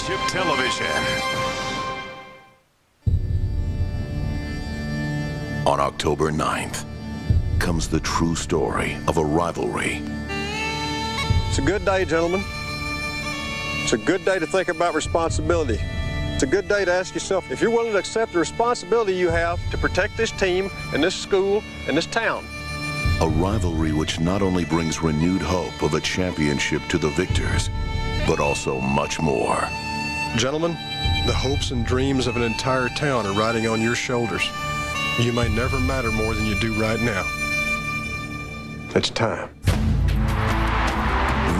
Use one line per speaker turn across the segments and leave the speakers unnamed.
Championship Television.
On October 9th comes the true story of a rivalry.
It's a good day, gentlemen. It's a good day to think about responsibility. It's a good day to ask yourself if you're willing to accept the responsibility you have to protect this team and this school and this town.
A rivalry which not only brings renewed hope of a championship to the victors, but also much more.
Gentlemen, the hopes and dreams of an entire town are riding on your shoulders. You may never matter more than you do right now. It's time.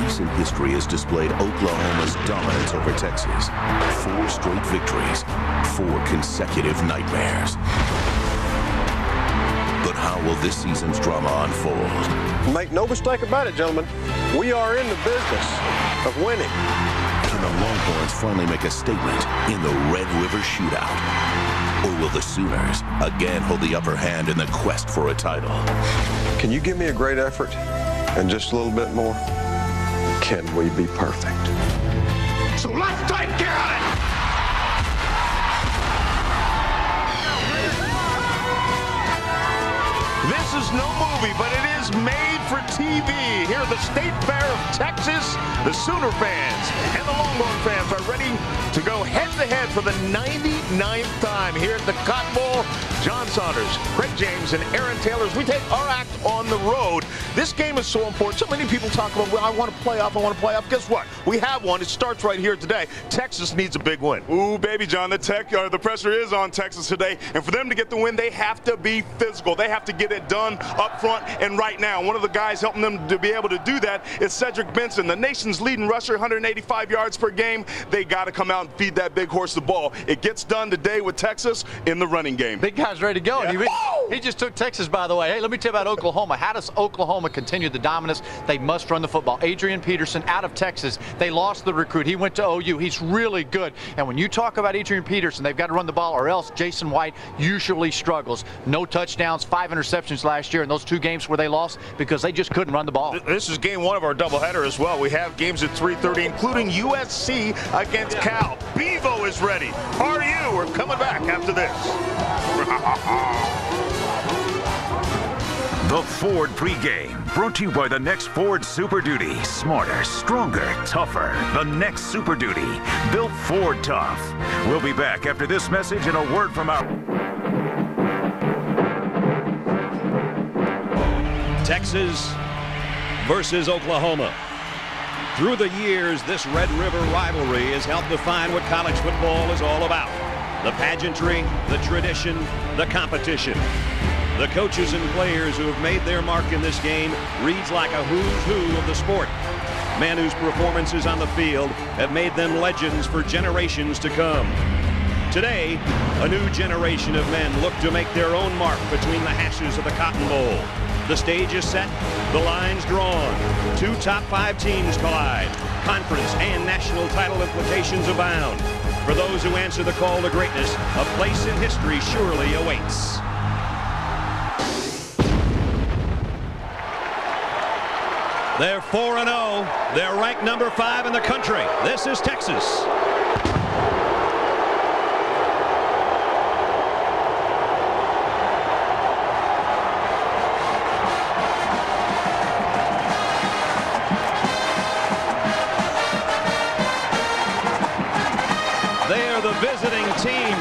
Recent history has displayed Oklahoma's dominance over Texas. 4 straight victories, 4 consecutive nightmares. But how will this season's drama unfold?
Make no mistake about it, gentlemen. We are in the business of winning.
Can the Longhorns finally make a statement in the Red River Shootout? Or will the Sooners again hold the upper hand in the quest for a title?
Can you give me a great effort and just a little bit more? Can we be perfect?
So let's take care of it! This is no movie, but it is made for TV. Here at the State Fair of Texas, the Sooner fans and the Longhorn fans are ready to go head-to-head for the 99th time here at the Cotton Bowl. John Saunders, Craig James, and Aaron Taylor, as we take our act on the road. This game is so important. So many people talk about, well, I want to play off, I want to play off. Guess what? We have one. It starts right here today. Texas needs a big win.
Ooh, baby, John, the pressure is on Texas today. And for them to get the win, they have to be physical. They have to get it done up front and right now. One of the guys helping them to be able to do that is Cedric Benson, the nation's leading rusher, 185 yards per game. They got to come out and feed that big horse the ball. It gets done today with Texas in the running game.
Big guy's ready to go.
Yeah.
He just took Texas, by the way. Hey, let me tell you about Oklahoma. How does Oklahoma continue the dominance? They must run the football. Adrian Peterson out of Texas. They lost the recruit. He went to OU. He's really good. And when you talk about Adrian Peterson, they've got to run the ball or else Jason White usually struggles. No touchdowns, 5 interceptions last year in those 2 games where they lost because they just couldn't run the ball.
This is game 1 of our doubleheader as well. We have games at 3:30, including USC against Cal. Bevo is ready. Are you? We're coming back after this.
The Ford pregame, brought to you by the next Ford Super Duty. Smarter, stronger, tougher. The next Super Duty, built Ford tough. We'll be back after this message and a word from our...
Texas versus Oklahoma. Through the years, this Red River rivalry has helped define what college football is all about. The pageantry, the tradition, the competition. The coaches and players who have made their mark in this game reads like a who's who of the sport. Men whose performances on the field have made them legends for generations to come. Today, a new generation of men look to make their own mark between the hashes of the Cotton Bowl. The stage is set, the lines drawn. 2 top 5 teams collide. Conference and national title implications abound. For those who answer the call to greatness, a place in history surely awaits. They're 4-0. They're ranked number 5 in the country. This is Texas. They are the visiting team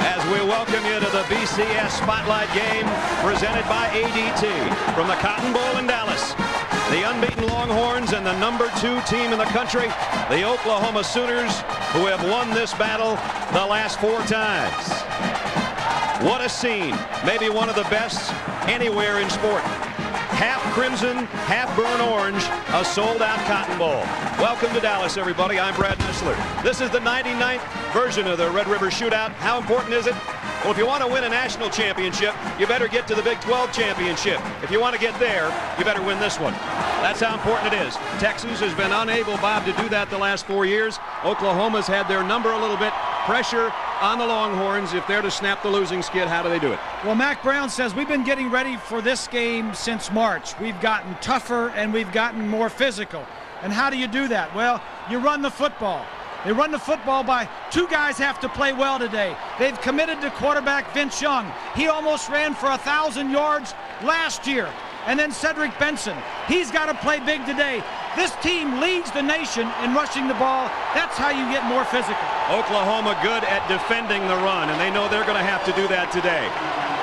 as we welcome you to the BCS Spotlight game presented by ADT from the Cotton Bowl in Dallas. The unbeaten Longhorns and the number 2 team in the country, the Oklahoma Sooners, who have won this battle the last 4 times. What a scene. Maybe one of the best anywhere in sport. Half crimson, half burnt orange, a sold-out Cotton Bowl. Welcome to Dallas, everybody. I'm Brad Nessler. This is the 99th version of the Red River Shootout. How important is it? Well, if you want to win a national championship, you better get to the Big 12 championship. If you want to get there, you better win this one. That's how important it is. Texas has been unable, Bob, to do that the last 4 years. Oklahoma's had their number a little bit. Pressure on the Longhorns. If they're to snap the losing skid, how do they do it?
Well, Mac Brown says we've been getting ready for this game since March. We've gotten tougher and we've gotten more physical. And how do you do that? Well, you run the football. They run the football by 2 guys have to play well today. They've committed to quarterback Vince Young. He almost ran for 1,000 yards last year. And then Cedric Benson. He's got to play big today. This team leads the nation in rushing the ball. That's how you get more physical.
Oklahoma good at defending the run, and they know they're going to have to do that today.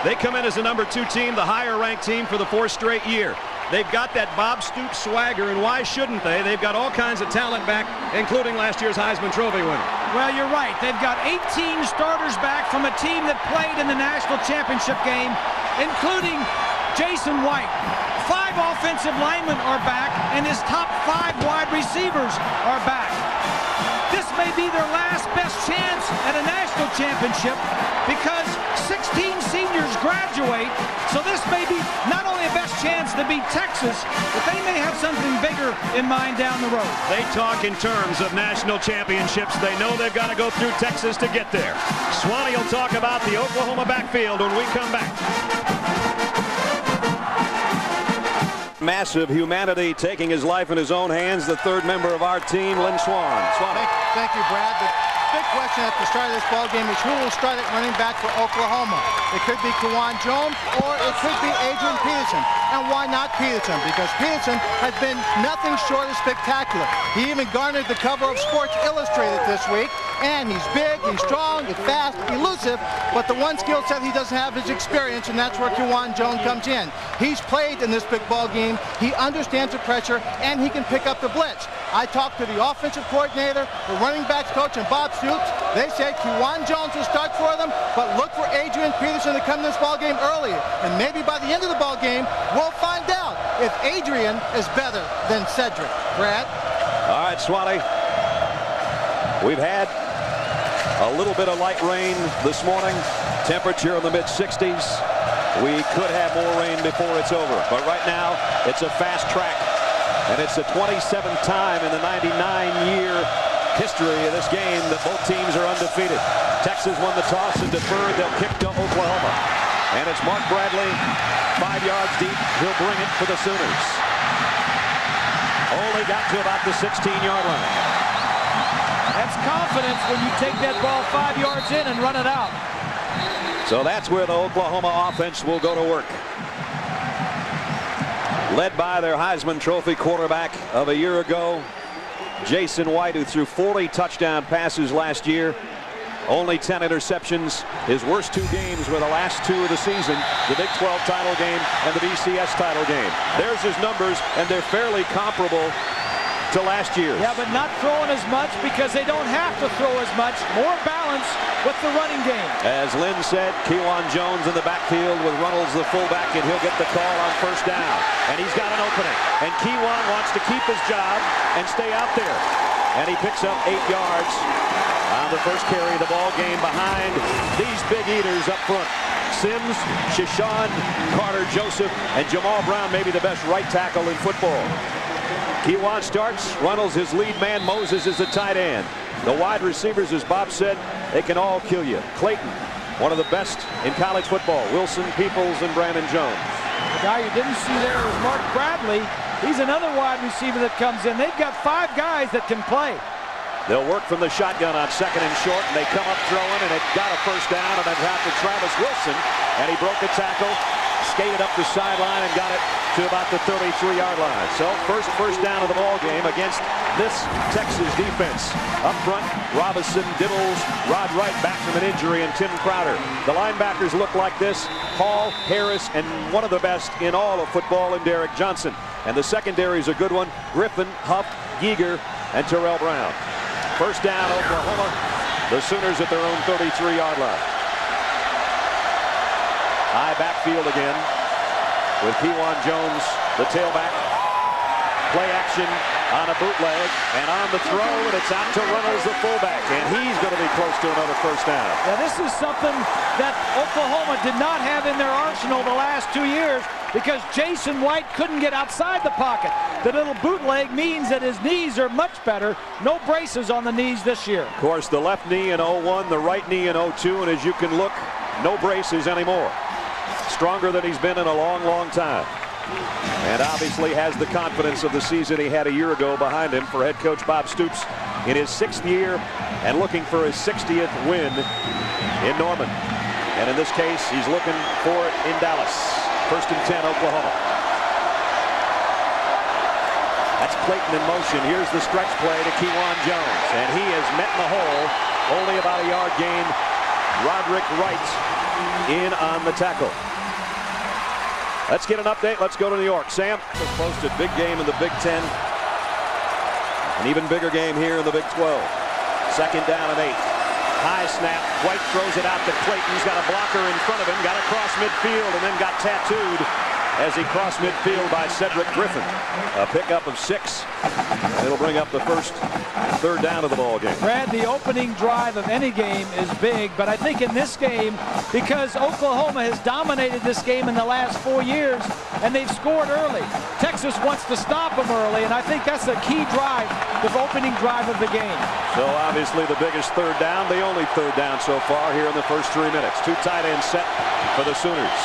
They come in as the number 2 team, the higher-ranked team for the 4th straight year. They've got that Bob Stoops swagger, and why shouldn't they? They've got all kinds of talent back, including last year's Heisman Trophy winner.
Well, you're right. They've got 18 starters back from a team that played in the national championship game, including Jason White. 5 offensive linemen are back, and his top 5 wide receivers are back. This may be their last best chance at a national championship because 16 seniors graduate, so this may be not only a best chance to beat Texas, but they may have something bigger in mind down the road.
They talk in terms of national championships. They know they've got to go through Texas to get there. Swanee will talk about the Oklahoma backfield when we come back. Massive humanity taking his life in his own hands. The 3rd member of our team, Lynn Swann. Swanee.
Thank you, Brad. The big question at the start of this ball game is who will start at running back for Oklahoma. It could be Kewan Jones or it could be Adrian Peterson. And why not Peterson? Because Peterson has been nothing short of spectacular. He even garnered the cover of Sports Illustrated this week. And he's big, he's strong, he's fast, elusive, but the one skill set he doesn't have is experience, and that's where Kewan Jones comes in. He's played in this big ball game, he understands the pressure, and he can pick up the blitz. I talked to the offensive coordinator, the running backs coach, and Bob Stoops. They say Kewan Jones will start for them, but look for Adrian Peterson to come to this ball game earlier. And maybe by the end of the ball game, we'll find out if Adrian is better than Cedric. Brad?
All right, Swanee. We've had a little bit of light rain this morning. Temperature in the mid-60s. We could have more rain before it's over. But right now, it's a fast track. And it's the 27th time in the 99-year history of this game that both teams are undefeated. Texas won the toss and deferred. They'll kick to Oklahoma. And it's Mark Bradley, 5 yards deep. He'll bring it for the Sooners. Only got to about the 16-yard line.
That's confidence when you take that ball 5 yards in and run it out.
So that's where the Oklahoma offense will go to work. Led by their Heisman Trophy quarterback of a year ago, Jason White, who threw 40 touchdown passes last year. Only 10 interceptions. His worst 2 games were the last 2 of the season, the Big 12 title game and the BCS title game. There's his numbers, and they're fairly comparable to last year.
Yeah, but not throwing as much because they don't have to throw as much. More balance with the running game.
As Lynn said, Kewan Jones in the backfield with Runnels the fullback, and he'll get the call on 1st down. And he's got an opening. And Kewan wants to keep his job and stay out there. And he picks up 8 yards on the first carry of the ball game behind these big eaters up front. Sims, Shashawn, Carter Joseph, and Jamal Brown, maybe the best right tackle in football. Kewan starts. Runnels his lead man. Moses is the tight end. The wide receivers, as Bob said, they can all kill you. Clayton, one of the best in college football. Wilson, Peoples, and Brandon Jones.
The guy you didn't see there was Mark Bradley. He's another wide receiver that comes in. They've got 5 guys that can play.
They'll work from the shotgun on 2nd and short, and they come up throwing, and it got a 1st down, and they've got to Travis Wilson, and he broke a tackle, skated up the sideline, and got it to about the 33-yard line. So first down of the ball game against this Texas defense. Up front, Robinson, Diddles, Rod Wright back from an injury, and Tim Crowder. The linebackers look like this: Hall, Harris, and one of the best in all of football in Derek Johnson. And the secondary is a good one: Griffin, Huff, Yeager, and Terrell Brown. 1st down, Oklahoma. The Sooners at their own 33-yard line. High backfield again with Kewan Jones, the tailback. Play action on a bootleg, and on the throw, and it's out to Runnels, the fullback, and he's going to be close to another 1st down.
Yeah, this is something that Oklahoma did not have in their arsenal the last 2 years because Jason White couldn't get outside the pocket. The little bootleg means that his knees are much better. No braces on the knees this year.
Of course, the left knee in 01, the right knee in 02, and as you can look, no braces anymore. Stronger than he's been in a long, long time. And obviously has the confidence of the season he had a year ago behind him for head coach Bob Stoops in his 6th year and looking for his 60th win in Norman. And in this case, he's looking for it in Dallas. 1st and 10, Oklahoma. That's Clayton in motion. Here's the stretch play to Kewan Jones. And he has met in the hole. Only about a yard gain. Roderick Wright in on the tackle. Let's get an update. Let's go to New York. Sam was posted. Big game in the Big Ten. An even bigger game here in the Big 12. 2nd down and 8. High snap. White throws it out to Clayton. He's got a blocker in front of him. Got across midfield and then got tattooed as he crossed midfield by Cedric Griffin. A pickup of 6. It'll bring up the first 3rd down of the ball game.
Brad, the opening drive of any game is big, but I think in this game, because Oklahoma has dominated this game in the last 4 years, and they've scored early. Texas wants to stop them early, and I think that's the key drive, the opening drive of the game.
So obviously the biggest 3rd down, the only 3rd down so far here in the first 3 minutes. 2 tight ends set for the Sooners.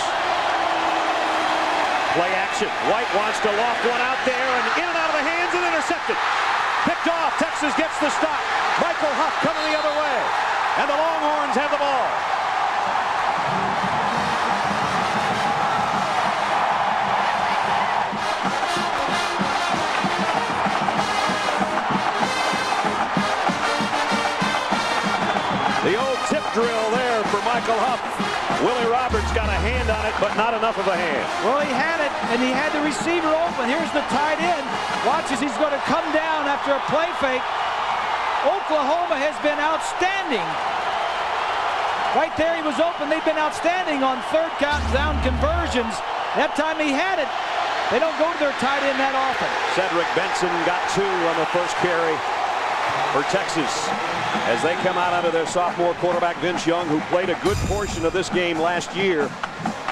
Play action. White wants to loft one out there and in and out of the hands and intercepted. Picked off. Texas gets the stop. Michael Huff coming the other way. And the Longhorns have the ball. The old tip drill there for Michael Huff. Willie Roberts got a hand on it, but not enough of a hand.
Well, he had it, and he had the receiver open. Here's the tight end. Watch as he's going to come down after a play fake. Oklahoma has been outstanding. Right there he was open. They've been outstanding on 3rd down conversions. That time he had it. They don't go to their tight end that often.
Cedric Benson got 2 on the first carry for Texas as they come out under their sophomore quarterback Vince Young, who played a good portion of this game last year,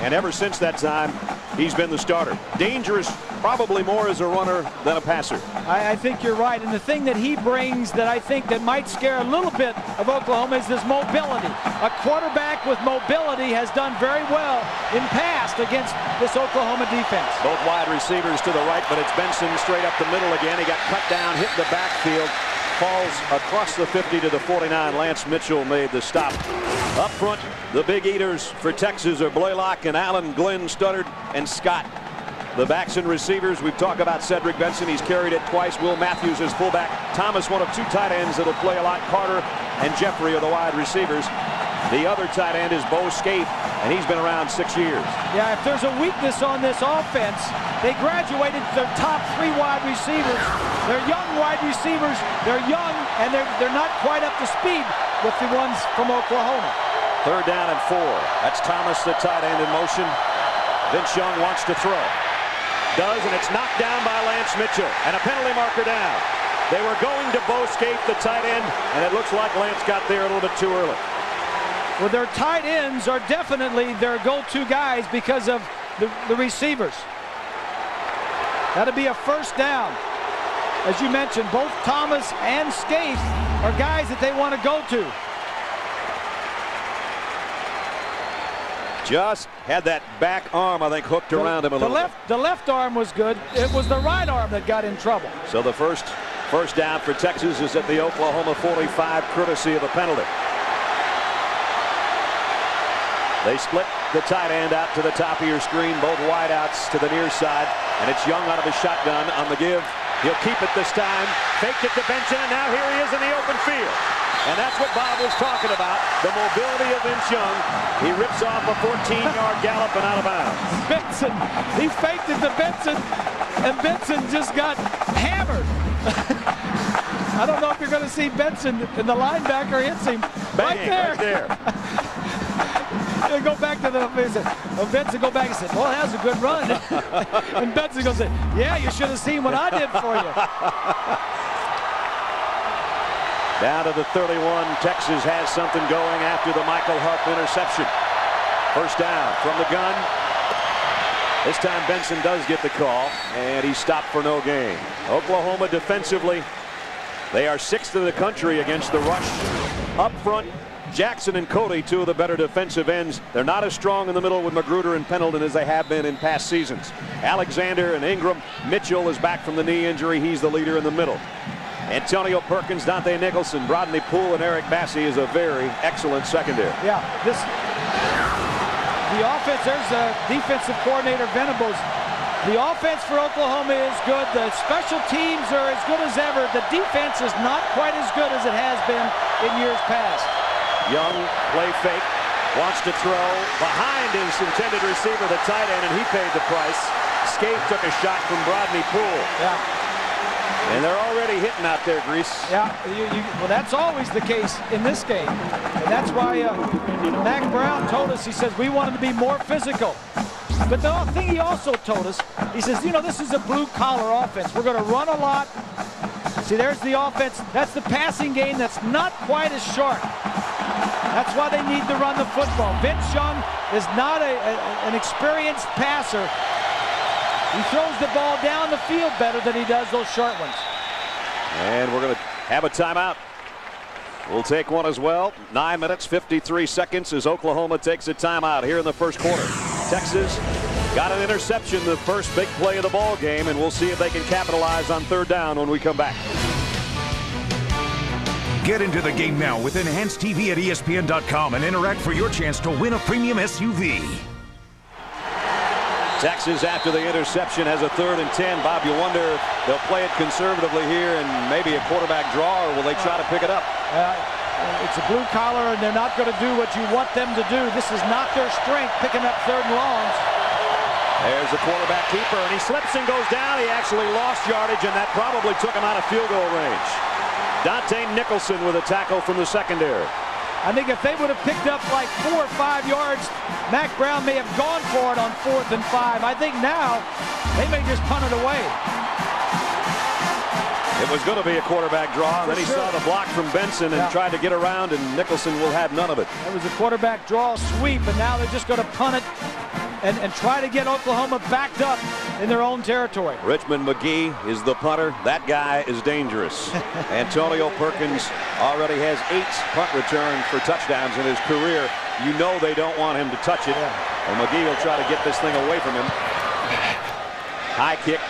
and ever since that time he's been the starter. Dangerous probably more as a runner than a passer.
I think you're right, and the thing that he brings that I think that might scare a little bit of Oklahoma is this mobility. A quarterback with mobility has done very well in past against this Oklahoma defense.
Both wide receivers to the right, but it's Benson straight up the middle again. He got cut down, hit the backfield. Falls across the 50 to the 49. Lance Mitchell made the stop. Up front, the big eaters for Texas are Blaylock and Allen, Glenn, Studdard, and Scott. The backs and receivers, we've talked about Cedric Benson. He's carried it twice. Will Matthews is fullback. Thomas, one of 2 tight ends that'll play a lot. Carter and Jeffrey are the wide receivers. The other tight end is Bo Scaife, and he's been around 6 years.
Yeah, if there's a weakness on this offense, they graduated their top 3 wide receivers. They're young wide receivers. They're young, and they're not quite up to speed with the ones from Oklahoma.
3rd down and 4. That's Thomas, the tight end, in motion. Vince Young wants to throw. Does, and it's knocked down by Lance Mitchell. And a penalty marker down. They were going to Bo Scaife, the tight end, and it looks like Lance got there a little bit too early.
Well, their tight ends are definitely their go-to guys because of the receivers. That'll be a 1st down. As you mentioned, both Thomas and Scaife are guys that they want to go to.
Just had that back arm, I think, hooked around him a little bit.
The left arm was good. It was the right arm that got in trouble.
So the first down for Texas is at the Oklahoma 45, courtesy of a penalty. They split the tight end out to the top of your screen, both wideouts to the near side, and it's Young out of his shotgun on the give. He'll keep it this time. Faked it to Benson, and now here he is in the open field. And that's what Bob was talking about, the mobility of Vince Young. He rips off a 14-yard gallop and out of bounds.
Benson, he faked it to Benson, and Benson just got hammered. I don't know if you're going to see Benson, and the linebacker hits him.
Bang, right there.
They go back to the Benson go back and said, well, that was a good run. And Benson goes, yeah, you should have seen what I did for you.
Down to the 31. Texas has something going after the Michael Huff interception. 1st down from the gun. This time Benson does get the call, and he's stopped for no gain. Oklahoma defensively, they are 6th in the country against the rush. Up front, Jackson and Cody, 2 of the better defensive ends. They're not as strong in the middle with Magruder and Pendleton as they have been in past seasons. Alexander and Ingram. Mitchell is back from the knee injury. He's the leader in the middle. Antonio Perkins, Dante Nicholson, Brodney Poole, and Eric Massey is a very excellent secondary.
Yeah, the offense, there's defensive coordinator Venables. The offense for Oklahoma is good. The special teams are as good as ever. The defense is not quite as good as it has been in years past.
Young, play fake, wants to throw behind his intended receiver, the tight end, and he paid the price. Scaife took a shot from Brodney Poole.
Yeah.
And they're already hitting out there, Grease.
Yeah, well, that's always the case in this game. And that's why Mack Brown told us, he says, we wanted to be more physical. But the thing he also told us, he says, you know, this is a blue-collar offense. We're going to run a lot. See, there's the offense. That's the passing game that's not quite as sharp. That's why they need to run the football. Vince Young is not an experienced passer. He throws the ball down the field better than he does those short ones.
And we're going to have a timeout. We'll take one as well. 9 minutes, 53 seconds as Oklahoma takes a timeout here in the first quarter. Texas got an interception, the first big play of the ball game, and we'll see if they can capitalize on third down when we come back.
Get into the game now with Enhanced TV at ESPN.com and interact for your chance to win a premium SUV.
Texas, after the interception, has a 3rd and 10. Bob, you wonder if they'll play it conservatively here and maybe a quarterback draw, or will they try to pick it up?
It's a blue collar, and they're not going to do what you want them to do. This is not their strength, picking up 3rd and longs.
There's the quarterback keeper, and he slips and goes down. He actually lost yardage, and that probably took him out of field goal range. Dante Nicholson with a tackle from the secondary.
I think if they would have picked up like 4 or 5 yards, Mack Brown may have gone for it on 4th and 5. I think now they may just punt it away.
It was going to be a quarterback draw, and then he saw the block from Benson and tried to get around, and Nicholson will have none of it.
It was a quarterback draw sweep, and now they're just going to punt it and try to get Oklahoma backed up in their own territory.
Richmond McGee is the punter. That guy is dangerous. Antonio Perkins already has 8 punt returns for touchdowns in his career. You know they don't want him to touch it. And McGee will try to get this thing away from him. High kick.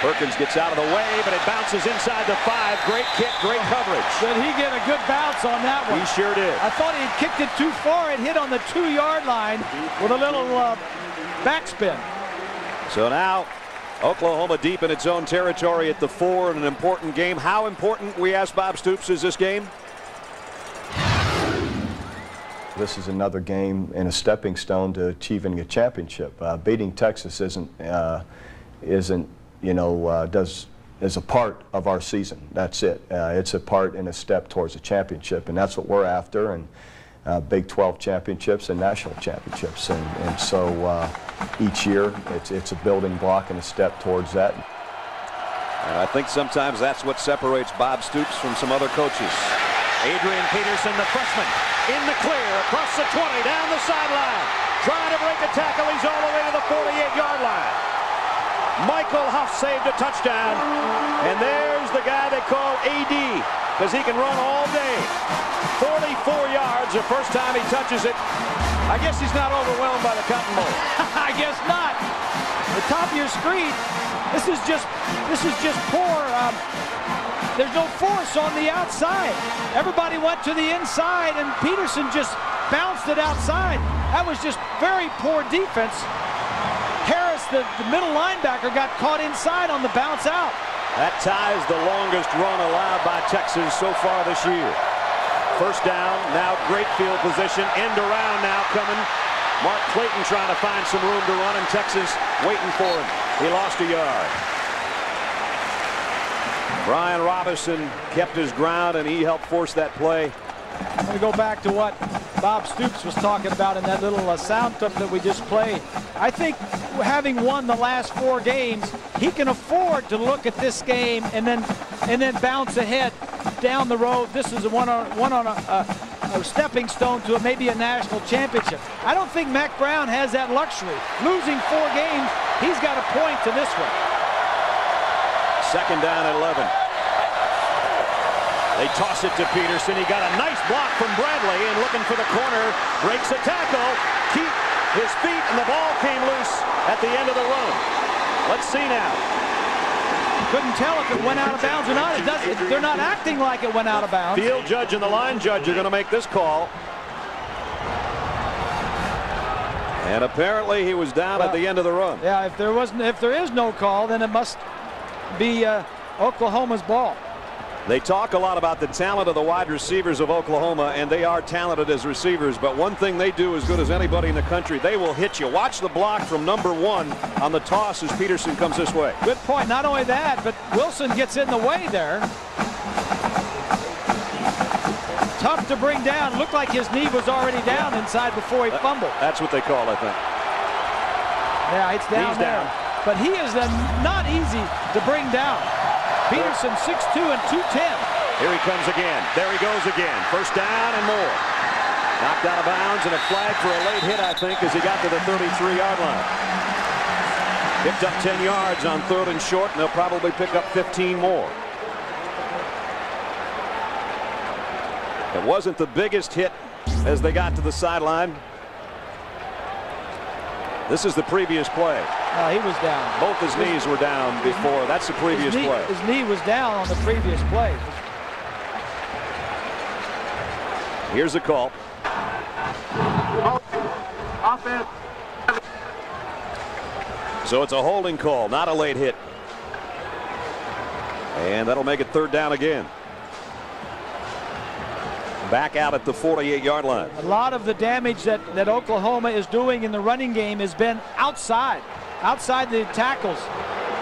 Perkins gets out of the way, but it bounces inside the 5. Great kick, great coverage.
Did he get a good bounce on that one?
He sure did.
I thought he had kicked it too far. It hit on the 2-yard line with a little backspin.
So now Oklahoma deep in its own territory at the 4 in an important game. How important, we asked Bob Stoops, is this game?
This is another game and a stepping stone to achieving a championship. Beating Texas isn't is a part of our season. That's it. It's a part and a step towards a championship, and that's what we're after. And Big 12 championships and national championships, and so each year it's a building block and a step towards that.
And I think sometimes that's what separates Bob Stoops from some other coaches. Adrian Peterson, the freshman, in the clear, across the 20, down the sideline, trying to break a tackle. He's all the way to the 48-yard line. Michael Huff saved a touchdown, and there's the guy they call AD, because he can run all day. 44 yards the first time he touches it. I guess he's not overwhelmed by the Cotton Bowl.
I guess not. The top of your screen. This is just poor. There's no force on the outside. Everybody went to the inside, and Peterson just bounced it outside. That was just very poor defense. Harris, the middle linebacker, got caught inside on the bounce out.
That ties the longest run allowed by Texas so far this year. First down, now great field position, end around now coming. Mark Clayton trying to find some room to run, and Texas waiting for him. He lost a yard. Brian Robinson kept his ground, and he helped force that play.
I'm going to go back to what Bob Stoops was talking about in that little sound clip that we just played. I think having won the last 4 games, he can afford to look at this game and then bounce ahead down the road. This is a stepping stone to maybe a national championship. I don't think Mack Brown has that luxury. Losing 4 games, he's got to point to this one.
Second down at 11. They toss it to Peterson. He got a nice block from Bradley, and looking for the corner, breaks a tackle, keep his feet, and the ball came loose at the end of the run. Let's see now.
Couldn't tell if it went out of bounds or not. They're not acting like it went out of bounds.
Field judge and the line judge are going to make this call. And apparently he was down at the end of the run.
Yeah, if there is no call, then it must be Oklahoma's ball.
They talk a lot about the talent of the wide receivers of Oklahoma, and they are talented as receivers, but one thing they do as good as anybody in the country, they will hit you. Watch the block from number 1 on the toss as Peterson comes this way.
Good point. Not only that, but Wilson gets in the way there. Tough to bring down. Looked like his knee was already down inside before he fumbled.
That's what they call, I think.
Yeah, it's down
He's
there.
down.
But he is not easy to bring down. Peterson 6'2" and 210.
Here he comes again. There he goes again. First down and more. Knocked out of bounds and a flag for a late hit, I think, as he got to the 33-yard line. Picked up 10 yards on 3rd and short, and they'll probably pick up 15 more. It wasn't the biggest hit as they got to the sideline. This is the previous play.
He was down.
Both his knees were down before. That's the previous play.
His knee was down on the previous play.
Here's the call.
Offense.
So it's a holding call, not a late hit. And that'll make it 3rd down again. Back out at the 48-yard line.
A lot of the damage that Oklahoma is doing in the running game has been outside the tackles.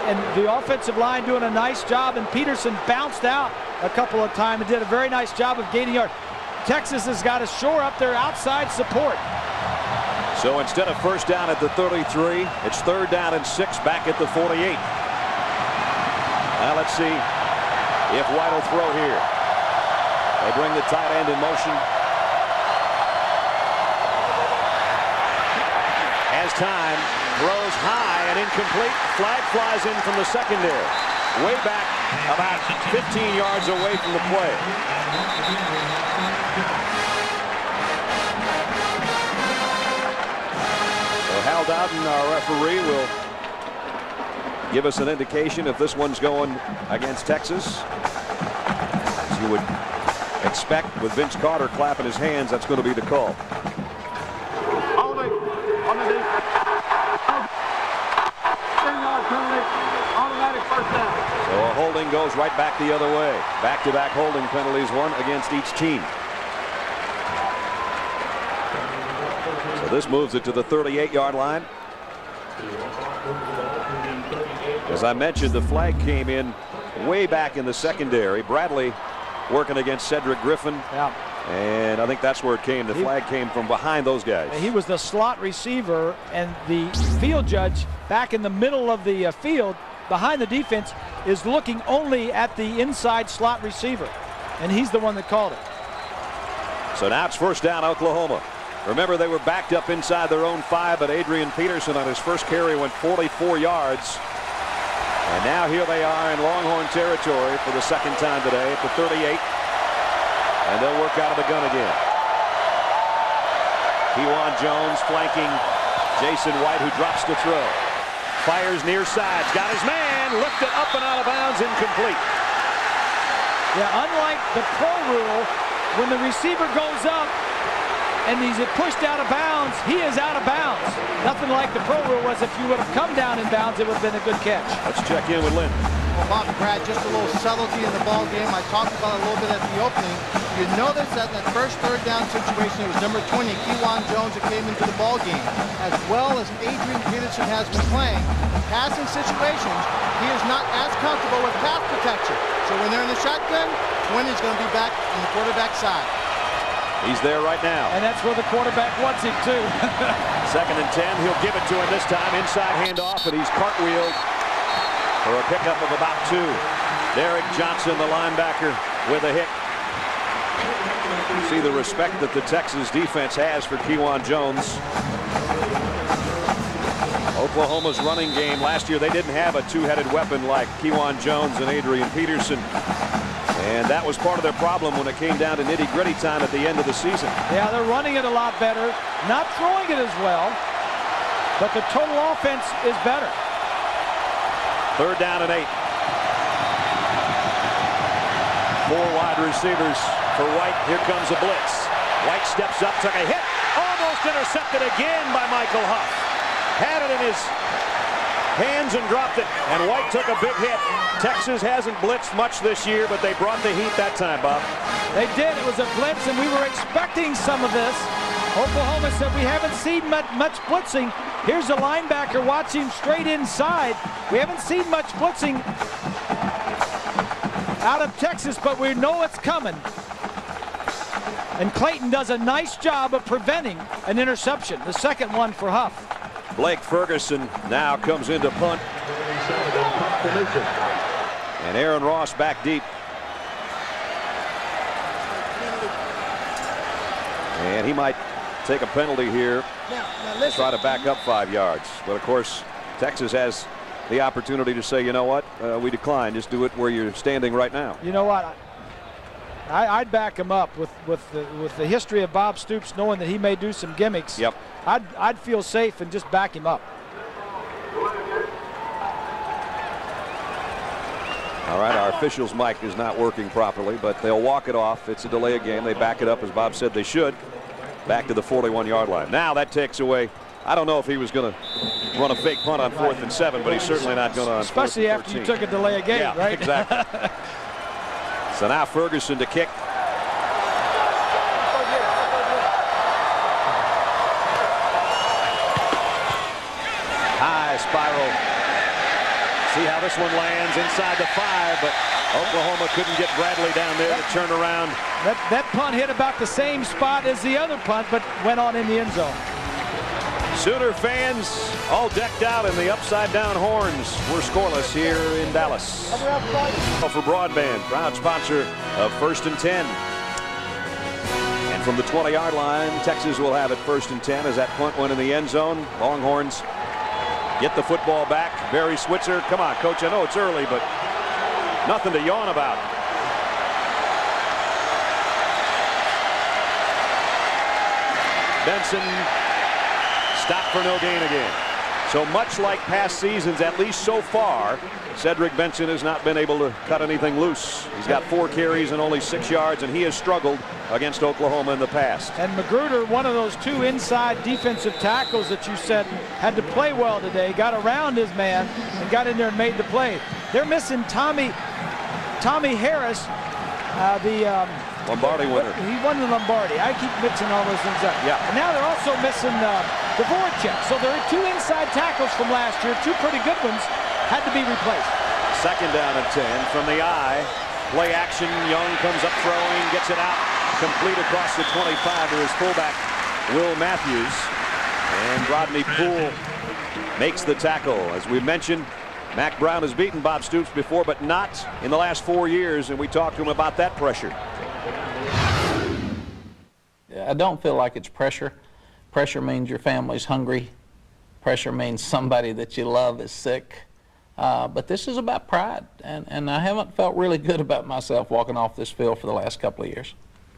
And the offensive line doing a nice job, and Peterson bounced out a couple of times and did a very nice job of gaining yard. Texas has got to shore up their outside support.
So instead of first down at the 33, it's 3rd down and 6 back at the 48. Now let's see if White will throw here. They bring the tight end in motion. Has time, throws high and incomplete. Flag flies in from the secondary. Way back about 15 yards away from the play. So Hal Dowden, our referee, will give us an indication if this one's going against Texas. As you would expect with Vince Carter clapping his hands, that's going to be the call.
Holding on the defense. Automatic first down.
So a holding goes right back the other way. Back-to-back holding penalties, one against each team. So this moves it to the 38-yard line. As I mentioned, the flag came in way back in the secondary. Bradley working against Cedric Griffin.
Yeah.
And I think that's where it came. The flag came from behind those guys.
He was the slot receiver, and the field judge back in the middle of the field behind the defense is looking only at the inside slot receiver, and he's the one that called it.
So now it's 1st down, Oklahoma. Remember, they were backed up inside their own 5, but Adrian Peterson on his first carry went 44 yards. And now here they are in Longhorn territory for the 2nd time today at the 38. And they'll work out of the gun again. Kewan Jones flanking Jason White, who drops to throw. Fires near sides. Got his man. Lifted up and out of bounds. Incomplete.
Yeah, unlike the pro rule, when the receiver goes up and he's pushed out of bounds, he is out of bounds. Nothing like the pro rule was if you would have come down in bounds, it would have been a good catch.
Let's check in with Lynn.
Well, Bob and Brad, just a little subtlety in the ball game. I talked about it a little bit at the opening. You notice that in that first 3rd down situation, it was number 20, Kewan Jones, that came into the ball game. As well as Adrian Peterson has been playing, in passing situations, he is not as comfortable with pass protection. So when they're in the shotgun, 20 is going to be back on the quarterback side.
He's there right now.
And that's where the quarterback wants him too.
2nd and 10. He'll give it to him this time. Inside handoff, and he's cartwheeled for a pickup of about 2. Derek Johnson, the linebacker, with a hit. See the respect that the Texas defense has for Kewan Jones. Oklahoma's running game last year, they didn't have a 2-headed weapon like Kewan Jones and Adrian Peterson. And that was part of their problem when it came down to nitty-gritty time at the end of the season.
Yeah, they're running it a lot better, not throwing it as well, but the total offense is better.
3rd down and 8. Four wide receivers for White. Here comes a blitz. White steps up, took a hit. Almost intercepted again by Michael Huff. Had it in his hands and dropped it. And White took a big hit. Texas hasn't blitzed much this year, but they brought the heat that time, Bob.
They did. It was a blitz, and we were expecting some of this. Oklahoma said we haven't seen much blitzing. Here's a linebacker watching straight inside. We haven't seen much blitzing out of Texas, but we know it's coming. And Clayton does a nice job of preventing an interception. The second one for Huff.
Blake Ferguson now comes into punt. And Aaron Ross back deep. And he might take a penalty here.
Now
Try to back up 5 yards. But of course, Texas has the opportunity to say, you know what, we decline. Just do it where you're standing right now.
You know what? I'd back him up with the history of Bob Stoops, knowing that he may do some gimmicks.
Yep.
I'd feel safe and just back him up.
All right, our official's mic is not working properly, but they'll walk it off. It's a delay of game. They back it up, as Bob said they should, back to the 41-yard line. Now that takes away. I don't know if he was going to run a fake punt on 4th and 7, but he's certainly not going to on 4th and 13.
Especially after you took a delay of game,
yeah,
right?
Exactly. So now Ferguson to kick. High spiral. See how this one lands inside the 5, but Oklahoma couldn't get Bradley down there to turn around.
That punt hit about the same spot as the other punt, but went on in the end zone.
Sooner fans all decked out in the upside-down horns. We're scoreless here in Dallas. For Broadband, proud sponsor of 1st and 10. And from the 20-yard line, Texas will have it 1st and 10 as that punt went in the end zone. Longhorns get the football back. Barry Switzer, come on, Coach, I know it's early, but nothing to yawn about. Benson stopped for no gain again. So much like past seasons, at least so far, Cedric Benson has not been able to cut anything loose. He's got 4 carries and only 6 yards, and he has struggled against Oklahoma in the past.
And Magruder, one of those 2 inside defensive tackles that you said had to play well today, got around his man and got in there and made the play. They're missing Tommy Harris, the
Lombardi winner.
He won the Lombardi. I keep mixing all those things up.
Yeah.
And now they're also missing Dvorak. So there are 2 inside tackles from last year, 2 pretty good ones, had to be replaced.
2nd down and 10 from the eye. Play action. Young comes up throwing, gets it out, complete across the 25 to his fullback, Will Matthews. And Rodney Poole makes the tackle. As we mentioned, Mack Brown has beaten Bob Stoops before, but not in the last 4 years, and we talked to him about that pressure.
I don't feel like it's pressure. Pressure means your family's hungry. Pressure means somebody that you love is sick. But this is about pride, and I haven't felt really good about myself walking off this field for the last couple of years.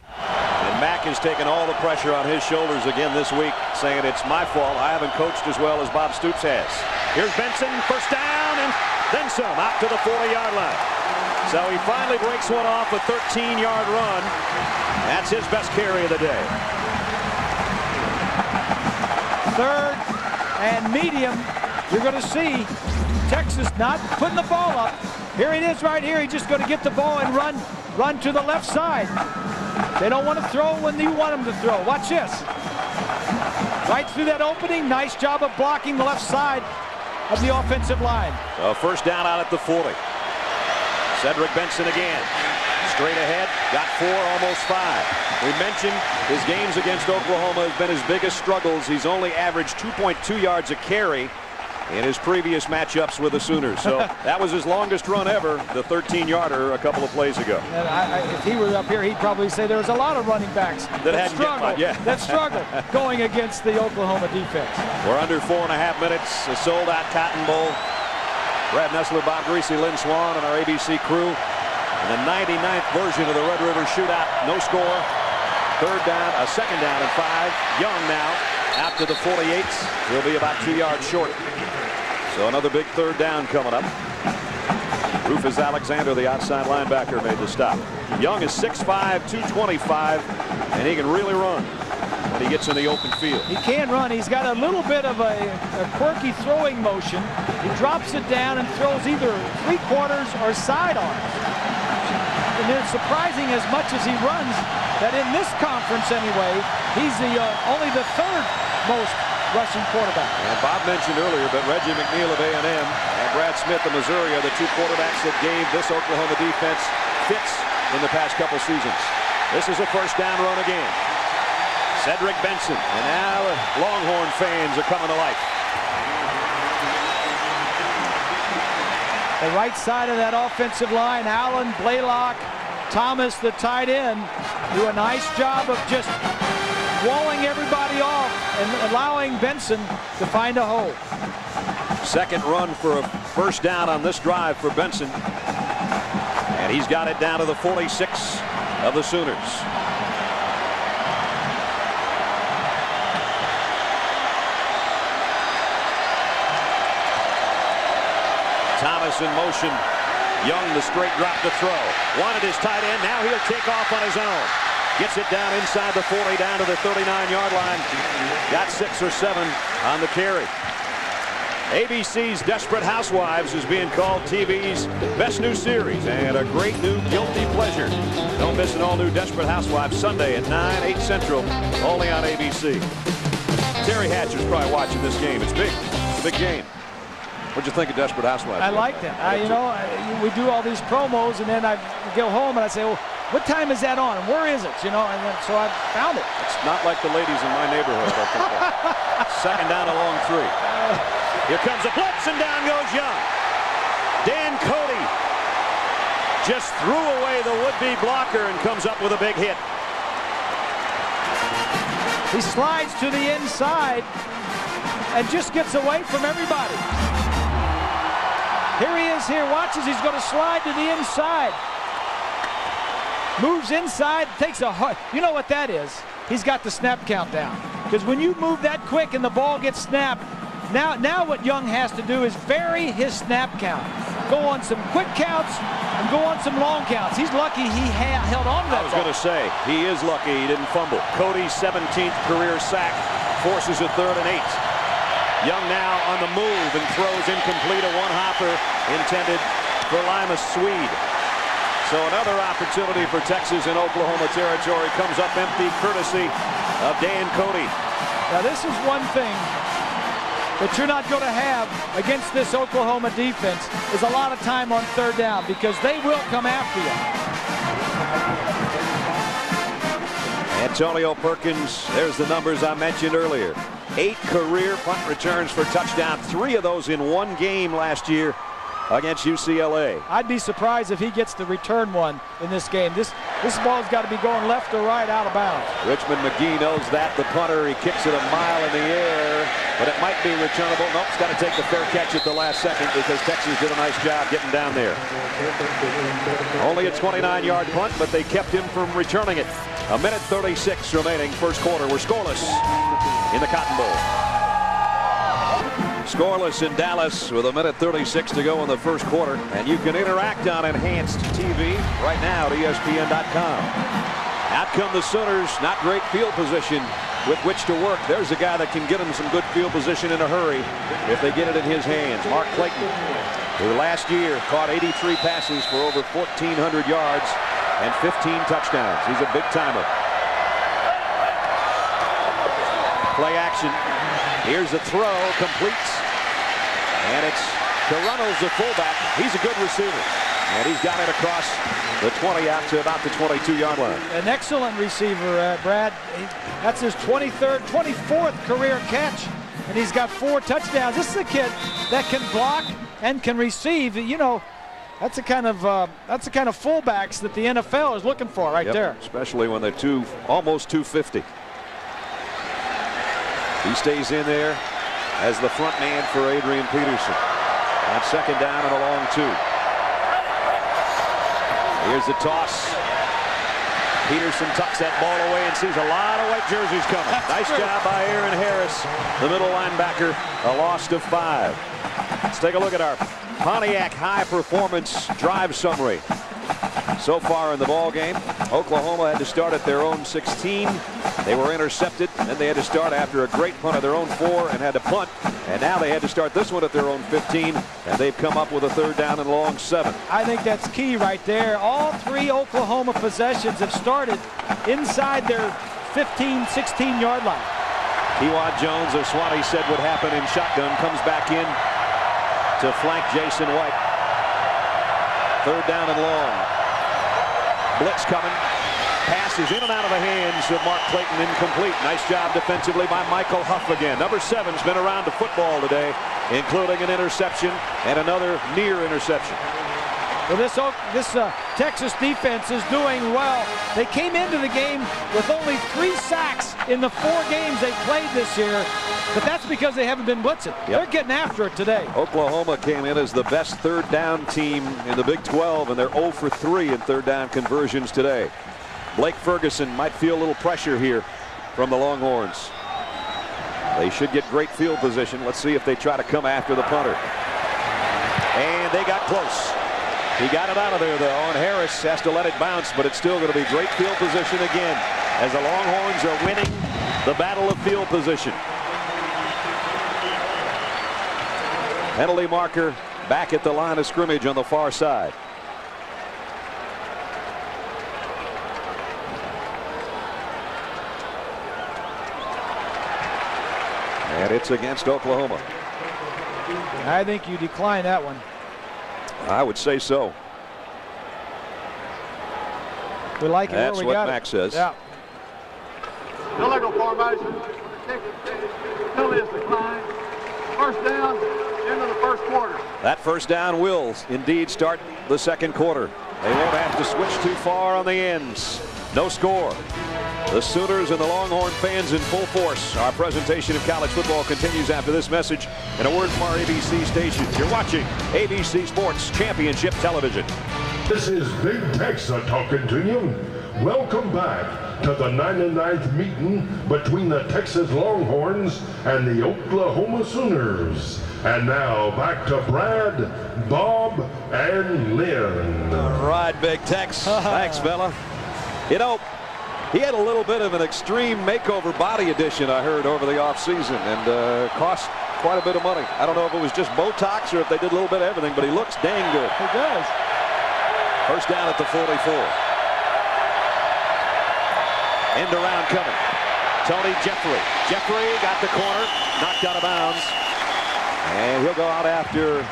And Mack has taken all the pressure on his shoulders again this week, saying it's my fault. I haven't coached as well as Bob Stoops has. Here's Benson, 1st down, and then some, out to the 40-yard line. So he finally breaks one off, a 13-yard run. That's his best carry of the day.
3rd and medium. You're going to see Texas not putting the ball up. Here it is right here. He's just going to get the ball and run to the left side. They don't want to throw when you want them to throw. Watch this. Right through that opening. Nice job of blocking the left side of the offensive line.
1st down out at the 40. Cedric Benson again. Straight ahead, got 4, almost 5. We mentioned his games against Oklahoma has been his biggest struggles. He's only averaged 2.2 yards a carry in his previous matchups with the Sooners. So that was his longest run ever, the 13-yarder a couple of plays ago.
And if he were up here, he'd probably say there was a lot of running backs that struggled going against the Oklahoma defense.
We're under 4.5 minutes. A sold-out Cotton Bowl. Brad Nessler, Bob Greasy, Lynn Swan, and our ABC crew. And the 99th version of the Red River Shootout. No score. 3rd down, a 2nd down and 5. Young now out to the 48. He'll be about 2 yards short. So another big 3rd down coming up. Rufus Alexander, the outside linebacker, made the stop. Young is 6'5", 225, and he can really run when he gets in the open field.
He can run. He's got a little bit of a quirky throwing motion. He drops it down and throws either 3/4 or sidearms. And it's surprising as much as he runs that in this conference anyway, he's only the 3rd most rushing quarterback.
And Bob mentioned earlier, but Reggie McNeil of A&M and Brad Smith of Missouri are the 2 quarterbacks that gave this Oklahoma defense fits in the past couple seasons. This is a first down run again. Cedric Benson, and now Longhorn fans are coming to life.
The right side of that offensive line, Allen, Blaylock, Thomas, the tight end, do a nice job of just walling everybody off and allowing Benson to find a hole.
Second run for a first down on this drive for Benson. And he's got it down to the 46 of the Sooners. Thomas in motion. Young, the straight drop to throw. Wanted his tight end. Now he'll take off on his own. Gets it down inside the 40, down to the 39-yard line. Got 6 or 7 on the carry. ABC's Desperate Housewives is being called TV's best new series and a great new guilty pleasure. Don't miss an all-new Desperate Housewives Sunday at 9, 8 Central, only on ABC. Terry Hatcher's probably watching this game. It's big. It's a big game. What'd you think of Desperate Housewives?
I liked it. We do all these promos, and then I go home and I say, well, what time is that on? And where is it? And then, so I found it.
It's not like the ladies in my neighborhood. I think. Second down along 3. Here comes a blitz, and down goes Young. Dan Cody just threw away the would-be blocker and comes up with a big hit.
He slides to the inside and just gets away from everybody. Here he is here, watches, he's going to slide to the inside. Moves inside, takes a hard, you know what that is? He's got the snap count down. Because when you move that quick and the ball gets snapped, now what Young has to do is vary his snap count. Go on some quick counts and go on some long counts. He's lucky he held on to that
ball. I was going to say, he is lucky he didn't fumble. Cody's 17th career sack forces a 3rd and 8. Young now on the move and throws incomplete, a one-hopper intended for Lima Swede. So another opportunity for Texas in Oklahoma territory comes up empty, courtesy of Dan Cody.
Now this is one thing that you're not going to have against this Oklahoma defense is a lot of time on 3rd down because they will come after you.
Antonio Perkins, there's the numbers I mentioned earlier. 8 career punt returns for touchdown, 3 of those in one game last year against UCLA.
I'd be surprised if he gets the return one in this game. This ball's got to be going left or right out of bounds.
Richmond McGee knows that. The punter, he kicks it a mile in the air, but it might be returnable. Nope, it's got to take the fair catch at the last second because Texas did a nice job getting down there. Only a 29-yard punt, but they kept him from returning it. A minute 36 remaining, first quarter. We're scoreless in the Cotton Bowl. Scoreless in Dallas with a minute 36 to go in the first quarter. And you can interact on Enhanced TV right now at ESPN.com. Out come the Sooners. Not great field position with which to work. There's a guy that can get them some good field position in a hurry if they get it in his hands. Mark Clayton, who last year caught 83 passes for over 1,400 yards and 15 touchdowns. He's a big timer. Play action. Here's a throw, completes, and it's to Reynolds, the fullback. He's a good receiver, and he's got it across the 20 out to about the 22-yard line.
An excellent receiver, Brad. That's his 23rd, 24th career catch, and he's got 4 touchdowns. This is a kid that can block and can receive. You know, that's the kind of fullbacks that the NFL is looking for right there.
Especially when they're almost 250. He stays in there as the front man for Adrian Peterson. On second down and a long 2. Here's the toss. Peterson tucks that ball away and sees a lot of white jerseys coming. Nice job by Aaron Harris, the middle linebacker. A loss of 5. Let's take a look at our Pontiac high performance drive summary. So far in the ball game, Oklahoma had to start at their own 16. They were intercepted, and they had to start after a great punt at their own 4 and had to punt. And now they had to start this one at their own 15, and they've come up with a 3rd down and long 7.
I think that's key right there. All 3 Oklahoma possessions have started inside their 15, 16-yard line.
Kewan Jones, as Swanee said would happen in shotgun, comes back in to flank Jason White. 3rd down and long. Blitz coming. Pass is in and out of the hands of Mark Clayton, incomplete. Nice job defensively by Michael Huff again. Number 7's been around the football today, including an interception and another near interception.
Well, this Texas defense is doing well. They came into the game with only 3 sacks in the 4 games they played this year, but that's because they haven't been blitzing. Yep. They're getting after it today.
Oklahoma came in as the best 3rd down team in the Big 12, and they're 0 for 3 in 3rd down conversions today. Blake Ferguson might feel a little pressure here from the Longhorns. They should get great field position. Let's see if they try to come after the punter. And they got close. He got it out of there, though, and Harris has to let it bounce, but it's still going to be great field position again as the Longhorns are winning the battle of field position. Penalty marker back at the line of scrimmage on the far side. And it's against Oklahoma.
I think you decline that one.
I would say so.
We like it.
That's what Max says.
Yeah.
Illegal formation. Penalty is declined. 1st down into the 1st quarter.
That 1st down will indeed start the 2nd quarter. They won't have to switch too far on the ends. No score. The Sooners and the Longhorn fans in full force. Our presentation of college football continues after this message and a word from our ABC stations. You're watching ABC Sports Championship Television.
This is Big Texa talking to you. Welcome back to the 99th meeting between the Texas Longhorns and the Oklahoma Sooners. And now back to Brad, Bob, and Lynn.
All right, Big Tex. Thanks, fella. You know, he had a little bit of an extreme makeover body addition, I heard, over the offseason, and cost quite a bit of money. I don't know if it was just Botox or if they did a little bit of everything, but he looks dang good.
He does.
1st down at the 44. End around coming. Tony Jeffrey. Jeffrey got the corner, knocked out of bounds, and he'll go out after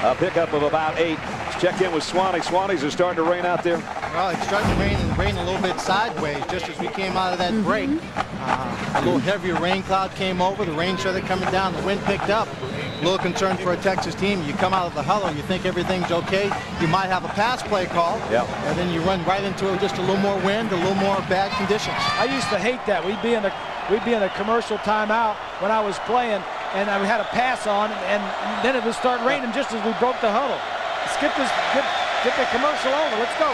a pickup of about 8. Let's check in with Swanee. Swanee's are starting to rain out there.
Well, it's starting to rain a little bit sideways just as we came out of that break. A little heavier rain cloud came over. The rain started coming down. The wind picked up. A little concerned for a Texas team. You come out of the huddle, you think everything's okay. You might have a pass play call, and then you run right into just a little more wind, a little more bad conditions.
I used to hate that. We'd be in a commercial timeout when I was playing, and we had a pass on, and then it would start raining just as we broke the huddle. Skip this, get the commercial over. Let's go.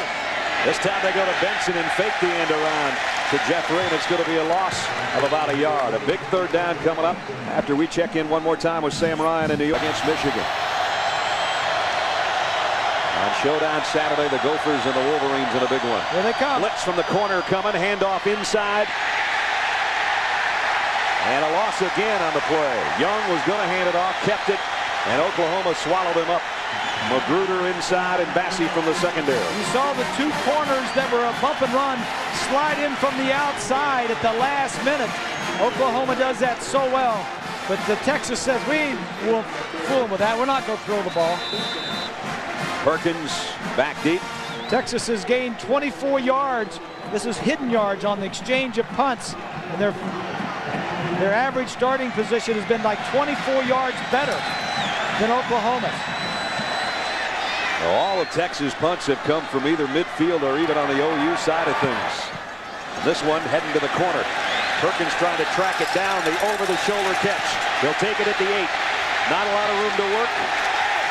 This time they go to Benson and fake the end around to Jeffrey, and it's going to be a loss of about a yard. A big 3rd down coming up after we check in one more time with Sam Ryan in New York against Michigan. On Showdown Saturday, the Gophers and the Wolverines in a big one.
Here they come.
Blitz from the corner coming, handoff inside. And a loss again on the play. Young was going to hand it off, kept it, and Oklahoma swallowed him up. Magruder inside and Bassey from the secondary.
You saw the 2 corners that were a bump and run slide in from the outside at the last minute. Oklahoma does that so well, but the Texas says we will fool them with that. We're not going to throw the ball.
Perkins back deep.
Texas has gained 24 yards. This is hidden yards on the exchange of punts, and their average starting position has been like 24 yards better than Oklahoma's.
All of Texas punts have come from either midfield or even on the OU side of things. This one heading to the corner. Perkins trying to track it down, the over-the-shoulder catch. He'll take it at the 8. Not a lot of room to work.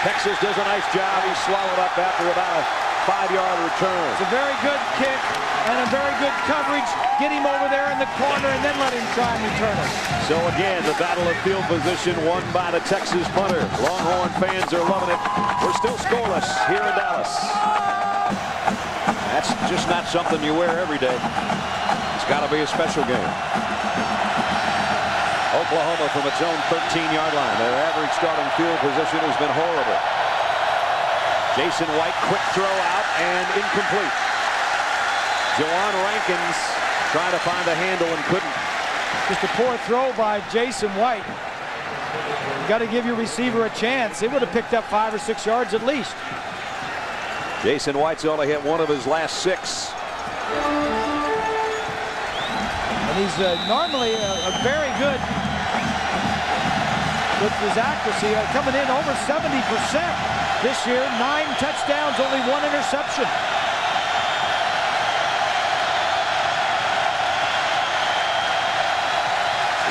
Texas does a nice job. He's swallowed up after about a 5-yard return.
It's a very good kick and a very good coverage. Get him over there in the corner and then let him try and return it.
So again, the battle of field position won by the Texas punter. Longhorn fans are loving it. We're still scoreless here in Dallas. That's just not something you wear every day. It's got to be a special game. Oklahoma from its own 13-yard line. Their average starting field position has been horrible. Jason White, quick throw out and incomplete. Jawan Rankins trying to find a handle and couldn't.
Just a poor throw by Jason White. You got to give your receiver a chance. It would have picked up 5 or 6 yards at least.
Jason White's only hit one of his last 6.
And he's normally a very good with his accuracy, coming in over 70% this year. 9 touchdowns, only 1 interception.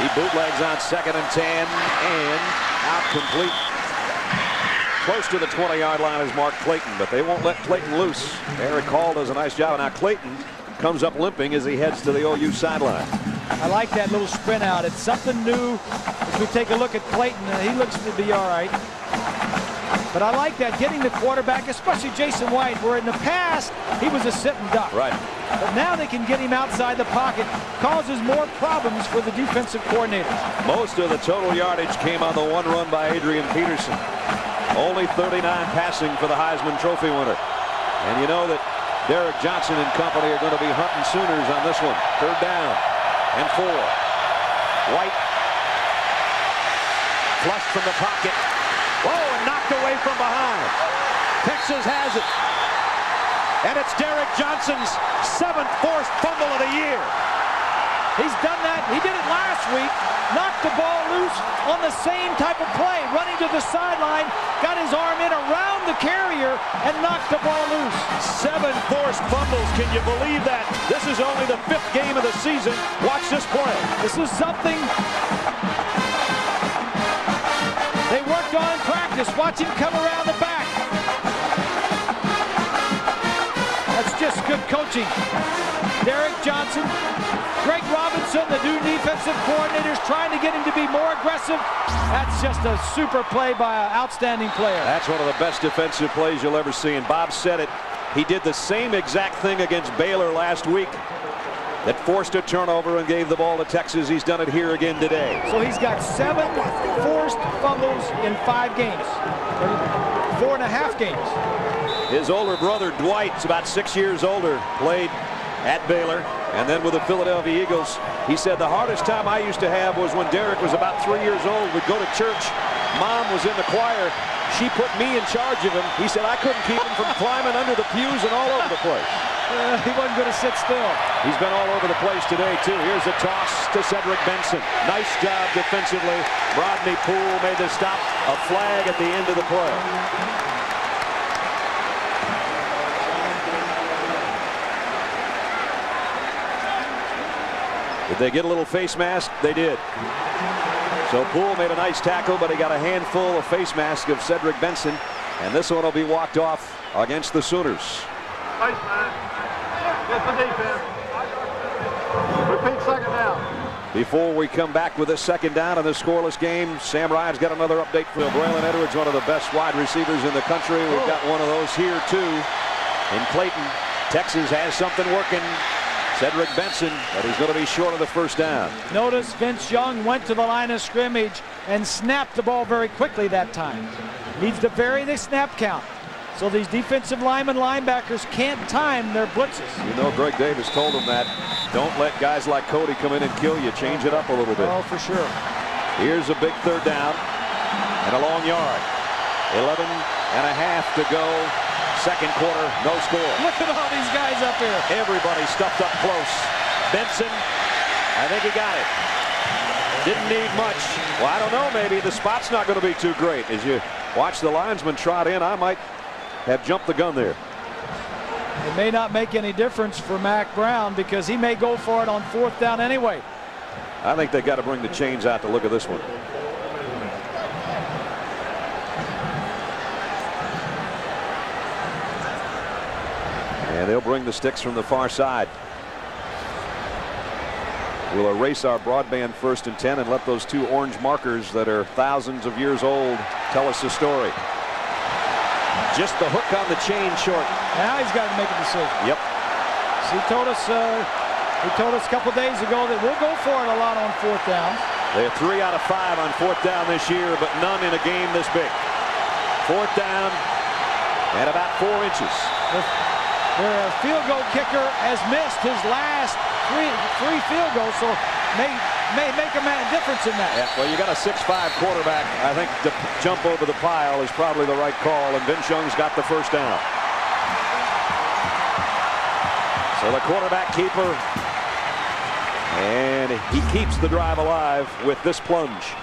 He bootlegs on 2nd and 10 and out complete. Close to the 20-yard line is Mark Clayton, but they won't let Clayton loose. Eric Hall does a nice job. Now Clayton comes up limping as he heads to the OU sideline.
I like that little sprint out. It's something new. If we take a look at Clayton, he looks to be all right. But I like that, getting the quarterback, especially Jason White, where in the past he was a sit and duck.
Right.
But now they can get him outside the pocket, causes more problems for the defensive coordinator.
Most of the total yardage came on the one run by Adrian Peterson. Only 39 passing for the Heisman Trophy winner. And you know that Derek Johnson and company are going to be hunting Sooners on this one. 3rd down and 4. White flushed from the pocket. Whoa, and knocked away from behind. Texas has it. And it's Derek Johnson's 7th forced fumble of the year.
He's done that. He did it last week. Knocked the ball loose on the same type of play. Running to the sideline. Got his arm in around the carrier and knocked the ball loose.
7 forced fumbles. Can you believe that? This is only the 5th game of the season. Watch this play.
This is something they worked on in practice. Watch him come around the back. That's just good coaching. Derek Johnson, Greg Robinson, the new defensive coordinators, trying to get him to be more aggressive. That's just a super play by an outstanding player.
That's one of the best defensive plays you'll ever see. And Bob said it. He did the same exact thing against Baylor last week that forced a turnover and gave the ball to Texas. He's done it here again today.
So he's got 7 forced fumbles in 5 games. 4.5 games.
His older brother, Dwight's about 6 years older, played at Baylor and then with the Philadelphia Eagles. He said the hardest time I used to have was when Derek was about 3 years old. We'd go to church. Mom was in the choir. She put me in charge of him. He said I couldn't keep him from climbing under the pews and all over the place.
He wasn't going to sit still.
He's been all over the place today, too. Here's a toss to Cedric Benson. Nice job defensively. Rodney Poole made the stop. A flag at the end of the play. Did they get a little face mask? They did. So Poole made a nice tackle, but he got a handful of face mask of Cedric Benson. And this one will be walked off against the Sooners.
Face mask. Get the defense. Repeat 2nd down.
Before we come back with this 2nd down in this scoreless game, Sam Ryan's got another update for Braylon Edwards, one of the best wide receivers in the country. We've got one of those here, too, in Clayton. Texas has something working. Cedric Benson, but he's going to be short of the 1st down.
Notice Vince Young went to the line of scrimmage and snapped the ball very quickly that time. Needs to vary the snap count so these defensive linemen, linebackers can't time their blitzes.
You know, Greg Davis told him that. Don't let guys like Cody come in and kill you. Change it up a little bit.
Oh, for sure.
Here's a big 3rd down and a long yard. 11 and a half to go. 2nd quarter, no score.
Look at all these guys up here.
Everybody stuffed up close. Benson, I think he got it. Didn't need much. Well, I don't know, maybe the spot's not going to be too great. As you watch the linesman trot in, I might have jumped the gun there.
It may not make any difference for Mack Brown because he may go for it on 4th down anyway.
I think they got to bring the chains out to look at this one.
They'll bring the sticks from the far side. We'll erase our broadband 1st and 10 and let those 2 orange markers that are thousands of years old tell us the story. Just the hook on the chain short.
Now he's got to make a decision.
Yep.
So he told us a couple days ago that we'll go for it a lot on 4th downs.
They have 3 out of 5 on 4th down this year, but none in a game this big. 4th down and about 4 inches.
Their field goal kicker has missed his last three field goals, so may make a difference in that.
Yeah, well, you got a 6'5" quarterback. I think to jump over the pile is probably the right call, and Vince Young's got the 1st down. So the quarterback keeper, and he keeps the drive alive with this plunge.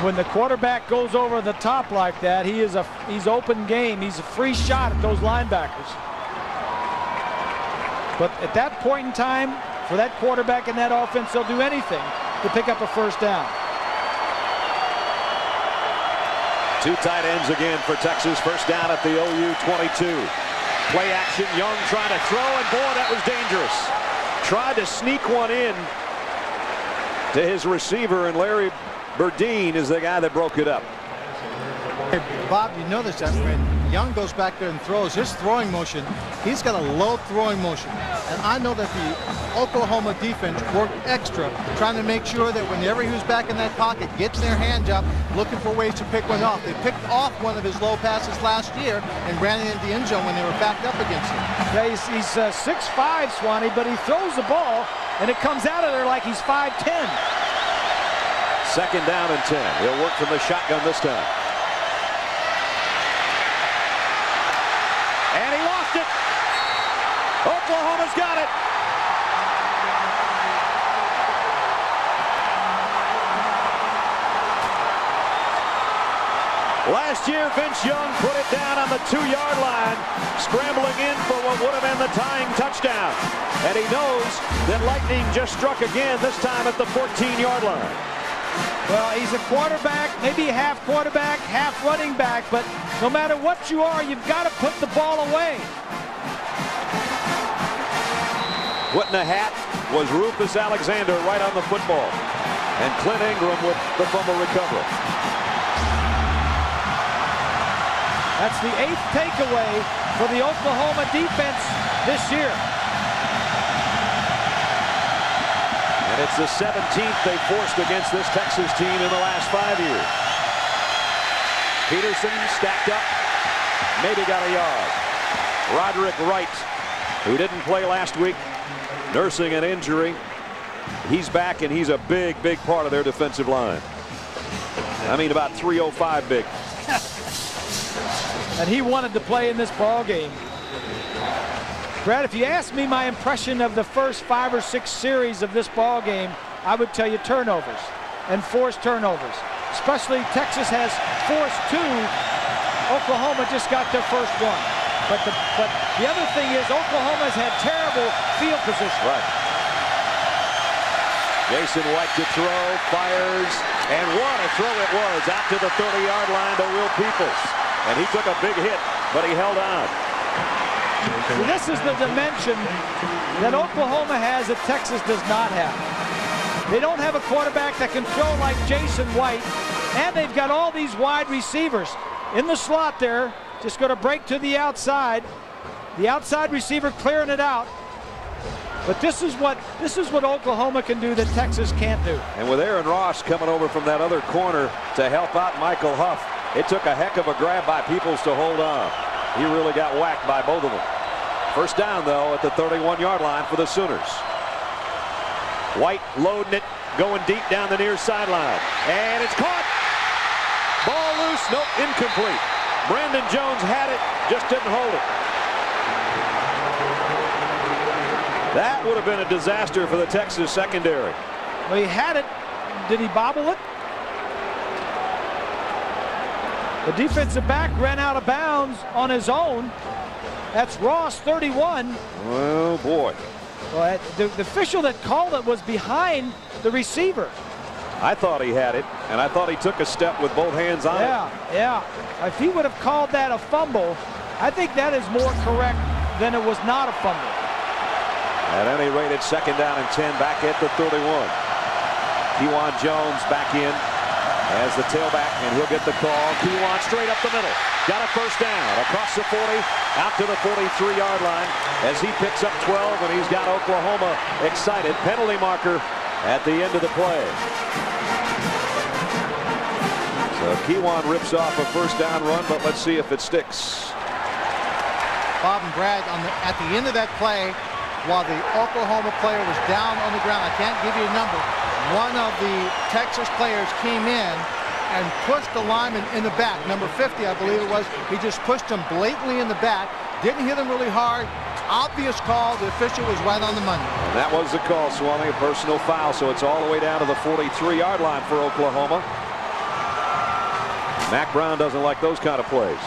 When the quarterback goes over the top like that, he's open game. He's a free shot at those linebackers. But at that point in time, for that quarterback in that offense, they'll do anything to pick up a 1st down.
2 tight ends again for Texas. 1st down at the OU 22. Play action. Young trying to throw, and boy, that was dangerous. Tried to sneak one in to his receiver, and Larry Burdine is the guy that broke it up.
Hey, Bob, you notice that when Young goes back there and throws, his throwing motion, he's got a low throwing motion. And I know that the Oklahoma defense worked extra trying to make sure that whenever he was back in that pocket, gets their hands up, looking for ways to pick one off. They picked off one of his low passes last year and ran it into the end zone when they were backed up against him.
Yeah, he's 6'5", Swanee, but he throws the ball, and it comes out of there like he's 5'10".
2nd down and 10. He'll work from the shotgun this time. And he lost it. Oklahoma's got it. Last year, Vince Young put it down on the 2-yard line, scrambling in for what would have been the tying touchdown. And he knows that lightning just struck again, this time at the 14-yard line.
Well, he's a quarterback, maybe half quarterback, half running back, but no matter what you are, you've got to put the ball away.
Putting a hat was Rufus Alexander right on the football. And Clint Ingram with the fumble recovery.
That's the 8th takeaway for the Oklahoma defense this year.
And it's the 17th they forced against this Texas team in the last 5 years. Peterson stacked up, maybe got a yard. Roderick Wright, who didn't play last week, nursing an injury. He's back, and he's a big part of their defensive line. I mean, about 305 big.
And he wanted to play in this ball game. Brad, if you ask me my impression of the first 5 or 6 series of this ball game, I would tell you turnovers and forced turnovers. Especially Texas has forced 2. Oklahoma just got their first one. But the other thing is Oklahoma's had terrible field position.
Right. Jason White to throw, fires, and what a throw it was out to the 30-yard line to Will Peoples. And he took a big hit, but he held on.
So this is the dimension that Oklahoma has that Texas does not have. They don't have a quarterback that can throw like Jason White, and they've got all these wide receivers in the slot there, just going to break to the outside. The outside receiver clearing it out. But this is what Oklahoma can do that Texas can't do.
And with Aaron Ross coming over from that other corner to help out Michael Huff, it took a heck of a grab by Peoples to hold on. He really got whacked by both of them. First down, though, at the 31-yard line for the Sooners. White loading it, going deep down the near sideline. And it's caught. Ball loose. Nope, incomplete. Brandon Jones had it, just didn't hold it. That would have been a disaster for the Texas secondary.
Well, he had it. Did he bobble it? The defensive back ran out of bounds on his own. That's Ross, 31.
Oh, boy.
Well, the official that called it was behind the receiver.
I thought he had it, and I thought he took a step with both hands on it.
Yeah. If he would have called that a fumble, I think that is more correct than it was not a fumble.
At any rate, it's 2nd down and 10 back at the 31. Kewan Jones back in as the tailback, and he'll get the call. Kewan straight up the middle. Got a first down across the 40, out to the 43-yard line as he picks up 12, and he's got Oklahoma excited. Penalty marker at the end of the play. So Kewan rips off a first down run, but let's see if it sticks.
Bob and Brad, at the end of that play, while the Oklahoma player was down on the ground, I can't give you a number, one of the Texas players came in and pushed the lineman in the back. Number 50, I believe it was. He just pushed him blatantly in the back. Didn't hit him really hard. Obvious call. The official was right on the money.
And that was the call, Swanee, a personal foul. So it's all the way down to the 43-yard line for Oklahoma. Mack Brown doesn't like those kind of plays.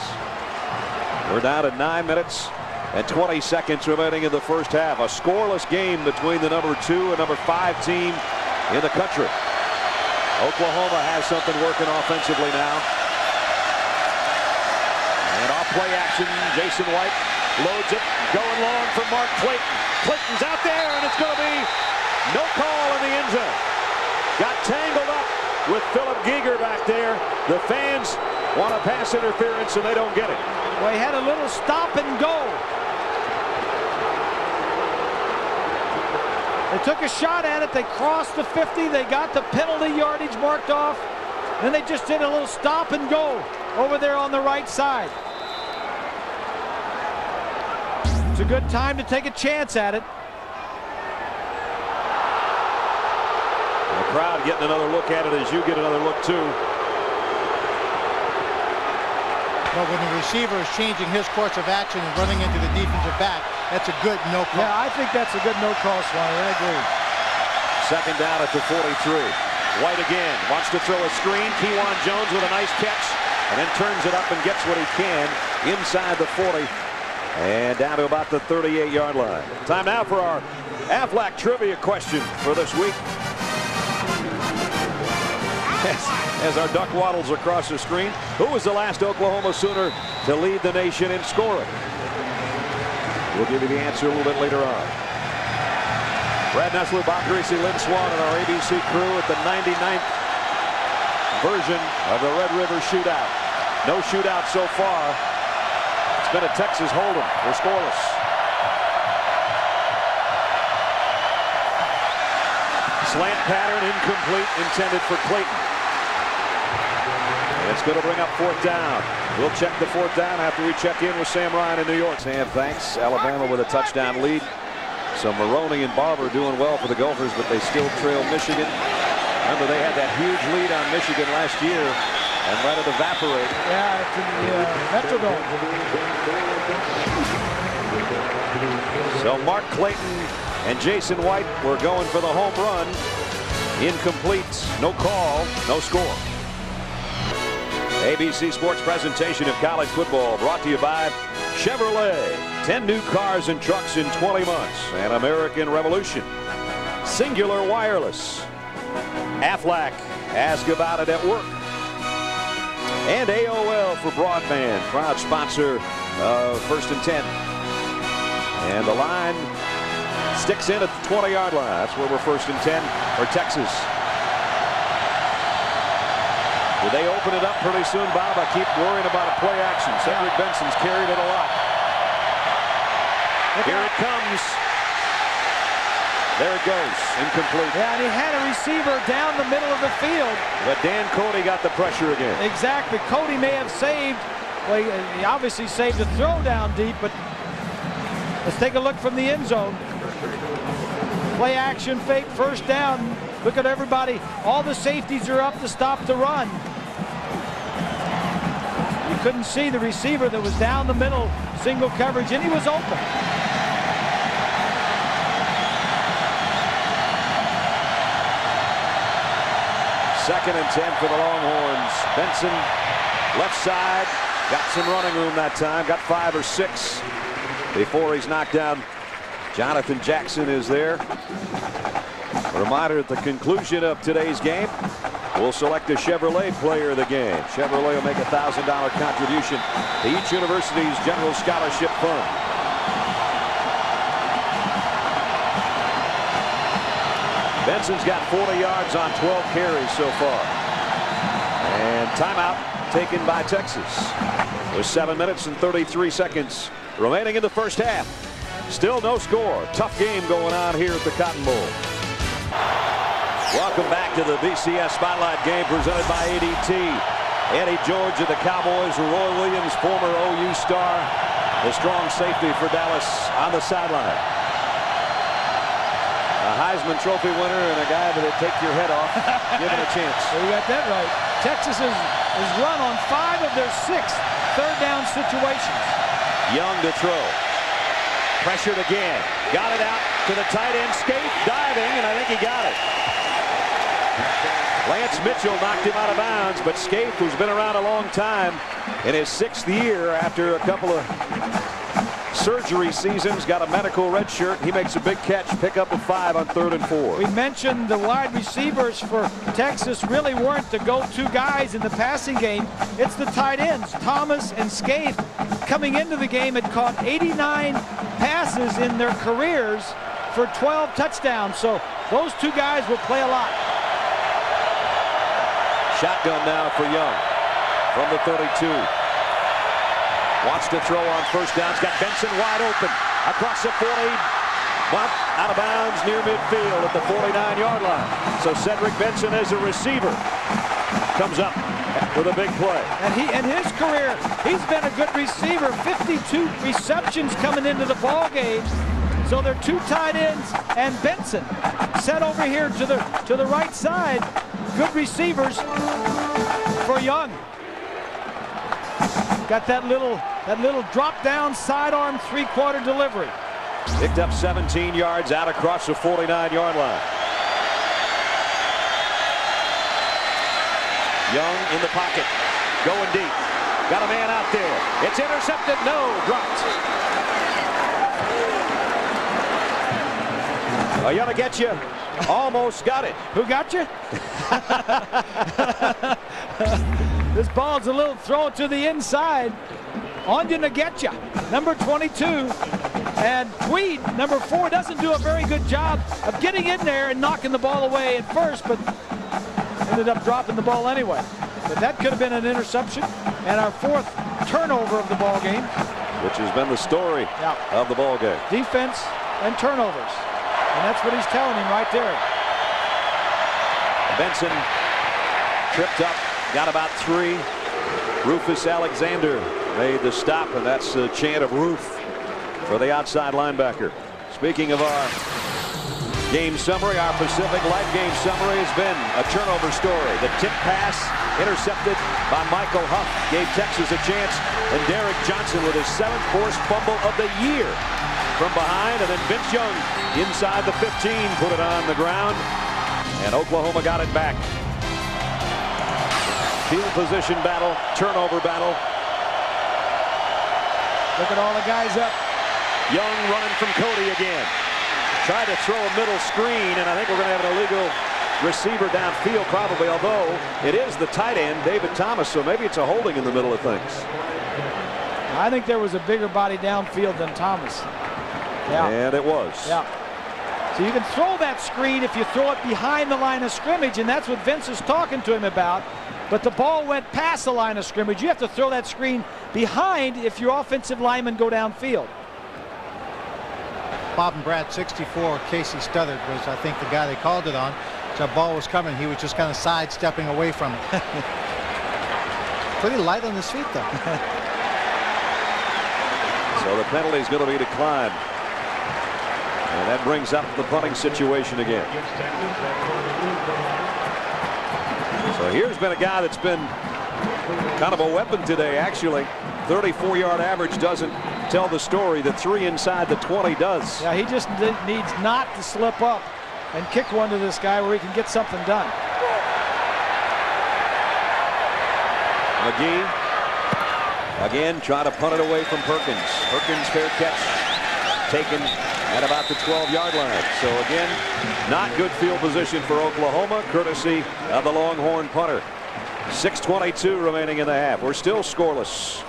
We're down to 9 minutes and 20 seconds remaining in the first half. A scoreless game between the number 2 and number 5 team in the country. Oklahoma has something working offensively now. And off play action, Jason White loads it, going long for Mark Clayton. Clayton's out there, and it's going to be no call in the end zone. Got tangled up with Philip Giger back there. The fans want a pass interference, and they don't get it.
Well, he had a little stop and go. They took a shot at it. They crossed the 50. They got the penalty yardage marked off. Then they just did a little stop and go over there on the right side. It's a good time to take a chance at it.
The crowd getting another look at it as you get another look too.
But when the receiver is changing his course of action and running into the defensive back, that's a good no call.
Yeah, I think that's a good no call, Swanee. I agree.
2nd down at the 43. White again wants to throw a screen. Kewan Jones with a nice catch, and then turns it up and gets what he can inside the 40 and down to about the 38-yard line. Time now for our Aflac trivia question for this week. As our duck waddles across the screen, who was the last Oklahoma Sooner to lead the nation in scoring? We'll give you the answer a little bit later on. Brad Nessler, Bob Greasy, Lynn Swan, and our ABC crew at the 99th version of the Red River Shootout. No shootout so far. It's been a Texas hold'em. We're scoreless. Slant pattern incomplete, intended for Clayton. And it's going to bring up 4th down. We'll check the 4th down after we check in with Sam Ryan in New York. Sam, thanks. Alabama with a touchdown lead. So Maroney and Barber doing well for the Gophers, but they still trail Michigan. Remember, they had that huge lead on Michigan last year and let it evaporate.
Yeah, it's in the Metrodome.
So Mark Clayton and Jason White were going for the home run. Incomplete, no call, no score. ABC Sports presentation of college football brought to you by Chevrolet. 10 new cars and trucks in 20 months. An American Revolution. Singular Wireless. Aflac, ask about it at work. And AOL for broadband, proud sponsor of 1st and 10. And the line sticks in at the 20-yard line. That's where we're 1st and 10 for Texas. Will they open it up pretty soon, Bob? I keep worrying about a play action. Cedric Benson's carried it a lot. Here it comes. There it goes. Incomplete.
Yeah, and he had a receiver down the middle of the field.
But Dan Cody got the pressure again.
Exactly. Cody may have saved. Well, he obviously saved the throw down deep, but let's take a look from the end zone. Play action fake, 1st down. Look at everybody. All the safeties are up to stop the run. You couldn't see the receiver that was down the middle, single coverage, and he was open.
Second and 10 for the Longhorns. Benson, left side, got some running room that time. Got 5 or 6 before he's knocked down. Jonathan Jackson is there. A reminder at the conclusion of today's game, we'll select a Chevrolet player of the game. Chevrolet will make a $1,000 contribution to each university's general scholarship fund. Benson's got 40 yards on 12 carries so far. And timeout taken by Texas. With 7 minutes and 33 seconds remaining in the first half. Still no score. Tough game going on here at the Cotton Bowl. Welcome back to the BCS Spotlight game presented by ADT. Eddie George of the Cowboys, Roy Williams, former OU star, the strong safety for Dallas on the sideline. A Heisman Trophy winner and a guy that'll take your head off, given a chance.
You got that right. Texas has run on 5 of their 6 third down situations.
Young to throw. Pressured again. Got it out to the tight end. Scaife diving, and I think he got it. Lance Mitchell knocked him out of bounds, but Scaife, who's been around a long time, in his 6th year after a couple of surgery seasons, got a medical red shirt. He makes a big catch, pick up a 5 on 3rd and 4.
We mentioned the wide receivers for Texas really weren't the go-to guys in the passing game. It's the tight ends. Thomas and Scaife, coming into the game, had caught 89 passes in their careers for 12 touchdowns. So those 2 guys will play a lot.
Shotgun now for Young from the 32. Wants to throw on first down. He's got Benson wide open across the 40. But out of bounds near midfield at the 49-yard line. So Cedric Benson as a receiver comes up with a big play.
And his career, he's been a good receiver. 52 receptions coming into the ball game. So they're 2 tight ends and Benson set over here to the right side. Good receivers for Young. Got that little drop down sidearm 3-quarter delivery.
Picked up 17 yards out across the 49-yard line. Young in the pocket, going deep. Got a man out there. It's intercepted. No, dropped. I gotta get you. Almost got it.
Who got you? This ball's a little throw to the inside. On to Nagetcha, number 22. And Tweed, number 4, doesn't do a very good job of getting in there and knocking the ball away at first, but ended up dropping the ball anyway. But that could have been an interception and our 4th turnover of the ball game.
Which has been the story of the ball game.
Defense and turnovers. And that's what he's telling him right there.
Benson tripped up, got about 3. Rufus Alexander made the stop, and that's the chant of Roof for the outside linebacker. Speaking of our game summary, our Pacific Life game summary has been a turnover story. The tip pass intercepted by Michael Huff gave Texas a chance, and Derek Johnson with his 7th forced fumble of the year from behind, and then Vince Young inside the 15 put it on the ground, and Oklahoma got it back. Field position battle, turnover battle.
Look at all the guys up.
Young running from Cody again. Tried to throw a middle screen, and I think we're going to have an illegal receiver downfield probably, although it is the tight end, David Thomas, so maybe it's a holding in the middle of things.
I think there was a bigger body downfield than Thomas. Yeah.
And it was.
Yeah. So you can throw that screen if you throw it behind the line of scrimmage, and that's what Vince is talking to him about. But the ball went past the line of scrimmage. You have to throw that screen behind if your offensive linemen go downfield.
Bob and Brad 64, Casey Studdard was, I think, the guy they called it on. So the ball was coming. He was just kind of sidestepping away from it. Pretty light on his feet, though.
So the penalty is going to be declined. And that brings up the punting situation again. So here's been a guy that's been kind of a weapon today, actually. 34-yard average doesn't tell the story. The 3 inside the 20 does.
Yeah, he just needs not to slip up and kick one to this guy where he can get something done.
McGee again trying to punt it away from Perkins. Perkins fair catch. taken at about the 12-yard line. So again, not good field position for Oklahoma, courtesy of the Longhorn punter. 6:22 remaining in the half. We're still scoreless.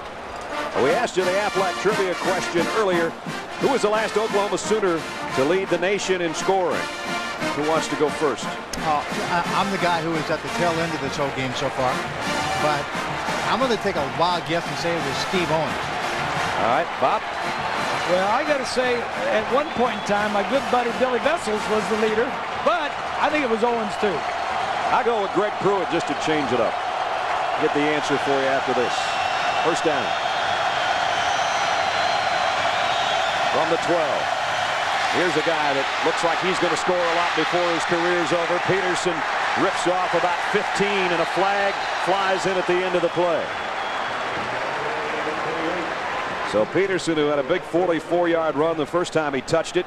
We asked you the Aflac trivia question earlier. Who was the last Oklahoma Sooner to lead the nation in scoring? Who wants to go first?
I'm the guy who is at the tail end of this whole game so far, but I'm going to take a wild guess and say it was Steve Owens.
All right, Bob?
Well, I got to say, at one point in time, my good buddy Billy Vessels was the leader, but I think it was Owens too.
I go with Greg Pruitt just to change it up. Get the answer for you after this. First down. From the 12. Here's a guy that looks like he's going to score a lot before his career's over. Peterson rips off about 15, and a flag flies in at the end of the play. So Peterson, who had a big 44-yard run the first time he touched it,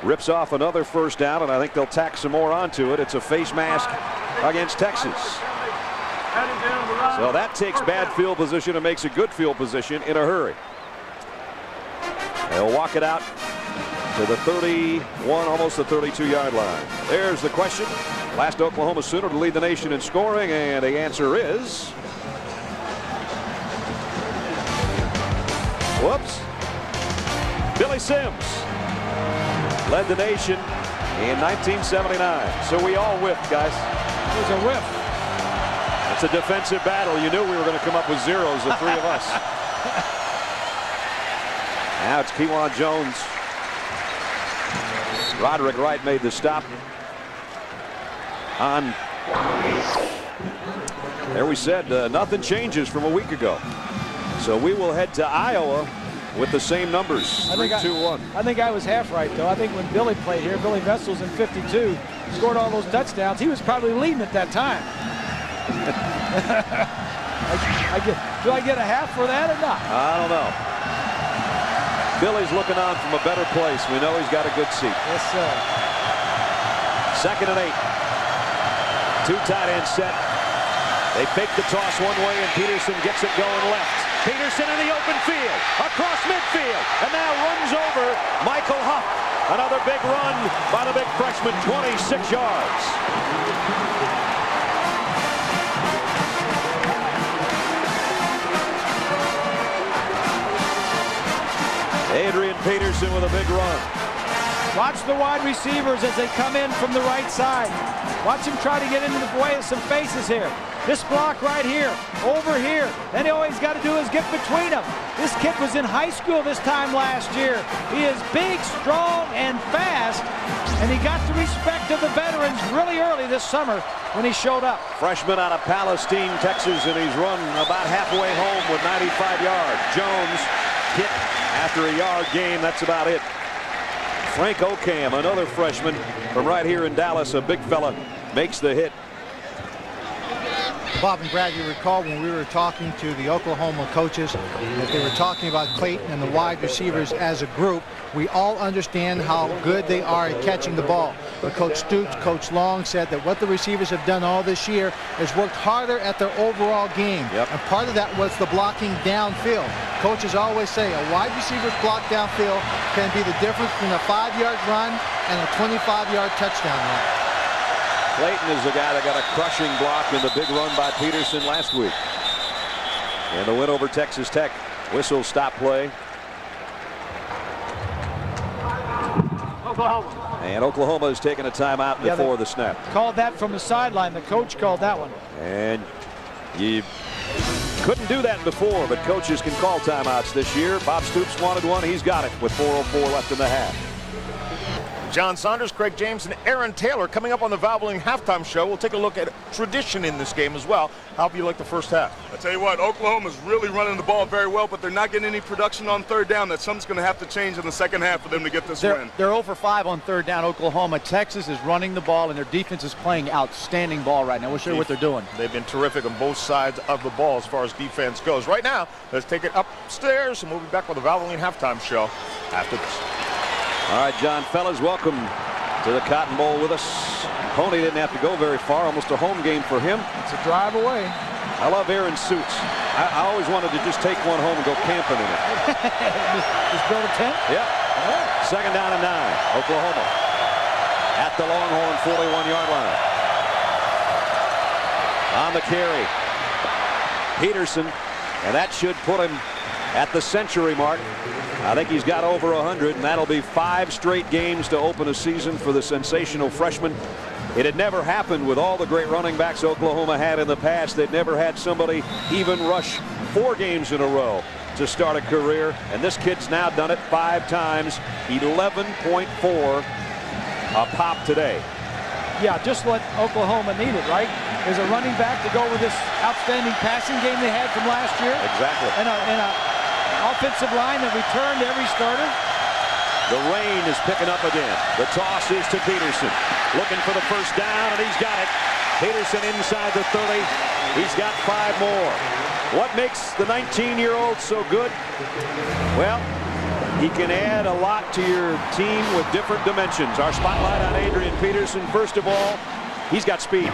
rips off another first down, and I think they'll tack some more onto it. It's a face mask against Texas. So that takes bad field position and makes a good field position in a hurry. They'll walk it out to the 31, almost the 32-yard line. There's the question. Last Oklahoma Sooner to lead the nation in scoring, and the answer is... Whoops. Billy Sims led the nation in 1979. So we all whiffed, guys.
It was a whiff.
It's a defensive battle. You knew we were going to come up with zeros, the three of us. Now it's Kewan Jones. Roderick Wright made the stop on. There we said nothing changes from a week ago. So we will head to Iowa with the same numbers. 3-2-1.
I think I was half right, though. I think when Billy played here, Billy Vessels in 52 scored all those touchdowns. He was probably leading at that time. Do I get a half for that or not?
I don't know. Billy's looking on from a better place. We know he's got a good seat.
Yes, sir.
2nd and 8. Two tight end set. They fake the toss one way, and Peterson gets it going left. Peterson in the open field, across midfield, and now runs over Michael Huff. Another big run by the big freshman, 26 yards. Adrian Peterson with a big run.
Watch the wide receivers as they come in from the right side. Watch him try to get into the way of some faces here. This block right here, over here. Then all he's got to do is get between them. This kid was in high school this time last year. He is big, strong, and fast, and he got the respect of the veterans really early this summer when he showed up.
Freshman out of Palestine, Texas, and he's run about halfway home with 95 yards. Jones hit after a yard gain. That's about it. Frank Ocam, another freshman from right here in Dallas, a big fella, makes the hit.
Bob and Brad, you recall when we were talking to the Oklahoma coaches that they were talking about Clayton and the wide receivers as a group. We all understand how good they are at catching the ball. But Coach Stoops, Coach Long said that what the receivers have done all this year is worked harder at their overall game.
Yep.
And part of that was the blocking downfield. Coaches always say a wide receiver's block downfield can be the difference between a 5-yard run and a 25-yard touchdown run.
Clayton is the guy that got a crushing block in the big run by Peterson last week. And the win over Texas Tech. Whistle, stop play.
Oklahoma.
And Oklahoma has taken a timeout before the snap.
Called that from the sideline. The coach called that one.
And you couldn't do that before, but coaches can call timeouts this year. Bob Stoops wanted one. He's got it with 4:04 left in the half.
John Saunders, Craig James, and Aaron Taylor coming up on the Valvoline Halftime Show. We'll take a look at tradition in this game as well. How do you like the first half?
I tell you what, Oklahoma's really running the ball very well, but they're not getting any production on third down. That's something's going to have to change in the second half for them to get this win.
They're 0 for 5 on third down, Oklahoma. Texas is running the ball, and their defense is playing outstanding ball right now. We'll show you what they're doing.
They've been terrific on both sides of the ball as far as defense goes. Right now, let's take it upstairs, and we'll be back with the Valvoline Halftime Show after this.
All right, John, fellas, welcome to the Cotton Bowl with us. Pony didn't have to go very far, almost a home game for him.
It's a drive away.
I love Aaron's suits. I always wanted to just take one home and go camping in it.
Just build a tent?
Yeah. Second down and 9. Oklahoma at the Longhorn 41-yard line. On the carry, Peterson, and that should put him at the century mark. I think he's got over 100, and that'll be 5 straight games to open a season for the sensational freshman. It had never happened with all the great running backs Oklahoma had in the past. They'd never had somebody even rush 4 games in a row to start a career, and this kid's now done it 5 times. 11.4 a pop today.
Yeah, just what Oklahoma needed, right? There's a running back to go with this outstanding passing game they had from last year.
Exactly.
And a offensive line that returned every starter.
The rain is picking up again. The toss is to Peterson. Looking for the first down, and he's got it. Peterson inside the 30. He's got 5 more. What makes the 19-year-old so good? Well, he can add a lot to your team with different dimensions. Our spotlight on Adrian Peterson. First of all, he's got speed.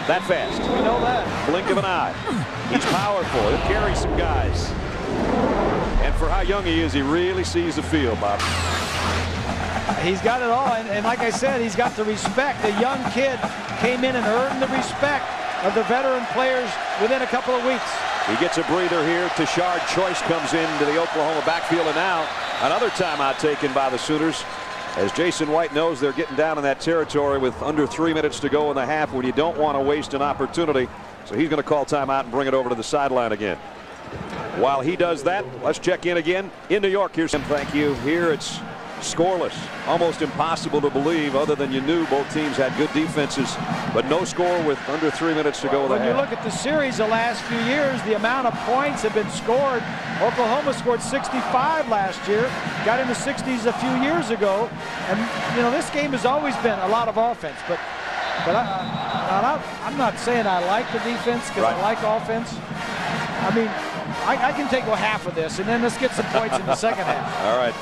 That fast.
We know that.
Blink of an eye. He's powerful. He'll carry some guys. And for how young he is, he really sees the field, Bob.
He's got it all, and like I said, he's got the respect. The young kid came in and earned the respect of the veteran players within a couple of weeks.
He gets a breather here. Tashard Choice comes into the Oklahoma backfield, and now another timeout taken by the Sooners. As Jason White knows, they're getting down in that territory with under 3 minutes to go in the half when you don't want to waste an opportunity. So he's going to call timeout and bring it over to the sideline again. While he does that, let's check in again in New York. Here's some thank you. Here it's scoreless. Almost impossible to believe, other than you knew both teams had good defenses, but no score with under 3 minutes to go in the half.
When you look at the series the last few years, the amount of points have been scored. Oklahoma scored 65 last year, got in the 60s a few years ago, and you know this game has always been a lot of offense. But I'm not saying I like the defense because I like offense. I mean, I can take half of this, and then let's get some points in the second half.
All right.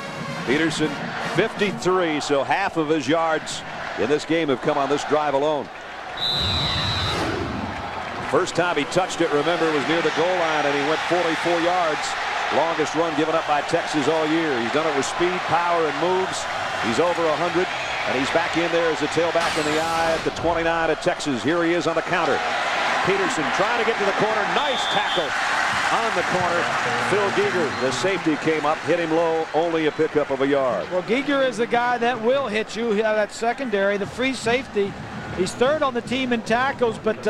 Peterson, 53, so half of his yards in this game have come on this drive alone. First time he touched it, remember, was near the goal line, and he went 44 yards. Longest run given up by Texas all year. He's done it with speed, power, and moves. He's over 100, and he's back in there as a tailback in the eye at the 29 at Texas. Here he is on the counter. Peterson trying to get to the corner. Nice tackle on the corner. Phil Giger, the safety, came up, hit him low, only a pickup of a yard.
Well, Giger is a guy that will hit you. That secondary, the free safety. He's third on the team in tackles, but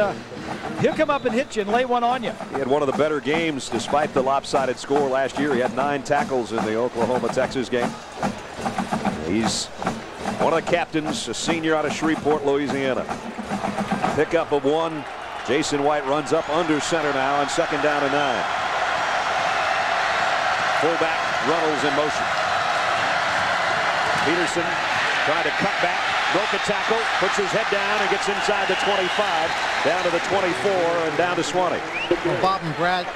he'll come up and hit you and lay one on you.
He had one of the better games despite the lopsided score last year. He had 9 tackles in the Oklahoma-Texas game. He's one of the captains, a senior out of Shreveport, Louisiana. Pickup of 1. Jason White runs up under center now on second down and 9. Fullback Runnels in motion. Peterson trying to cut back, broke a tackle, puts his head down and gets inside the 25, down to the 24 and down to Swanee.
Well, Bob and Brad,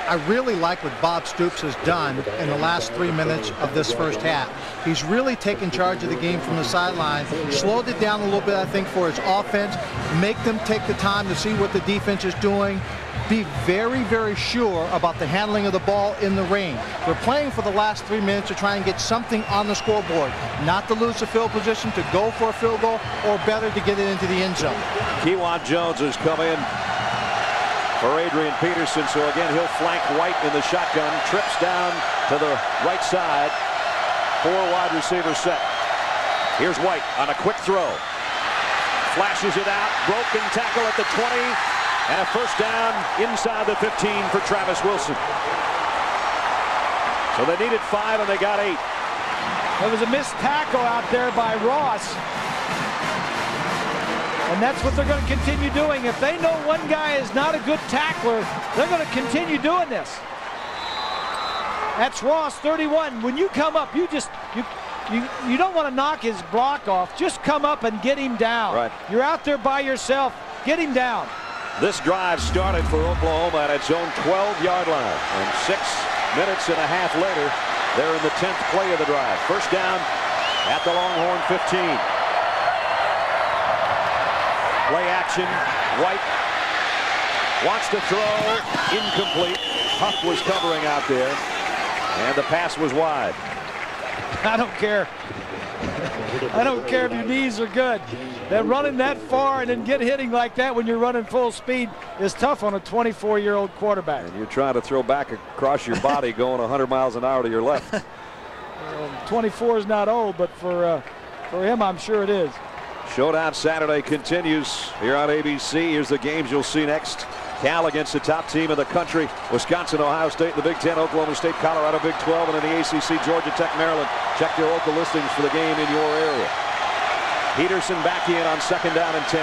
I really like what Bob Stoops has done in the last 3 minutes of this first half. He's really taken charge of the game from the sideline, slowed it down a little bit, I think, for his offense, make them take the time to see what the defense is doing, be very, very sure about the handling of the ball in the rain. We're playing for the last 3 minutes to try and get something on the scoreboard, not to lose the field position, to go for a field goal, or better to get it into the end zone.
Kewan Jones has come in for Adrian Peterson, so again he'll flank White in the shotgun, trips down to the right side, 4 wide receiver set. Here's White on a quick throw, flashes it out, broken tackle at the 20, and a first down inside the 15 for Travis Wilson. So they needed 5 and they got 8.
There was a missed tackle out there by Ross. And that's what they're going to continue doing. If they know one guy is not a good tackler, they're going to continue doing this. That's Ross, 31. When you come up, you don't want to knock his block off. Just come up and get him down.
Right.
You're out there by yourself. Get him down.
This drive started for Oklahoma at its own 12-yard line. And 6 minutes and a half later, they're in the 10th play of the drive. First down at the Longhorn 15. Play action. White wants to throw. Incomplete. Huff was covering out there. And the pass was wide.
I don't care. I don't care if your knees are good. That running that far and then hitting like that when you're running full speed is tough on a 24-year-old quarterback.
And you're trying to throw back across your body going 100 miles an hour to your left.
24 is not old, but for him, I'm sure it is.
Showdown Saturday continues here on ABC. Here's the games you'll see next. Cal against the top team in the country. Wisconsin, Ohio State in the Big Ten, Oklahoma State, Colorado, Big 12, and in the ACC, Georgia Tech, Maryland. Check your local listings for the game in your area. Peterson back in on 2nd down and 10.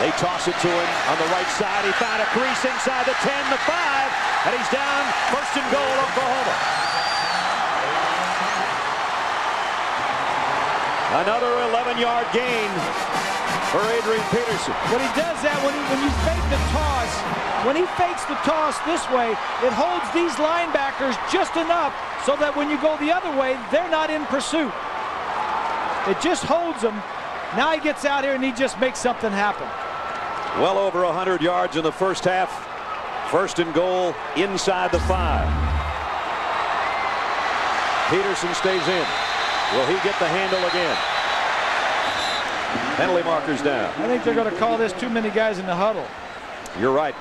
They toss it to him on the right side. He found a crease inside the 10, the 5, and he's down. 1st and goal, Oklahoma. Another 11-yard gain for Adrian Peterson.
When he does that, when you fake the toss, when he fakes the toss this way, it holds these linebackers just enough so that when you go the other way, they're not in pursuit. It just holds them. Now he gets out here and he just makes something happen.
Well over 100 yards in the first half. 1st and goal inside the 5. Peterson stays in. Will he get the handle again? Penalty markers down.
I think they're going to call this too many guys in the huddle.
You're right.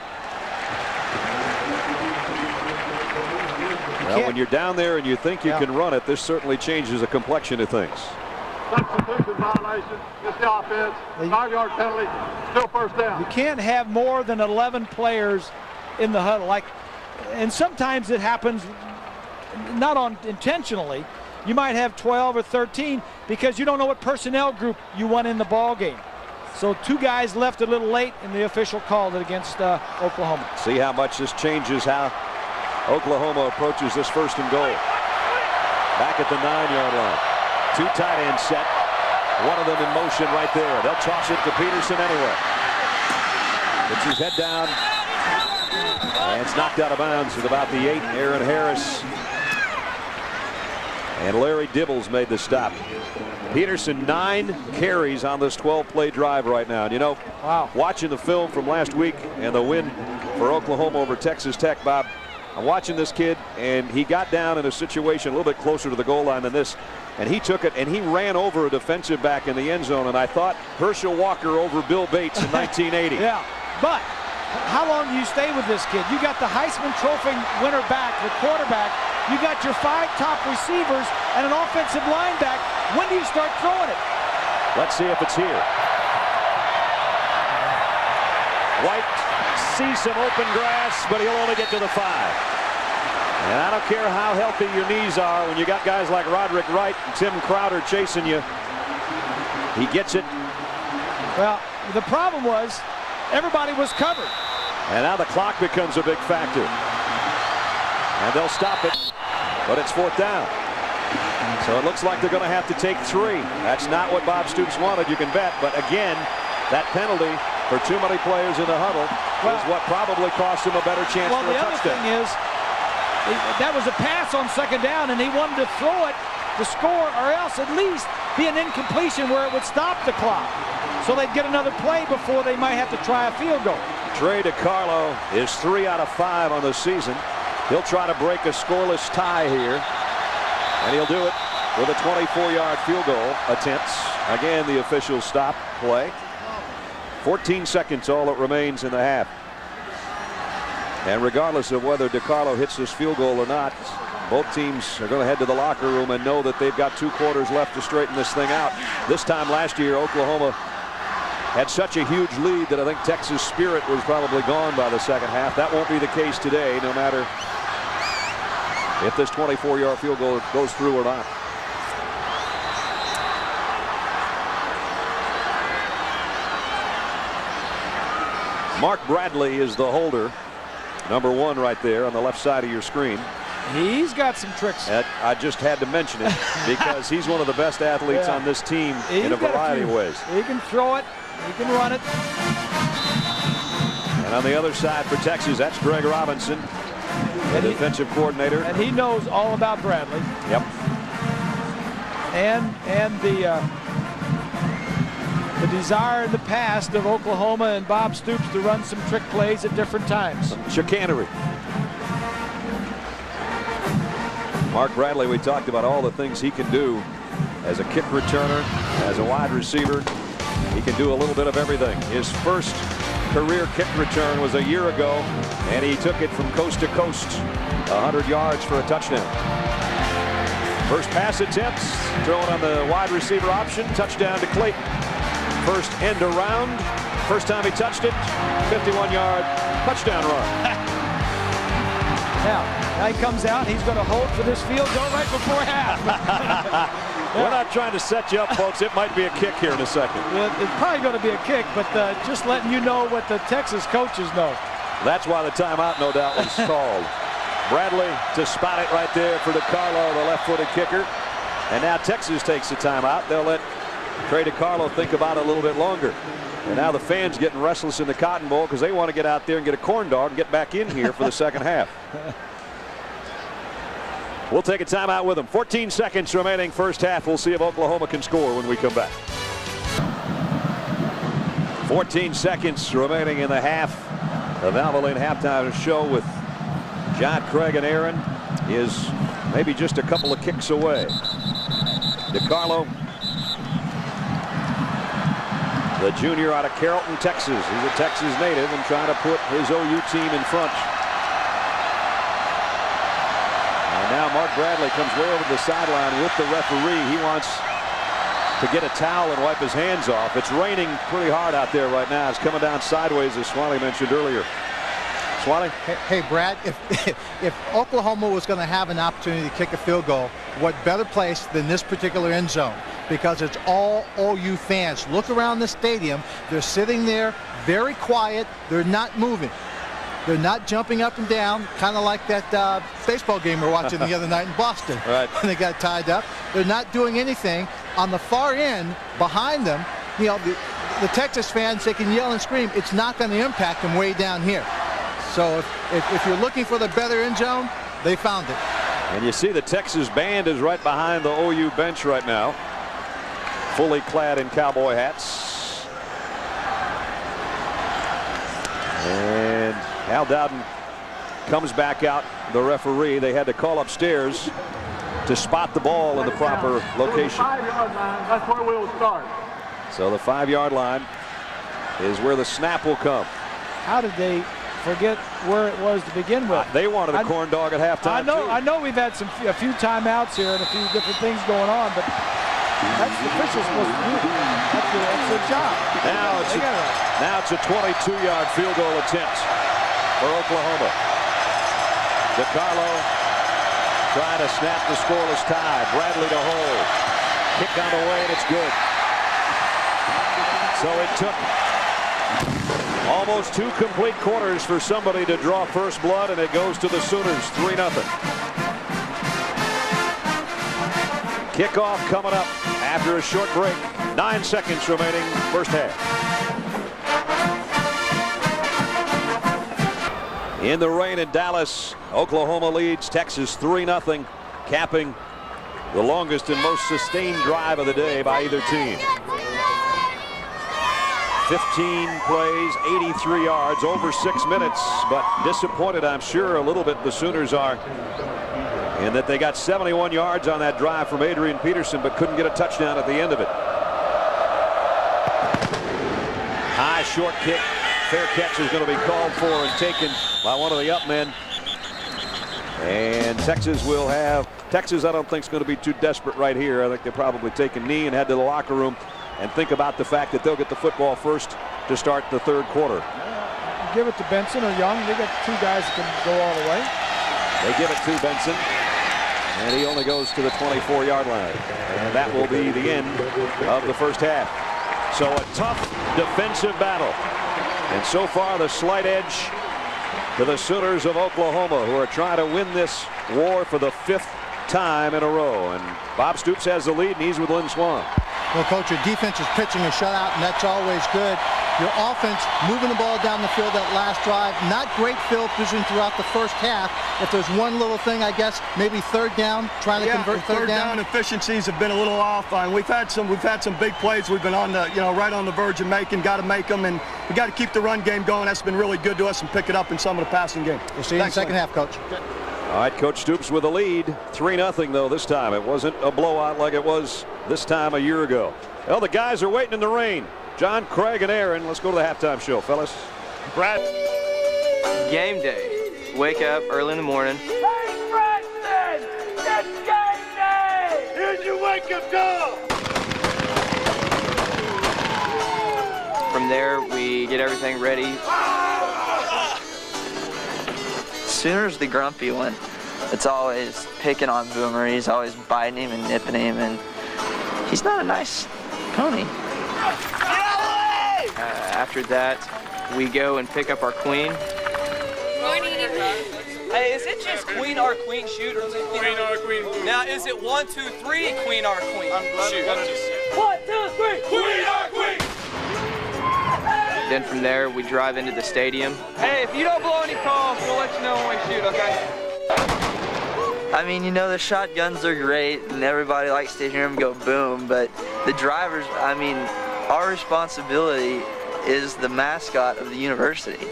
Well, when you're down there and you think you can run it, this certainly changes the complexion of things.
Substitution violation. It's the offense. 5-yard penalty. Still 1st down.
You can't have more than 11 players in the huddle. And sometimes it happens not intentionally. You might have 12 or 13 because you don't know what personnel group you want in the ball game. So 2 guys left a little late, and the official called it against Oklahoma.
See how much this changes how Oklahoma approaches this 1st and goal. Back at the 9-yard line. 2 tight ends set. One of them in motion right there. They'll toss it to Peterson anyway. Puts his head down. And it's knocked out of bounds at about the 8. Aaron Harris and Larry Dibbles made the stop. Peterson 9 carries on this 12-play drive right now. And you know, watching the film from last week and the win for Oklahoma over Texas Tech, Bob, I'm watching this kid, and he got down in a situation a little bit closer to the goal line than this, and he took it and he ran over a defensive back in the end zone, and I thought Herschel Walker over Bill Bates in 1980.
Yeah, but how long do you stay with this kid? You got the Heisman Trophy winner back, the quarterback. You got your 5 top receivers and an offensive line back. When do you start throwing it?
Let's see if it's here. White sees some open grass, but he'll only get to the 5. And I don't care how healthy your knees are when you got guys like Roderick Wright and Tim Crowder chasing you. He gets it.
Well, the problem was everybody was covered.
And now the clock becomes a big factor. And they'll stop it, but it's 4th down. So it looks like they're going to have to take 3. That's not what Bob Stoops wanted, you can bet. But again, that penalty for too many players in the huddle is what probably cost him a better chance for a touchdown.
Well, the other thing is, that was a pass on 2nd down, and he wanted to throw it to score, or else at least be an incompletion where it would stop the clock. So they'd get another play before they might have to try a field goal.
Trey DiCarlo is 3 out of 5 on the season. He'll try to break a scoreless tie here, and he'll do it with a 24-yard field goal attempts. Again, the officials stop play. 14 seconds all that remains in the half. And regardless of whether DiCarlo hits this field goal or not, both teams are going to head to the locker room and know that they've got 2 quarters left to straighten this thing out. This time last year, Oklahoma had such a huge lead that I think Texas' spirit was probably gone by the second half. That won't be the case today, no matter if this 24-yard field goal goes through or not. Mark Bradley is the holder, number 1 right there on the left side of your screen.
He's got some tricks.
I just had to mention it because he's one of the best athletes on this team in a variety of ways.
He can throw it. He can run it.
And on the other side for Texas, that's Greg Robinson, the defensive coordinator.
And he knows all about Bradley.
Yep.
And the desire in the past of Oklahoma and Bob Stoops to run some trick plays at different times.
Chicanery. Mark Bradley, we talked about all the things he can do as a kick returner, as a wide receiver. He can do a little bit of everything. His first career kick return was a year ago, and he took it from coast to coast, 100 yards for a touchdown. First pass attempt, thrown on the wide receiver option, touchdown to Clayton. First end around, first time he touched it, 51-yard touchdown run.
Now he comes out. He's going to hold for this field goal right before half.
We're not trying to set you up, folks. It might be a kick here in a second.
It's probably going to be a kick, but just letting you know what the Texas coaches know.
That's why the timeout, no doubt, was called. Bradley to spot it right there for DiCarlo, the left-footed kicker. And now Texas takes the timeout. They'll let Trey DiCarlo think about it a little bit longer. And now the fans getting restless in the Cotton Bowl because they want to get out there and get a corn dog and get back in here for the second half. We'll take a timeout with them. 14 seconds remaining first half. We'll see if Oklahoma can score when we come back. 14 seconds remaining in the half. The Valvoline halftime show with John, Craig, and Aaron is maybe just a couple of kicks away. DiCarlo, the junior out of Carrollton, Texas. He's a Texas native and trying to put his OU team in front. And now Mark Bradley comes way over the sideline with the referee. He wants to get a towel and wipe his hands off. It's raining pretty hard out there right now. It's coming down sideways, as Swally mentioned earlier. Swally?
Hey, Brad, if Oklahoma was going to have an opportunity to kick a field goal, what better place than this particular end zone? Because it's all OU fans. Look around the stadium. They're sitting there very quiet. They're not moving. They're not jumping up and down, kind of like that baseball game we were watching the other night in Boston.
Right.
And they got tied up. They're not doing anything. On the far end, behind them, you know, the Texas fans, they can yell and scream. It's not going to impact them way down here. So if you're looking for the better end zone, they found it.
And you see the Texas band is right behind the OU bench right now, fully clad in cowboy hats. And Al Dowden comes back out, the referee. They had to call upstairs to spot the ball in the proper location.
5-yard line, that's where we'll start.
So the 5-yard line is where the snap will come.
How did they forget where it was to begin with?
They wanted a corn dog at halftime.
I know we've had a few timeouts here and a few different things going on, but that's the officials supposed to do. That's their job.
Now it's a 22-yard field goal attempt for Oklahoma. DiCarlo trying to snap the scoreless tie. Bradley to hold. Kick on the way, and it's good. So it took almost 2 complete quarters for somebody to draw first blood, and it goes to the Sooners 3-0. Kickoff coming up after a short break. 9 seconds remaining first half. In the rain in Dallas, Oklahoma leads Texas 3-0, capping the longest and most sustained drive of the day by either team. 15 plays, 83 yards, over 6 minutes, but disappointed, I'm sure, a little bit the Sooners are, in that they got 71 yards on that drive from Adrian Peterson, but couldn't get a touchdown at the end of it. High short kick. Fair catch is going to be called for and taken by one of the up men. And Texas will have, I don't think is going to be too desperate right here. I think they'll probably take a knee and head to the locker room and think about the fact that they'll get the football first to start the third quarter.
Give it to Benson or Young. They got 2 guys that can go all the way.
They give it to Benson, and he only goes to the 24-yard line. And that will be the end of the first half. So a tough defensive battle. And so far, the slight edge to the Sooners of Oklahoma, who are trying to win this war for the 5th time in a row. And Bob Stoops has the lead, and he's with Lynn Swan.
Well, Coach, your defense is pitching a shutout, and that's always good. Your offense moving the ball down the field that last drive. Not great field position throughout the first half. If there's one little thing, I guess, maybe third down, trying to convert third down.
Efficiencies have been a little off. We've had some big plays. We've been on the, right on the verge of making. Got to make them, and we got to keep the run game going. That's been really good to us, and pick it up in some of the passing game.
We'll see you in the second half, Coach.
All right, Coach Stoops with a lead. 3-0 though this time. It wasn't a blowout like it was this time a year ago. Well, the guys are waiting in the rain. John, Craig, and Aaron. Let's go to the halftime show, fellas.
Brad.
Game day. Wake up early in the morning.
Hey, Preston! It's game day! Here's your wake-up call!
From there, we get everything ready. Sooner's the grumpy one. It's always picking on Boomer. He's always biting him and nipping him, and he's not a nice pony. After that, we go and pick up our queen.
Hey, is it just queen or queen shoot? Or is it queen or queen shoot? Now, is it 1, 2, 3 queen or queen shoot?
1, 2, 3, queen or queen!
Then from there, we drive into the stadium.
Hey, if you don't blow any calls, we'll let you know when we shoot, okay?
I mean, you know, the shotguns are great, and everybody likes to hear them go boom, but the drivers, I mean, our responsibility is the mascot of the university.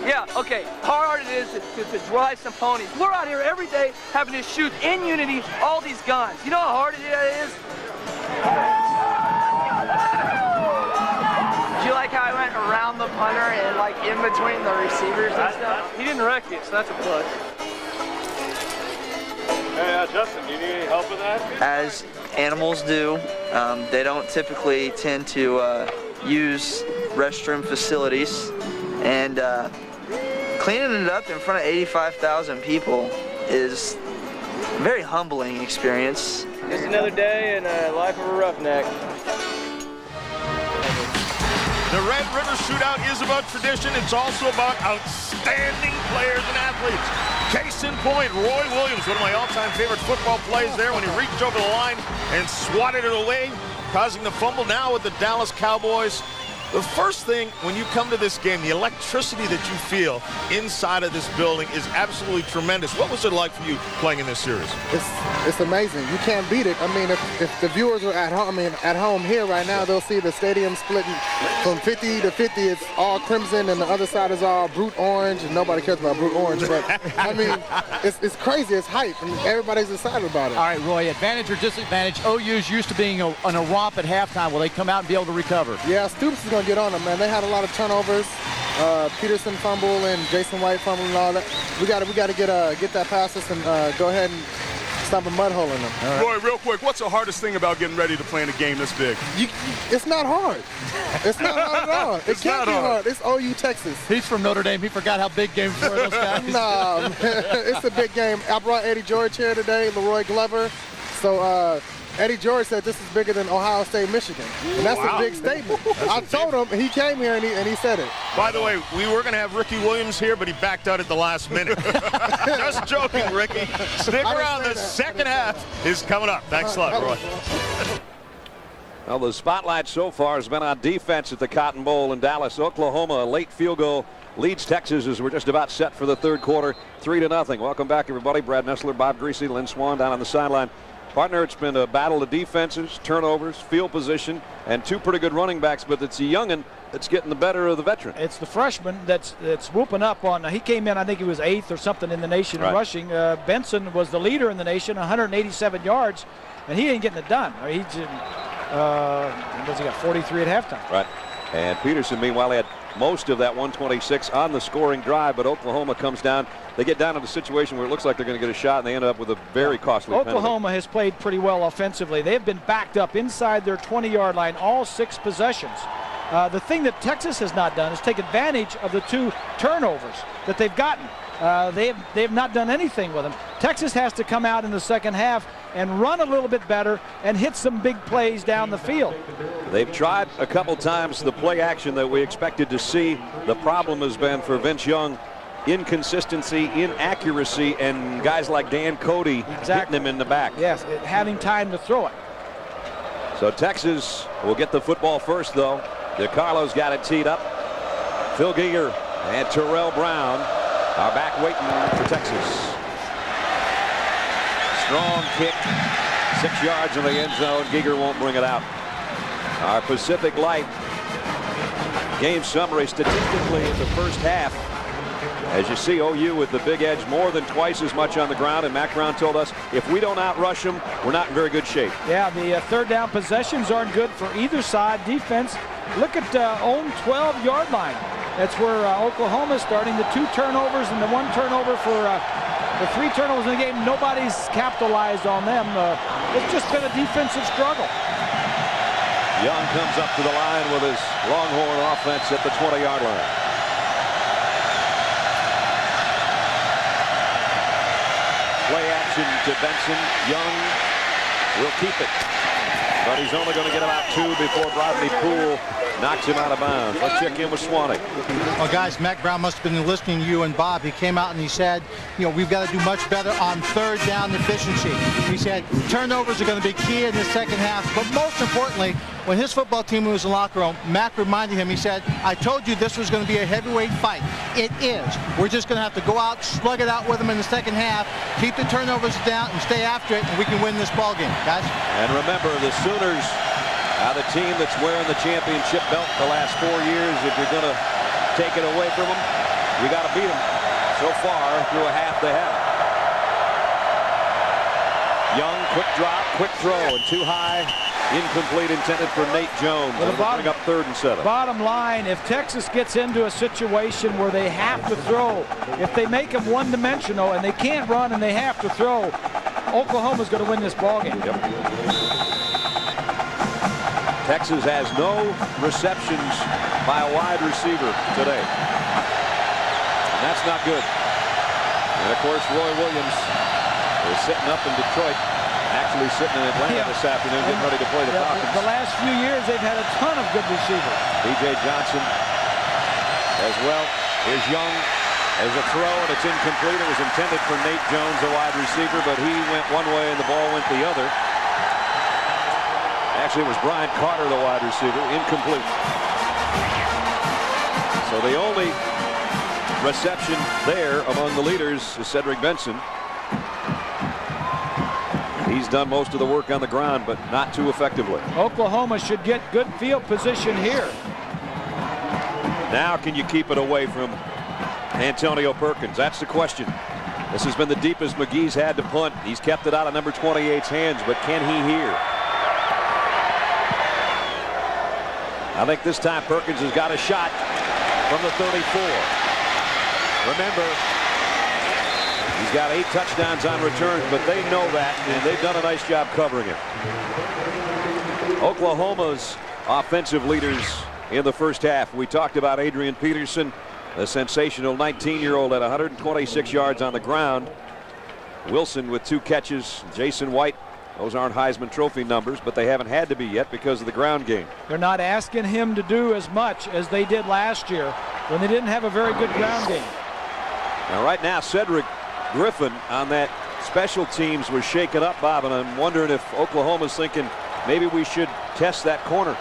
Yeah, okay, how hard it is to drive some ponies. We're out here every day having to shoot in unity all these guns. You know how hard it is?
Did you like how I went around the punter and like in between the receivers and stuff?
He didn't wreck it, so that's a plus.
Hey, Justin, do you need any help with that?
As animals do, they don't typically tend to use restroom facilities, and cleaning it up in front of 85,000 people is a very humbling experience.
Just another day in the life of a roughneck.
The Red River Shootout is about tradition. It's also about outstanding players and athletes. Case in point, Roy Williams, one of my all-time favorite football plays there when he reached over the line and swatted it away, causing the fumble. Now with the Dallas Cowboys. The first thing when you come to this game, the electricity that you feel inside of this building is absolutely tremendous. What was it like for you playing in this series?
It's amazing. You can't beat it. I mean, if the viewers are at home here right now, they'll see the stadium splitting from 50 to 50. It's all crimson, and the other side is all brute orange, and nobody cares about brute orange. But I mean, it's crazy. It's hype, and everybody's excited about it.
All right, Roy. Advantage or disadvantage? OU's used to being on a romp at halftime. Will they come out and be able to recover?
Yeah, Stoops is going to get on them, man. They had a lot of turnovers. Peterson fumble and Jason White fumble and all that. We got to get that past us and go ahead and stop a mud hole in them.
Right. Roy, real quick, what's the hardest thing about getting ready to play in a game this big?
It's not hard. It's not hard at all. It can't be hard. It's OU Texas.
He's from Notre Dame. He forgot how big games were, those guys.
Nah, it's a big game. I brought Eddie George here today, Leroy Glover. So Eddie George said this is bigger than Ohio State, Michigan. And that's a big statement. I told him, he came here and he said it.
By the way, we were going to have Ricky Williams here, but he backed out at the last minute. Just joking, Ricky. Stick around. The second half is coming up. Thanks a lot, Roy.
Well, the spotlight so far has been on defense at the Cotton Bowl in Dallas. Oklahoma, a late field goal leads Texas as we're just about set for the third quarter, 3-0. Welcome back, everybody. Brad Nessler, Bob Greasy, Lynn Swan down on the sideline. Partner, it's been a battle of defenses, turnovers, field position, and two pretty good running backs, but it's a youngin' that's getting the better of the veteran.
It's the freshman that's whooping up on. He came in, I think he was 8th or something in the nation in rushing. Benson was the leader in the nation, 187 yards, and he ain't getting it done. He got 43 at halftime.
Right. And Peterson, meanwhile, had most of that 126 on the scoring drive, but Oklahoma comes down. They get down to the situation where it looks like they're going to get a shot, and they end up with a very costly penalty.
Oklahoma has played pretty well offensively. They've been backed up inside their 20-yard line all 6 possessions. The thing that Texas has not done is take advantage of the 2 turnovers that they've gotten. They have not done anything with them. Texas has to come out in the second half and run a little bit better and hit some big plays down the field.
They've tried a couple times the play action that we expected to see. The problem has been for Vince Young, inconsistency, inaccuracy, and guys like Dan Cody hitting him in the back.
Yes, having time to throw it.
So Texas will get the football first, though. DeCarlo's got it teed up. Phil Giger and Terrell Brown are back waiting for Texas. Strong kick, 6 yards in the end zone. Giger won't bring it out. Our Pacific Light game summary statistically in the first half. As you see, OU with the big edge more than twice as much on the ground, and Mack Brown told us if we don't outrush them, we're not in very good shape.
Yeah, the third down possessions aren't good for either side. Defense, look at own 12-yard line. That's where Oklahoma is starting. The 2 turnovers and the 1 turnover for the 3 turnovers in the game. Nobody's capitalized on them. It's just been a defensive struggle.
Young comes up to the line with his Longhorn offense at the 20-yard line. Play action to Benson. Young will keep it, but he's only going to get about 2 before Rodney Poole knocks him out of bounds. Let's check in with Swanee.
Well, guys, Mack Brown must have been listening to you and Bob. He came out and he said, we've got to do much better on third down efficiency. He said turnovers are going to be key in the second half, but most importantly, when his football team was in the locker room, Mack reminded him, he said, I told you this was going to be a heavyweight fight. It is. We're just going to have to go out, slug it out with them in the second half, keep the turnovers down, and stay after it, and we can win this ball game, guys.
And remember, the Sooners are the team that's wearing the championship belt the last 4 years. If you're going to take it away from them, you got to beat them. So far, through a half, they have. Young, quick drop, quick throw, and too high. Incomplete, intended for Nate Jones.
Well,
bring up 3rd and 7.
Bottom line, if Texas gets into a situation where they have to throw, if they make them one-dimensional and they can't run and they have to throw, Oklahoma's going to win this ballgame.
Yep. Texas has no receptions by a wide receiver today. And that's not good. And, of course, Roy Williams is sitting up in Detroit. Actually sitting in Atlanta this afternoon, getting ready to play the Falcons.
The last few years, they've had a ton of good receivers.
B.J. Johnson as well. Here's Young as a throw, and it's incomplete. It was intended for Nate Jones, a wide receiver, but he went one way and the ball went the other. Actually, it was Brian Carter, the wide receiver. Incomplete. So the only reception there among the leaders is Cedric Benson. He's done most of the work on the ground, but not too effectively.
Oklahoma should get good field position here.
Now can you keep it away from Antonio Perkins? That's the question. This has been the deepest McGee's had to punt. He's kept it out of number 28's hands, but can he hear? I think this time Perkins has got a shot from the 34. Remember, he's got 8 touchdowns on returns, but they know that, and they've done a nice job covering it. Oklahoma's offensive leaders in the first half. We talked about Adrian Peterson, a sensational 19-year-old at 126 yards on the ground. Wilson with 2 catches. Jason White, those aren't Heisman Trophy numbers, but they haven't had to be yet because of the ground game.
They're not asking him to do as much as they did last year when they didn't have a very good ground game.
Now right now, Cedric Griffin on that special teams was shaken up, Bob, and I'm wondering if Oklahoma's thinking maybe we should test that corner.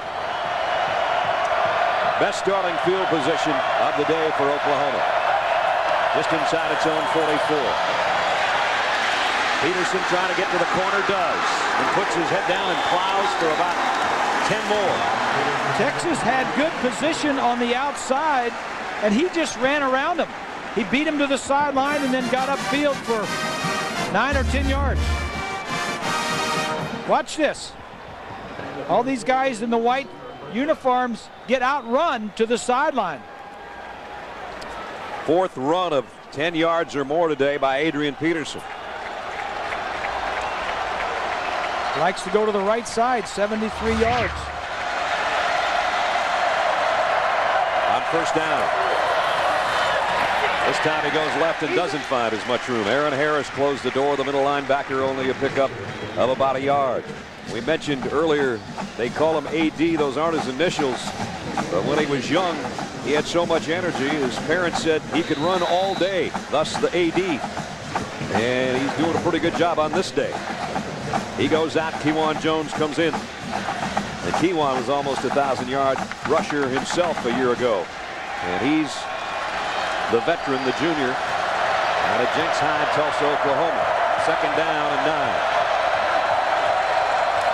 Best starting field position of the day for Oklahoma. Just inside its own 44. Peterson trying to get to the corner, does, and puts his head down and plows for about 10 more.
Texas had good position on the outside, and he just ran around him. He beat him to the sideline and then got upfield for 9 or 10 yards. Watch this. All these guys in the white uniforms get outrun to the sideline.
4th run of 10 yards or more today by Adrian Peterson.
Likes to go to the right side, 73 yards.
On first down. This time he goes left and doesn't find as much room. Aaron Harris closed the door. The middle linebacker only a pickup of about a yard. We mentioned earlier they call him AD. Those aren't his initials. But when he was young, he had so much energy. His parents said he could run all day, thus the AD. And he's doing a pretty good job on this day. He goes out. Kewan Jones comes in. And Kewan was almost a 1,000-yard rusher himself a year ago. And he's the veteran, the junior, out of Jenks High, Tulsa, Oklahoma. 2nd down and 9.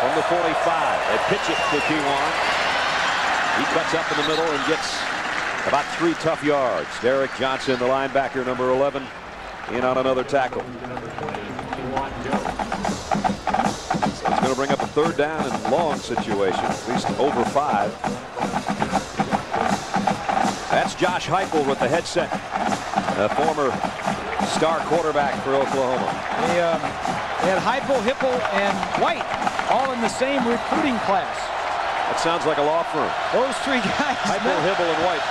From the 45, they pitch it to Kewan. He cuts up in the middle and gets About 3 tough yards. Derek Johnson, the linebacker, number 11, in on another tackle. So it's going to bring up a 3rd down and long situation, at least over 5. That's Josh Heupel with the headset, a former star quarterback for Oklahoma.
They had Heupel, Hippel, and White all in the same recruiting class.
That sounds like a law firm.
Those 3 guys.
Heupel, Hibble, and White.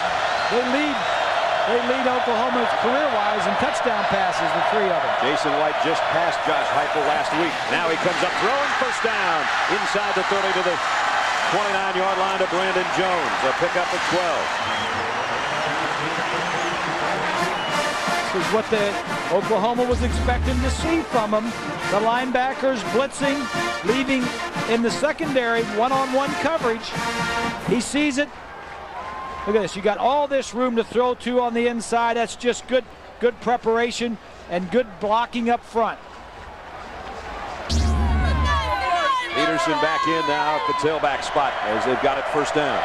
They lead Oklahoma career-wise in touchdown passes, the 3 of them.
Jason White just passed Josh Heupel last week. Now he comes up throwing, first down inside the 30 to the 29-yard line to Brandon Jones. A pickup of 12.
This is what Oklahoma was expecting to see from him. The linebackers blitzing, leaving in the secondary one-on-one coverage. He sees it. Look at this. You got all this room to throw to on the inside. That's just good preparation and good blocking up front.
Peterson back in now at the tailback spot as they've got it first down.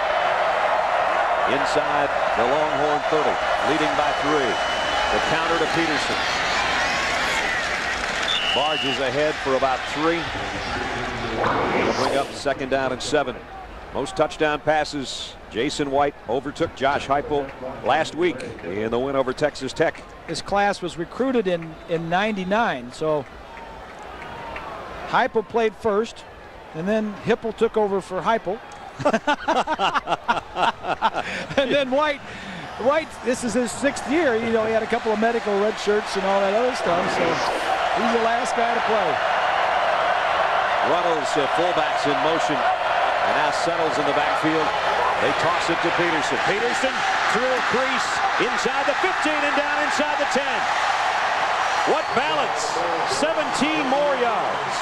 Inside the Longhorn 30, leading by 3. The counter to Peterson. Barges ahead for about 3. It'll bring up 2nd down and 7. Most touchdown passes. Jason White overtook Josh Heupel last week in the win over Texas Tech.
This class was recruited in '99, so Heupel played first, and then Hippel took over for Heupel. And then White, this is his 6th year. You know, he had a couple of medical red shirts and all that other stuff, so he's the last guy to play.
Runnels, fullbacks in motion, and now settles in the backfield. They toss it to Peterson. Peterson through a crease, inside the 15 and down inside the 10. What balance! 17 more yards.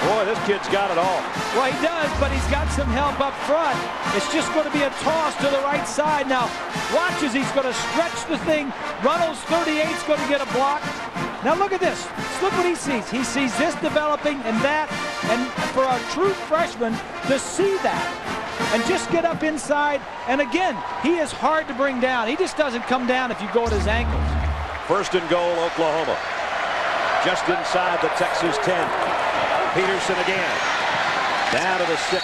Boy, this kid's got it all.
Well, he does, but he's got some help up front. It's just going to be a toss to the right side. Now, watch as he's going to stretch the thing. Runnels 38's going to get a block. Now look at this. Look what he sees. He sees this developing and that. And for a true freshman to see that and just get up inside. And again, he is hard to bring down. He just doesn't come down if you go at his ankles.
1st and goal, Oklahoma. Just inside the Texas 10. Peterson again. Down to the 6.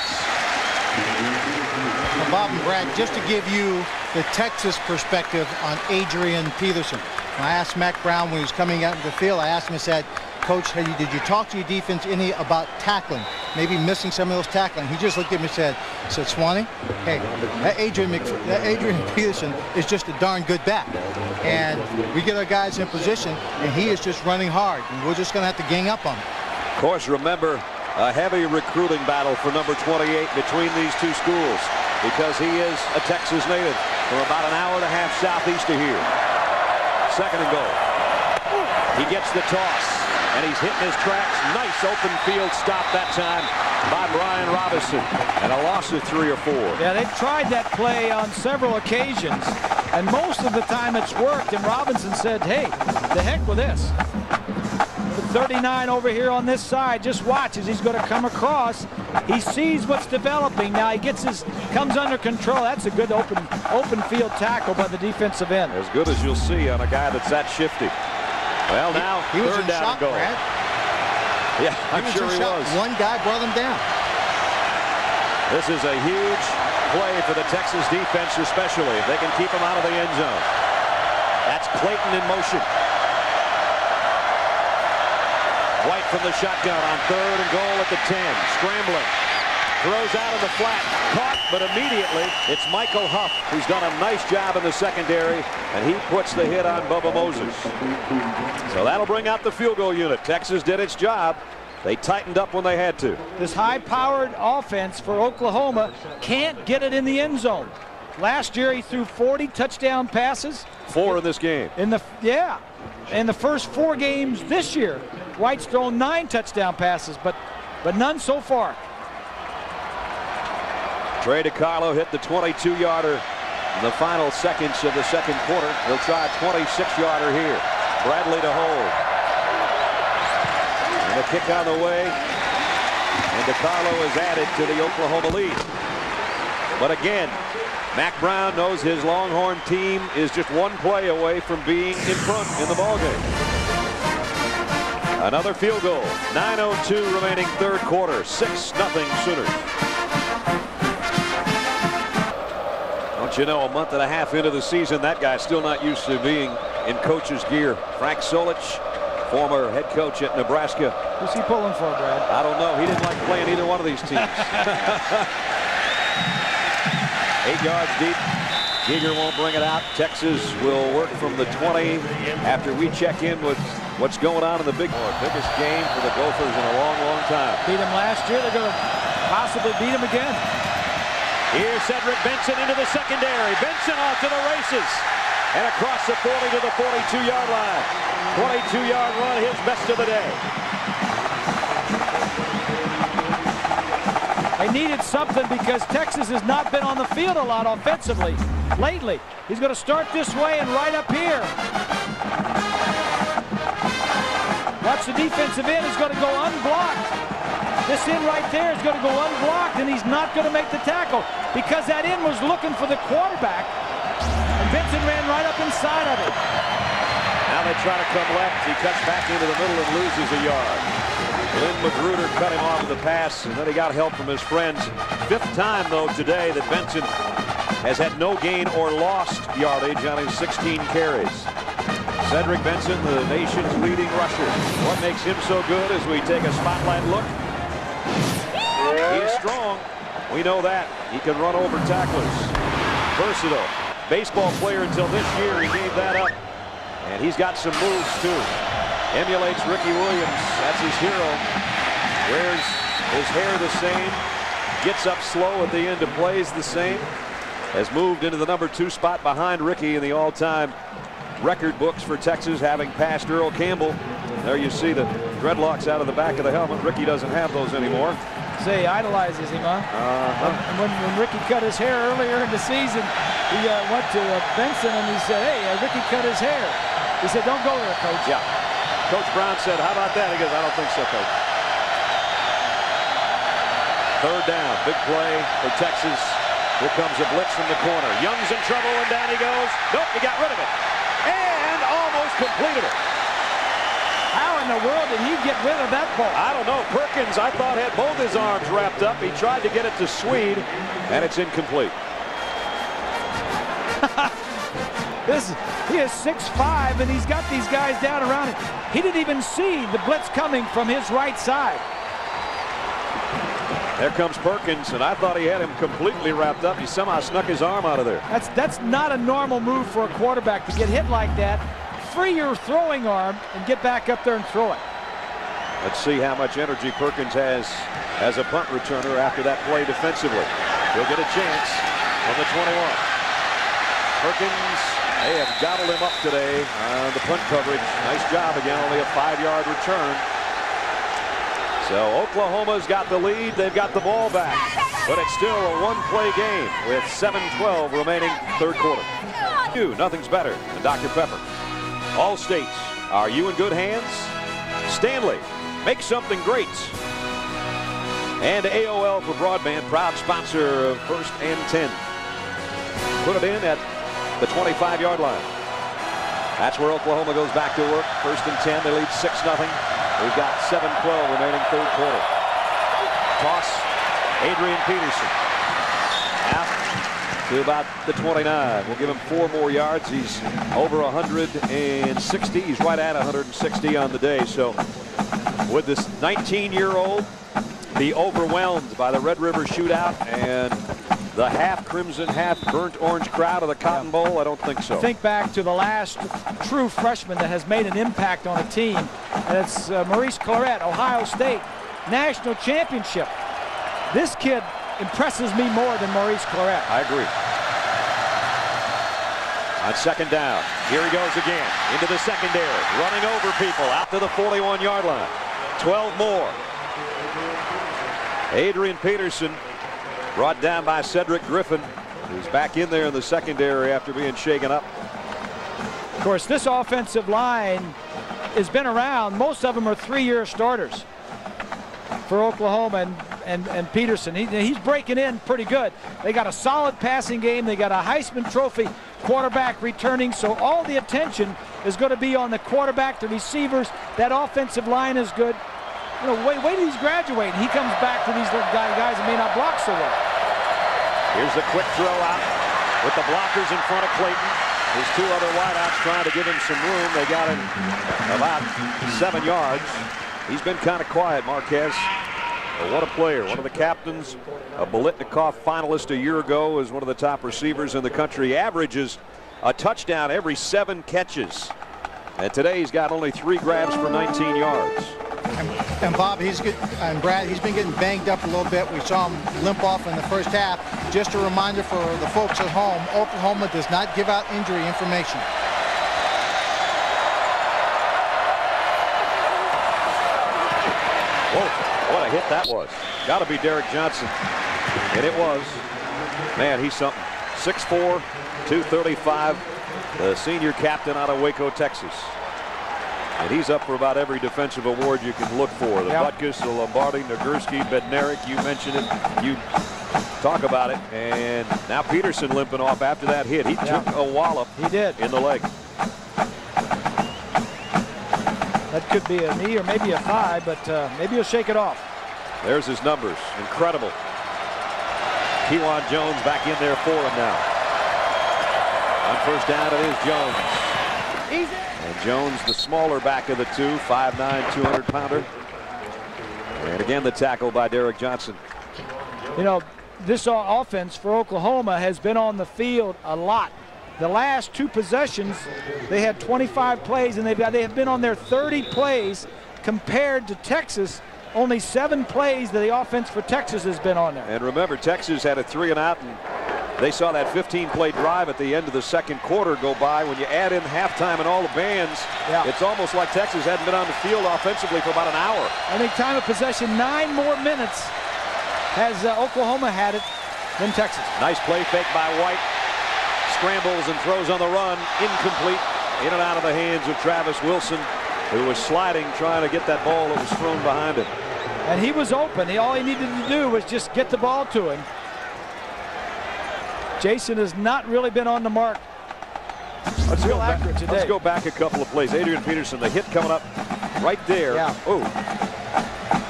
Well, Bob and Brad, just to give you the Texas perspective on Adrian Peterson. When I asked Mac Brown when he was coming out into the field, I asked him, I said, Coach, did you talk to your defense any about tackling? Maybe missing some of those tackling. He just looked at me and said, Swanee, hey, that Adrian Peterson is just a darn good back. And we get our guys in position, and he is just running hard. And we're just going to have to gang up on him.
Of course, remember, a heavy recruiting battle for number 28 between these 2 schools because he is a Texas native from about an hour and a half southeast of here. 2nd and goal. He gets the toss, and he's hitting his tracks. Nice open field stop that time by Brian Robinson, and a loss of 3 or 4.
Yeah, they've tried that play on several occasions, and most of the time it's worked, and Robinson said, hey, the heck with this. 39 over here on this side. Just watch as he's going to come across. He sees what's developing. Now he comes under control. That's a good open field tackle by the defensive end.
As good as you'll see on a guy that's that shifty. Well, now
he was
3rd
in
down
shock,
and goal.
Brad.
Yeah, I'm sure he was.
One guy brought him down.
This is a huge play for the Texas defense, especially if they can keep him out of the end zone. That's Clayton in motion. White from the shotgun on 3rd and goal at the 10. Scrambling. Throws out of the flat. Caught, but immediately it's Michael Huff who's done a nice job in the secondary, and he puts the hit on Bubba Moses. So that'll bring out the field goal unit. Texas did its job. They tightened up when they had to.
This high-powered offense for Oklahoma can't get it in the end zone. Last year he threw 40 touchdown passes.
4 in this game.
In the first 4 games this year. White's thrown 9 touchdown passes, but none so far.
Trey DiCarlo hit the 22-yarder in the final seconds of the 2nd quarter. He'll try a 26-yarder here. Bradley to hold. And the kick on the way. And DiCarlo is added to the Oklahoma lead. But again, Mack Brown knows his Longhorn team is just one play away from being in front in the ballgame. Another field goal. 9:02 remaining third quarter. 6-0 Sooners. Don't you know, a month and a half into the season, that guy's still not used to being in coach's gear. Frank Solich, former head coach at Nebraska.
Who's he pulling for, Brad?
I don't know. He didn't like playing either one of these teams. 8 yards deep. Giger won't bring it out. Texas will work from the 20 after we check in with what's going on in the biggest game for the Gophers in a long, long time.
Beat them last year. They're going to possibly beat them again.
Here's Cedric Benson into the secondary. Benson off to the races. And across the 40 to the 42-yard line. 22-yard run, his best of the day.
They needed something because Texas has not been on the field a lot offensively lately. He's going to start this way and right up here. Watch the defensive end is going to go unblocked. This end right there is going to go unblocked, and he's not going to make the tackle because that end was looking for the quarterback, and Benson ran right up inside of it.
Now they try to come left. He cuts back into the middle and loses a yard. Lynn Magruder cut him off of the pass, and then he got help from his friends. 5th time, though, today that Benson has had no gain or lost yardage on his 16 carries. Cedric Benson, the nation's leading rusher. What makes him so good as we take a spotlight look? He is strong. We know that. He can run over tacklers. Versatile. Baseball player until this year. He gave that up. And he's got some moves, too. Emulates Ricky Williams. That's his hero. Wears his hair the same. Gets up slow at the end and plays the same. Has moved into the number 2 spot behind Ricky in the all-time record books for Texas, having passed Earl Campbell. There you see the dreadlocks out of the back of the helmet. Ricky doesn't have those anymore.
Say, idolizes him, huh? And when Ricky cut his hair earlier in the season, he went to Benson and he said, hey, Ricky cut his hair. He said, don't go there, Coach.
Yeah. Coach Brown said, how about that? He goes, I don't think so, Coach. 3rd down, big play for Texas. Here comes a blitz from the corner. Young's in trouble, and down he goes. Nope, he got rid of it. And almost completed it.
How in the world did he get rid of that ball?
I don't know. Perkins, I thought, had both his arms wrapped up. He tried to get it to Swede, and it's incomplete.
He is 6'5", and he's got these guys down around him. He didn't even see the blitz coming from his right side.
There comes Perkins, and I thought he had him completely wrapped up. He somehow snuck his arm out of there.
That's not a normal move for a quarterback to get hit like that. Free your throwing arm and get back up there and throw it.
Let's see how much energy Perkins has as a punt returner after that play defensively. He'll get a chance on the 21. Perkins, they have gobbled him up today on the punt coverage. Nice job again, only a 5-yard return. So Oklahoma's got the lead. They've got the ball back. But it's still a one-play game with 7:12 remaining third quarter. Nothing's better than Dr. Pepper. All states, are you in good hands? Stanley, make something great. And AOL for broadband, proud sponsor of 1st and 10. Put it in at the 25-yard line. That's where Oklahoma goes back to work. 1st and 10, they lead 6-0. We've got 7:12 remaining third quarter. Toss, Adrian Peterson. Out to about the 29. We'll give him 4 more yards. He's over 160. He's right at 160 on the day. So would this 19-year-old be overwhelmed by the Red River shootout and the half crimson, half burnt orange crowd of the Cotton Bowl? I don't think so.
Think back to the last true freshman that has made an impact on a team, and it's Maurice Clarett, Ohio State, national championship. This kid impresses me more than Maurice Clarett.
I agree. On 2nd down, here he goes again into the secondary, running over people out to the 41-yard line. 12 more. Adrian Peterson, brought down by Cedric Griffin, who's back in there in the secondary after being shaken up.
Of course, this offensive line has been around. Most of them are 3-year starters. for Oklahoma and Peterson. He's breaking in pretty good. They got a solid passing game. They got a Heisman Trophy quarterback returning, so all the attention is going to be on the quarterback, the receivers. That offensive line is good. You know, wait till he's graduating. He comes back to these little guys that may not block so well.
Here's the quick throw out with the blockers in front of Clayton. His two other wideouts trying to give him some room. They got him about 7 yards. He's been kind of quiet, Marquez. But what a player. One of the captains, a Biletnikoff finalist a year ago, is one of the top receivers in the country. He averages a touchdown every 7 catches. And today he's got only 3 grabs for 19 yards.
And Bob, he's good, and Brad, he's been getting banged up a little bit. We saw him limp off in the first half. Just a reminder for the folks at home, Oklahoma does not give out injury information.
Whoa, what a hit that was. Got to be Derek Johnson. And it was. Man, he's something. 6'4", 235, the senior captain out of Waco, Texas. And he's up for about every defensive award you can look for. The Butkus, the Lombardi, Nagurski, Bednarik, you mentioned it. You talk about it. And now Peterson limping off after that hit. He took a wallop.
He did.
In the leg.
That could be a knee or maybe a thigh, but maybe he'll shake it off.
There's his numbers. Incredible. Kewan Jones back in there for him now. On first down, it is Jones.
Easy.
And Jones, the smaller back of the two, 5'9", 200-pounder. And again, the tackle by Derek Johnson.
You know, this offense for Oklahoma has been on the field a lot. The last 2 possessions, they had 25 plays, and they have been on their 30 plays compared to Texas. Only 7 plays that the offense for Texas has been on there.
And remember, Texas had a 3-and-out, and they saw that 15-play drive at the end of the second quarter go by. When you add in halftime and all the bands, it's almost like Texas hadn't been on the field offensively for about an hour.
I think time of possession, 9 more minutes has Oklahoma had it than Texas.
Nice play fake by White. Scrambles and throws on the run. Incomplete. In and out of the hands of Travis Wilson, who was sliding, trying to get that ball that was thrown behind him.
And he was open. All he needed to do was just get the ball to him. Jason has not really been on the mark.
Let's go back a couple of plays. Adrian Peterson, the hit coming up right there. Oh.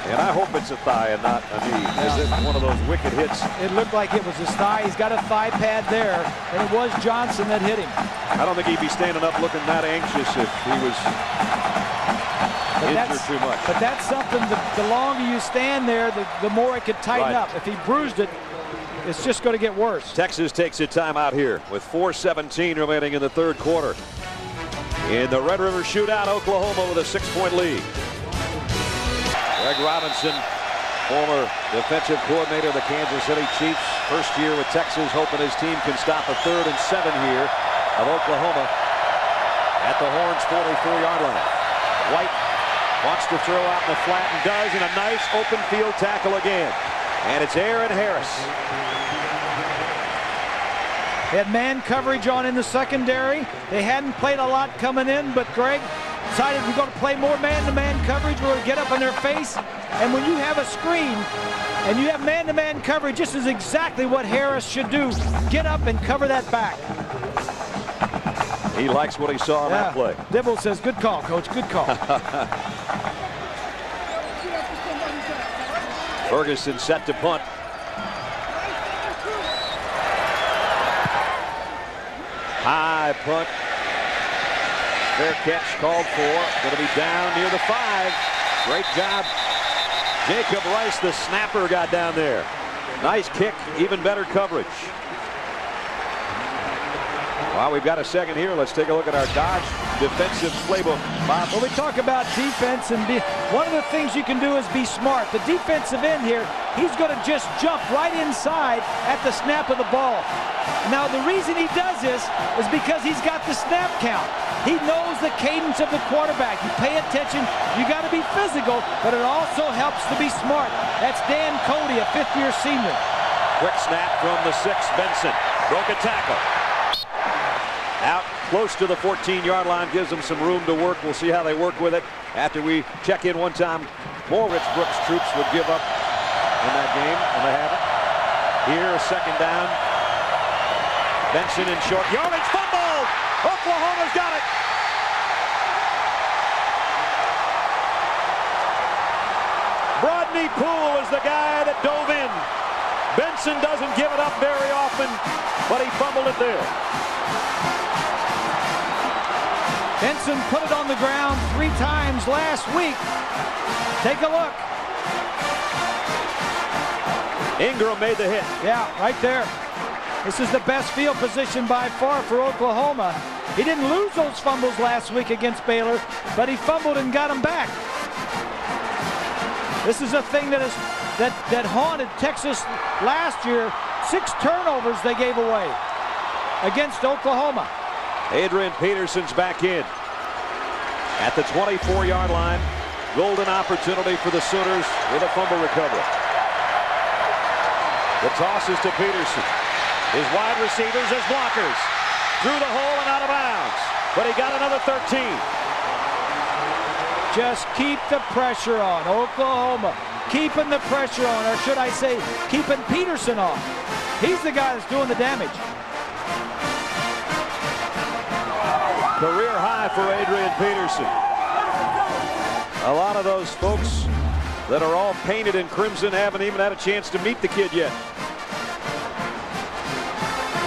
And I hope it's a thigh and not a knee. Is it one of those wicked hits?
It looked like it was his thigh. He's got a thigh pad there, and it was Johnson that hit him.
I don't think he'd be standing up looking that anxious if he was injured too much.
But that's something, the longer you stand there, the more it could tighten up. If he bruised it, it's just going to get worse.
Texas takes a timeout here with 4:17 remaining in the third quarter. In the Red River Shootout, Oklahoma with a 6-point lead. Greg Robinson, former defensive coordinator of the Kansas City Chiefs, first year with Texas, hoping his team can stop a 3rd and 7 here of Oklahoma at the Horns' 44-yard line. White wants to throw out in the flat and does, and a nice open field tackle again. And it's Aaron Harris.
They had man coverage on in the secondary. They hadn't played a lot coming in, but Greg decided we're going to play more man-to-man coverage. We're going to get up in their face. And when you have a screen and you have man-to-man coverage, this is exactly what Harris should do. Get up and cover that back.
He likes what he saw on that play.
Dibble says, good call, Coach, good call.
Ferguson set to punt. High punt. Fair catch called for. Going to be down near the 5. Great job. Jacob Rice, the snapper, got down there. Nice kick. Even better coverage. Well, we've got a second here. Let's take a look at our Dodge defensive playbook. Bob.
When we talk about defense, and one of the things you can do is be smart. The defensive end here, he's going to just jump right inside at the snap of the ball. Now, the reason he does this is because he's got the snap count. He knows the cadence of the quarterback. You pay attention. You got to be physical, but it also helps to be smart. That's Dan Cody, a 5th-year senior.
Quick snap from the 6, Benson. Broke a tackle. Out close to the 14-yard line, gives them some room to work. We'll see how they work with it after we check in one time more Rich Brooks troops would give up in that game, and they haven't. Here, a second down. Benson in short yardage, fumble! Oklahoma's got it! Rodney Poole is the guy that dove in. Benson doesn't give it up very often, but he fumbled it there.
Benson put it on the ground 3 times last week. Take a look.
Ingram made the hit.
Yeah, right there. This is the best field position by far for Oklahoma. He didn't lose those fumbles last week against Baylor, but he fumbled and got them back. This is a thing that haunted Texas last year. 6 turnovers they gave away against Oklahoma.
Adrian Peterson's back in at the 24-yard line. Golden opportunity for the Sooners with a fumble recovery. The toss is to Peterson. His wide receivers as blockers. Through the hole and out of bounds. But he got another 13.
Just keep the pressure on. Oklahoma keeping the pressure on, or should I say keeping Peterson on. He's the guy that's doing the damage.
Career high for Adrian Peterson. A lot of those folks that are all painted in crimson haven't even had a chance to meet the kid yet.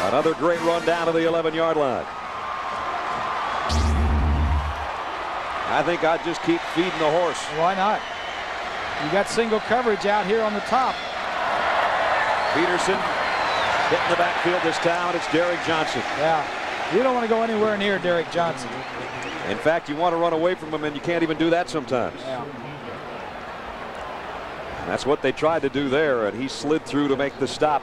Another great run down to the 11-yard line. I think I'd just keep feeding the horse.
Why not? You got single coverage out here on the top.
Peterson hitting the backfield this time, and it's Derek Johnson.
Yeah, you don't want to go anywhere near Derek Johnson.
In fact, you want to run away from him, and you can't even do that sometimes.
Yeah.
And that's what they tried to do there, and he slid through to make the stop.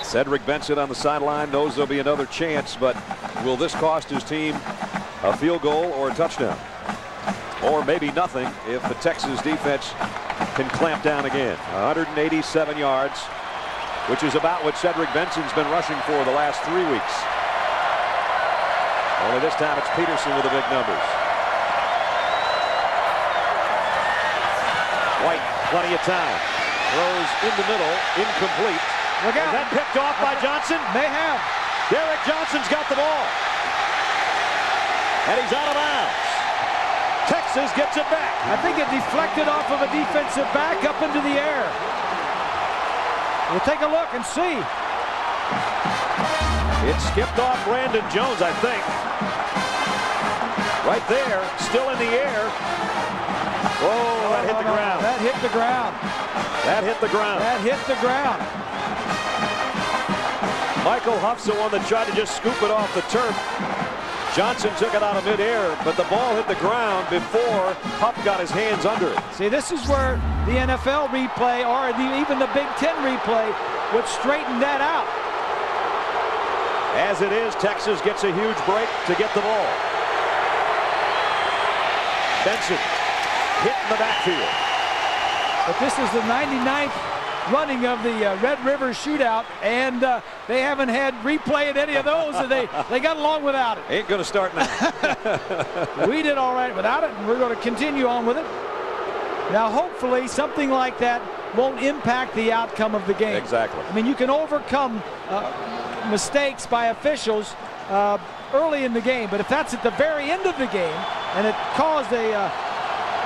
Cedric Benson on the sideline knows there'll be another chance, but will this cost his team a field goal or a touchdown? Or maybe nothing if the Texas defense can clamp down again. 187 yards, which is about what Cedric Benson's been rushing for the last 3 weeks. Only this time it's Peterson with the big numbers. White, plenty of time. Throws in the middle, incomplete.
Look out.
Is that picked off by Johnson?
They have.
Derek Johnson's got the ball. And he's out of bounds. Texas gets it back.
I think it deflected off of a defensive back up into the air. We'll take a look and see.
It skipped off Brandon Jones, I think. Right there, still in the air. Oh, that hit the ground.
That hit the ground.
That hit the ground.
That hit the ground.
Michael Huff's the one that tried to just scoop it off the turf. Johnson took it out of midair, but the ball hit the ground before Huff got his hands under it.
See, this is where the NFL replay or even the Big Ten replay would straighten that out.
As it is, Texas gets a huge break to get the ball. Benson hit in the backfield.
But this is the 99th running of the Red River Shootout, and they haven't had replay in any of those, and they got along without it.
Ain't going to start now.
We did all right without it, and we're going to continue on with it. Now, hopefully, something like that won't impact the outcome of the game.
Exactly.
I mean, you can overcome mistakes by officials early in the game, but if that's at the very end of the game and it caused the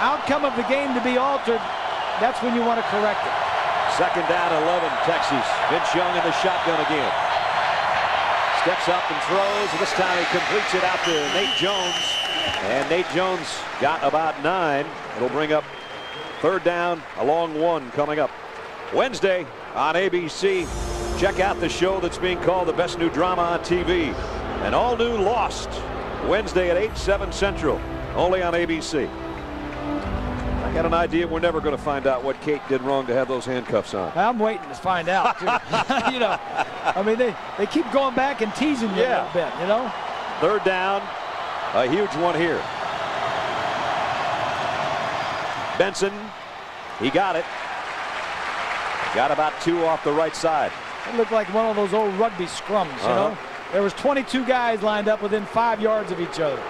outcome of the game to be altered, that's when you want to correct it.
Second down, 11, Texas. Vince Young in the shotgun again. Steps up and throws. This time he completes it out to Nate Jones. And Nate Jones got about 9. It'll bring up third down, a long one coming up. Wednesday on ABC. Check out the show that's being called the best new drama on TV. An all-new Lost. Wednesday at 8, 7 Central. Only on ABC. I got an idea we're never going to find out what Kate did wrong to have those handcuffs on.
I'm waiting to find out, too. You know, I mean, they keep going back and teasing you a little bit, you know.
Third down, a huge one here. Benson, he got it. Got about 2 off the right side.
It looked like one of those old rugby scrums, you know. There was 22 guys lined up within 5 yards of each other.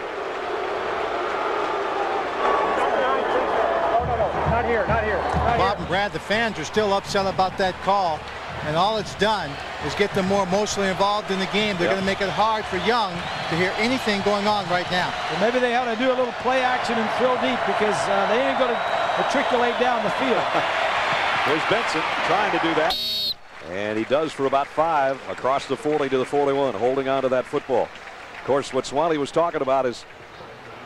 here, not here.
Bob and Brad, the fans are still upset about that call, and all it's done is get them more emotionally involved in the game. They're going to make it hard for Young to hear anything going on right now.
Well, maybe they ought to do a little play action and throw deep, because they ain't going to matriculate down the field.
There's Benson trying to do that, and he does for about 5 across the 40 to the 41, holding on to that football. Of course, what Swanee was talking about is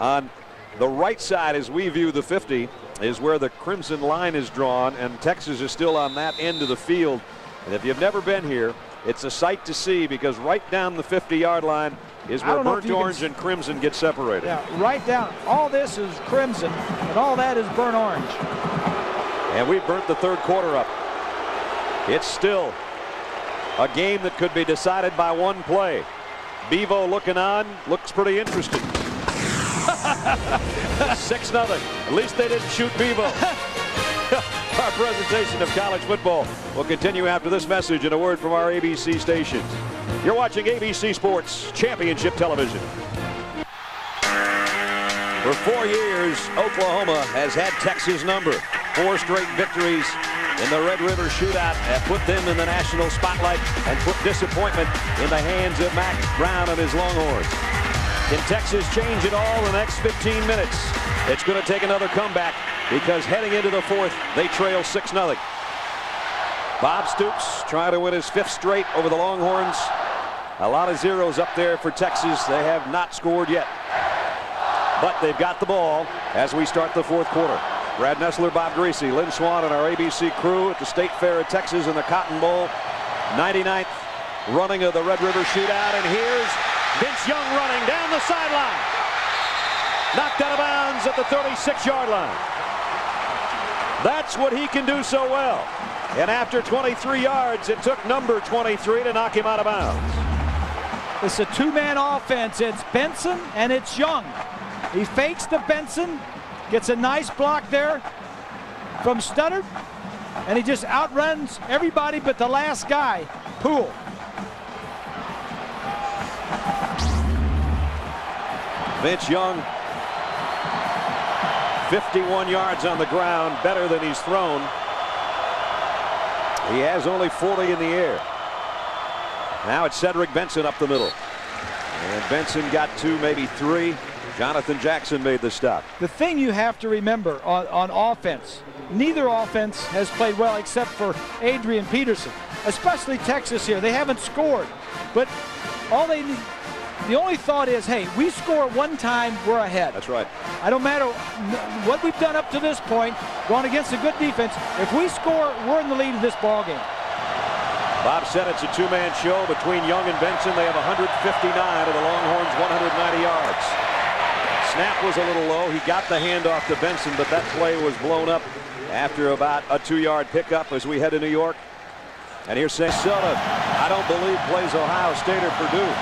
on the right side, as we view the 50, is where the crimson line is drawn, and Texas is still on that end of the field. And if you've never been here, it's a sight to see, because right down the 50-yard line is where burnt orange and crimson get separated.
Yeah, right down. All this is crimson, and all that is burnt orange.
And we burnt the third quarter up. It's still a game that could be decided by one play. Bevo looking on, looks pretty interesting. 6-0. At least they didn't shoot Bevo. Our presentation of college football will continue after this message and a word from our ABC stations. You're watching ABC Sports Championship Television. For 4 years, Oklahoma has had Texas' number. 4 straight victories in the Red River Shootout have put them in the national spotlight and put disappointment in the hands of Mac Brown and his Longhorns. Can Texas change it all in the next 15 minutes? It's going to take another comeback, because heading into the 4th, they trail 6-0. Bob Stoops trying to win his 5th straight over the Longhorns. A lot of zeros up there for Texas. They have not scored yet, but they've got the ball as we start the 4th quarter. Brad Nessler, Bob Greasy, Lynn Swan, and our ABC crew at the State Fair at Texas in the Cotton Bowl. 99th running of the Red River Shootout, and here's Vince Young running down the sideline. Knocked out of bounds at the 36-yard line. That's what he can do so well. And after 23 yards, it took number 23 to knock him out of bounds.
It's a 2-man offense. It's Benson and it's Young. He fakes to Benson, gets a nice block there from Studdard, and he just outruns everybody but the last guy, Poole.
Vince Young, 51 yards on the ground, better than he's thrown. He has only 40 in the air. Now it's Cedric Benson up the middle. And Benson got 2, maybe 3. Jonathan Jackson made the stop.
The thing you have to remember on offense, neither offense has played well except for Adrian Peterson, especially Texas here. They haven't scored, but all they need, the only thought is, hey, we score one time, we're ahead.
That's right.
I don't matter what we've done up to this point, going against a good defense. If we score, we're in the lead of this ball game.
Bob said it's a 2-man show between Young and Benson. They have 159 of the Longhorns, 190 yards. Snap was a little low. He got the handoff to Benson, but that play was blown up after about a 2-yard pickup as we head to New York. And here's Minnesota. I don't believe plays Ohio State or Purdue.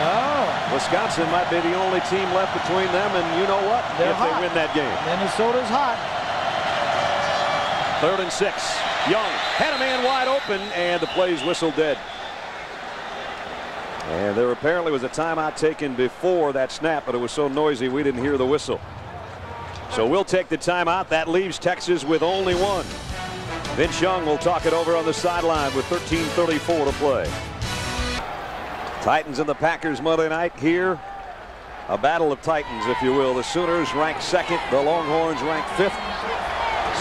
Oh.
Wisconsin might be the only team left between them, and you know what?
They're
if
hot.
They win that game.
Minnesota's hot.
3rd and 6. Young had a man wide open, and the play's whistled dead. And there apparently was a timeout taken before that snap, but it was so noisy we didn't hear the whistle. So we'll take the timeout. That leaves Texas with only 1. Vince Young will talk it over on the sideline with 13:34 to play. Titans and the Packers Monday night here. A battle of Titans, if you will. The Sooners ranked 2nd. The Longhorns ranked 5th.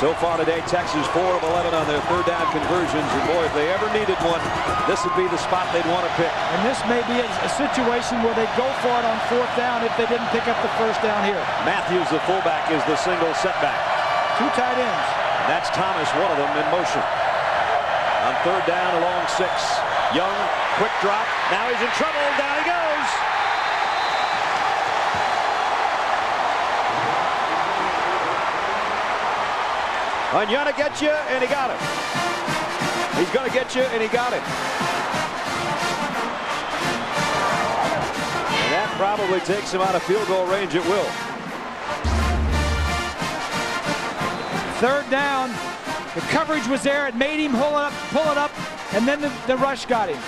So far today, Texas 4 of 11 on their 3rd down conversions. And boy, if they ever needed one, this would be the spot they'd want to pick.
And this may be a situation where they go for it on 4th down if they didn't pick up the 1st down here.
Matthews, the fullback, is the single setback.
2 tight ends.
And that's Thomas, one of them, in motion. On 3rd down, along 6. Young, quick drop. Now he's in trouble. Down he goes. Onyema to get you, and he got it. He's going to get you, and he got it. And that probably takes him out of field goal range. It will.
3rd down. The coverage was there. It made him pull it up, and then the rush got him.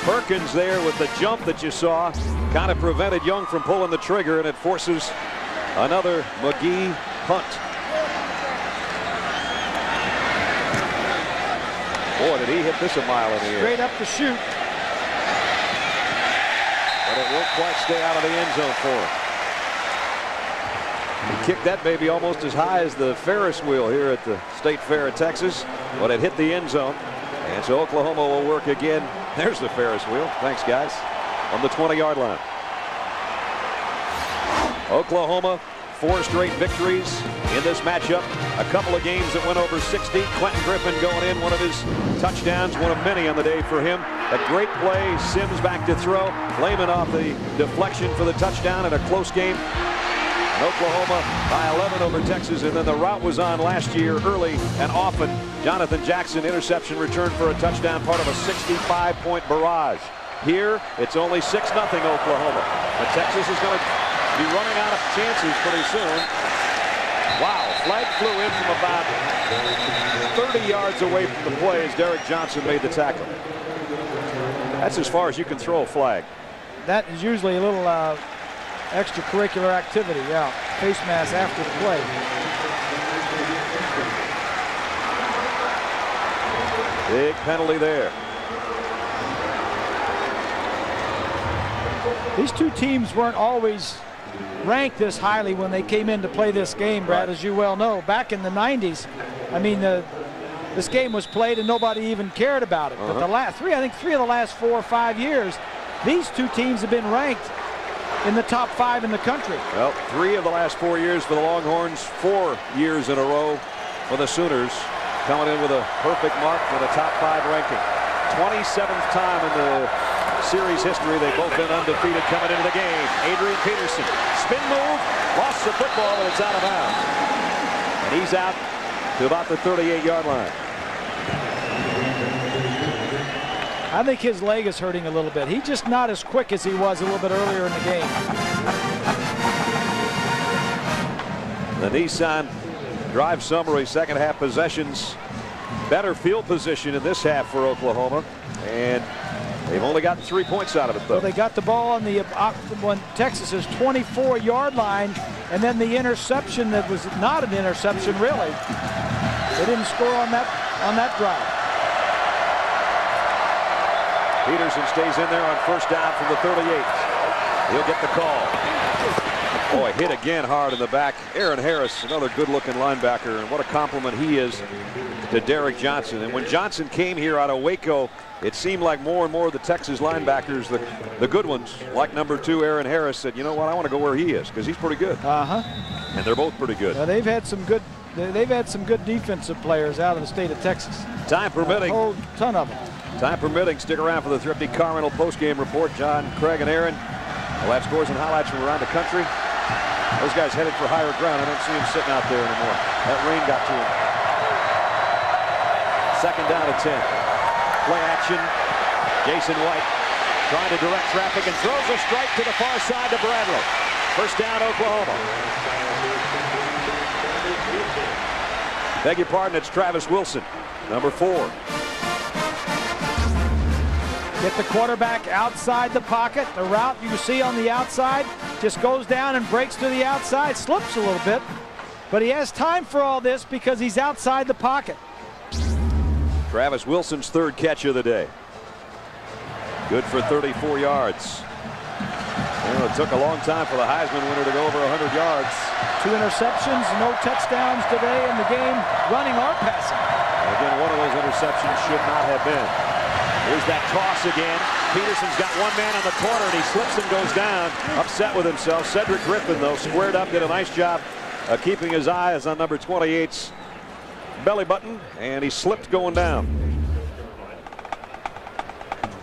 Perkins there with the jump that you saw kind of prevented Young from pulling the trigger, and it forces another McGee punt. Boy, did he hit this a mile in the air.
Straight up the chute.
But it won't quite stay out of the end zone for him. He kicked that baby almost as high as the Ferris wheel here at the State Fair of Texas, but it hit the end zone. And so Oklahoma will work again. There's the Ferris wheel. Thanks, guys. On the 20-yard line. Oklahoma, 4 straight victories in this matchup. A couple of games that went over 60. Quentin Griffin going in, one of his touchdowns, one of many on the day for him. A great play. Sims back to throw. Lehman off the deflection for the touchdown in a close game. And Oklahoma by 11 over Texas, and then the route was on last year early and often. Jonathan Jackson interception return for a touchdown, part of a 65-point barrage. Here, it's only 6-0 Oklahoma. But Texas is going to be running out of chances pretty soon. Wow, flag flew in from about 30 yards away from the play as Derek Johnson made the tackle. That's as far as you can throw a flag.
That is usually a little extracurricular activity, yeah. Face mask after the play.
Big penalty there.
These two teams weren't always ranked this highly when they came in to play this game, Brad, as you well know. Back in the 90s, I mean, this game was played and nobody even cared about it. But I think three of the last 4 or 5 years, these two teams have been ranked in the top 5 in the country.
Well, 3 of the last 4 years for the Longhorns, 4 years in a row for the Sooners, coming in with a perfect mark for the top 5 ranking. 27th time in the series history they've both been undefeated coming into the game. Adrian Peterson, spin move, lost the football, and it's out of bounds. And he's out to about the 38-yard line.
I think his leg is hurting a little bit. He's just not as quick as he was a little bit earlier in the game.
The Nissan drive summary, second half possessions. Better field position in this half for Oklahoma. And they've only gotten 3 points out of it, though.
Well, they got the ball on the Texas's 24-yard line, and then the interception that was not an interception, really. They didn't score on that drive.
Peterson stays in there on first down from the 38. He'll get the call. Boy, hit again hard in the back. Aaron Harris, another good-looking linebacker, and what a compliment he is to Derek Johnson. And when Johnson came here out of Waco, it seemed like more and more of the Texas linebackers, the good ones, like number 2 Aaron Harris, said, you know what, I want to go where he is because he's pretty good. And they're both pretty good.
They've had some good defensive players out of the state of Texas.
Time permitting.
A whole ton of them.
Time permitting, stick around for the Thrifty Carmental postgame report. John, Craig, and Aaron will have scores and highlights from around the country. Those guys headed for higher ground. I don't see him sitting out there anymore. That rain got to him. Second down and 10. Play action. Jason White trying to direct traffic and throws a strike to the far side to Bradley. First down, Oklahoma. Beg your pardon, it's Travis Wilson, number 4.
Get the quarterback outside the pocket. The route you see on the outside just goes down and breaks to the outside, slips a little bit, but he has time for all this because he's outside the pocket.
Travis Wilson's 3rd catch of the day. Good for 34 yards. Well, it took a long time for the Heisman winner to go over 100 yards.
2 interceptions, no touchdowns today in the game, running or passing.
Again, one of those interceptions should not have been. Here's that toss again. Peterson's got one man on the corner, and he slips and goes down. Upset with himself. Cedric Griffin, though, squared up, did a nice job keeping his eyes on number 28's belly button, and he slipped going down.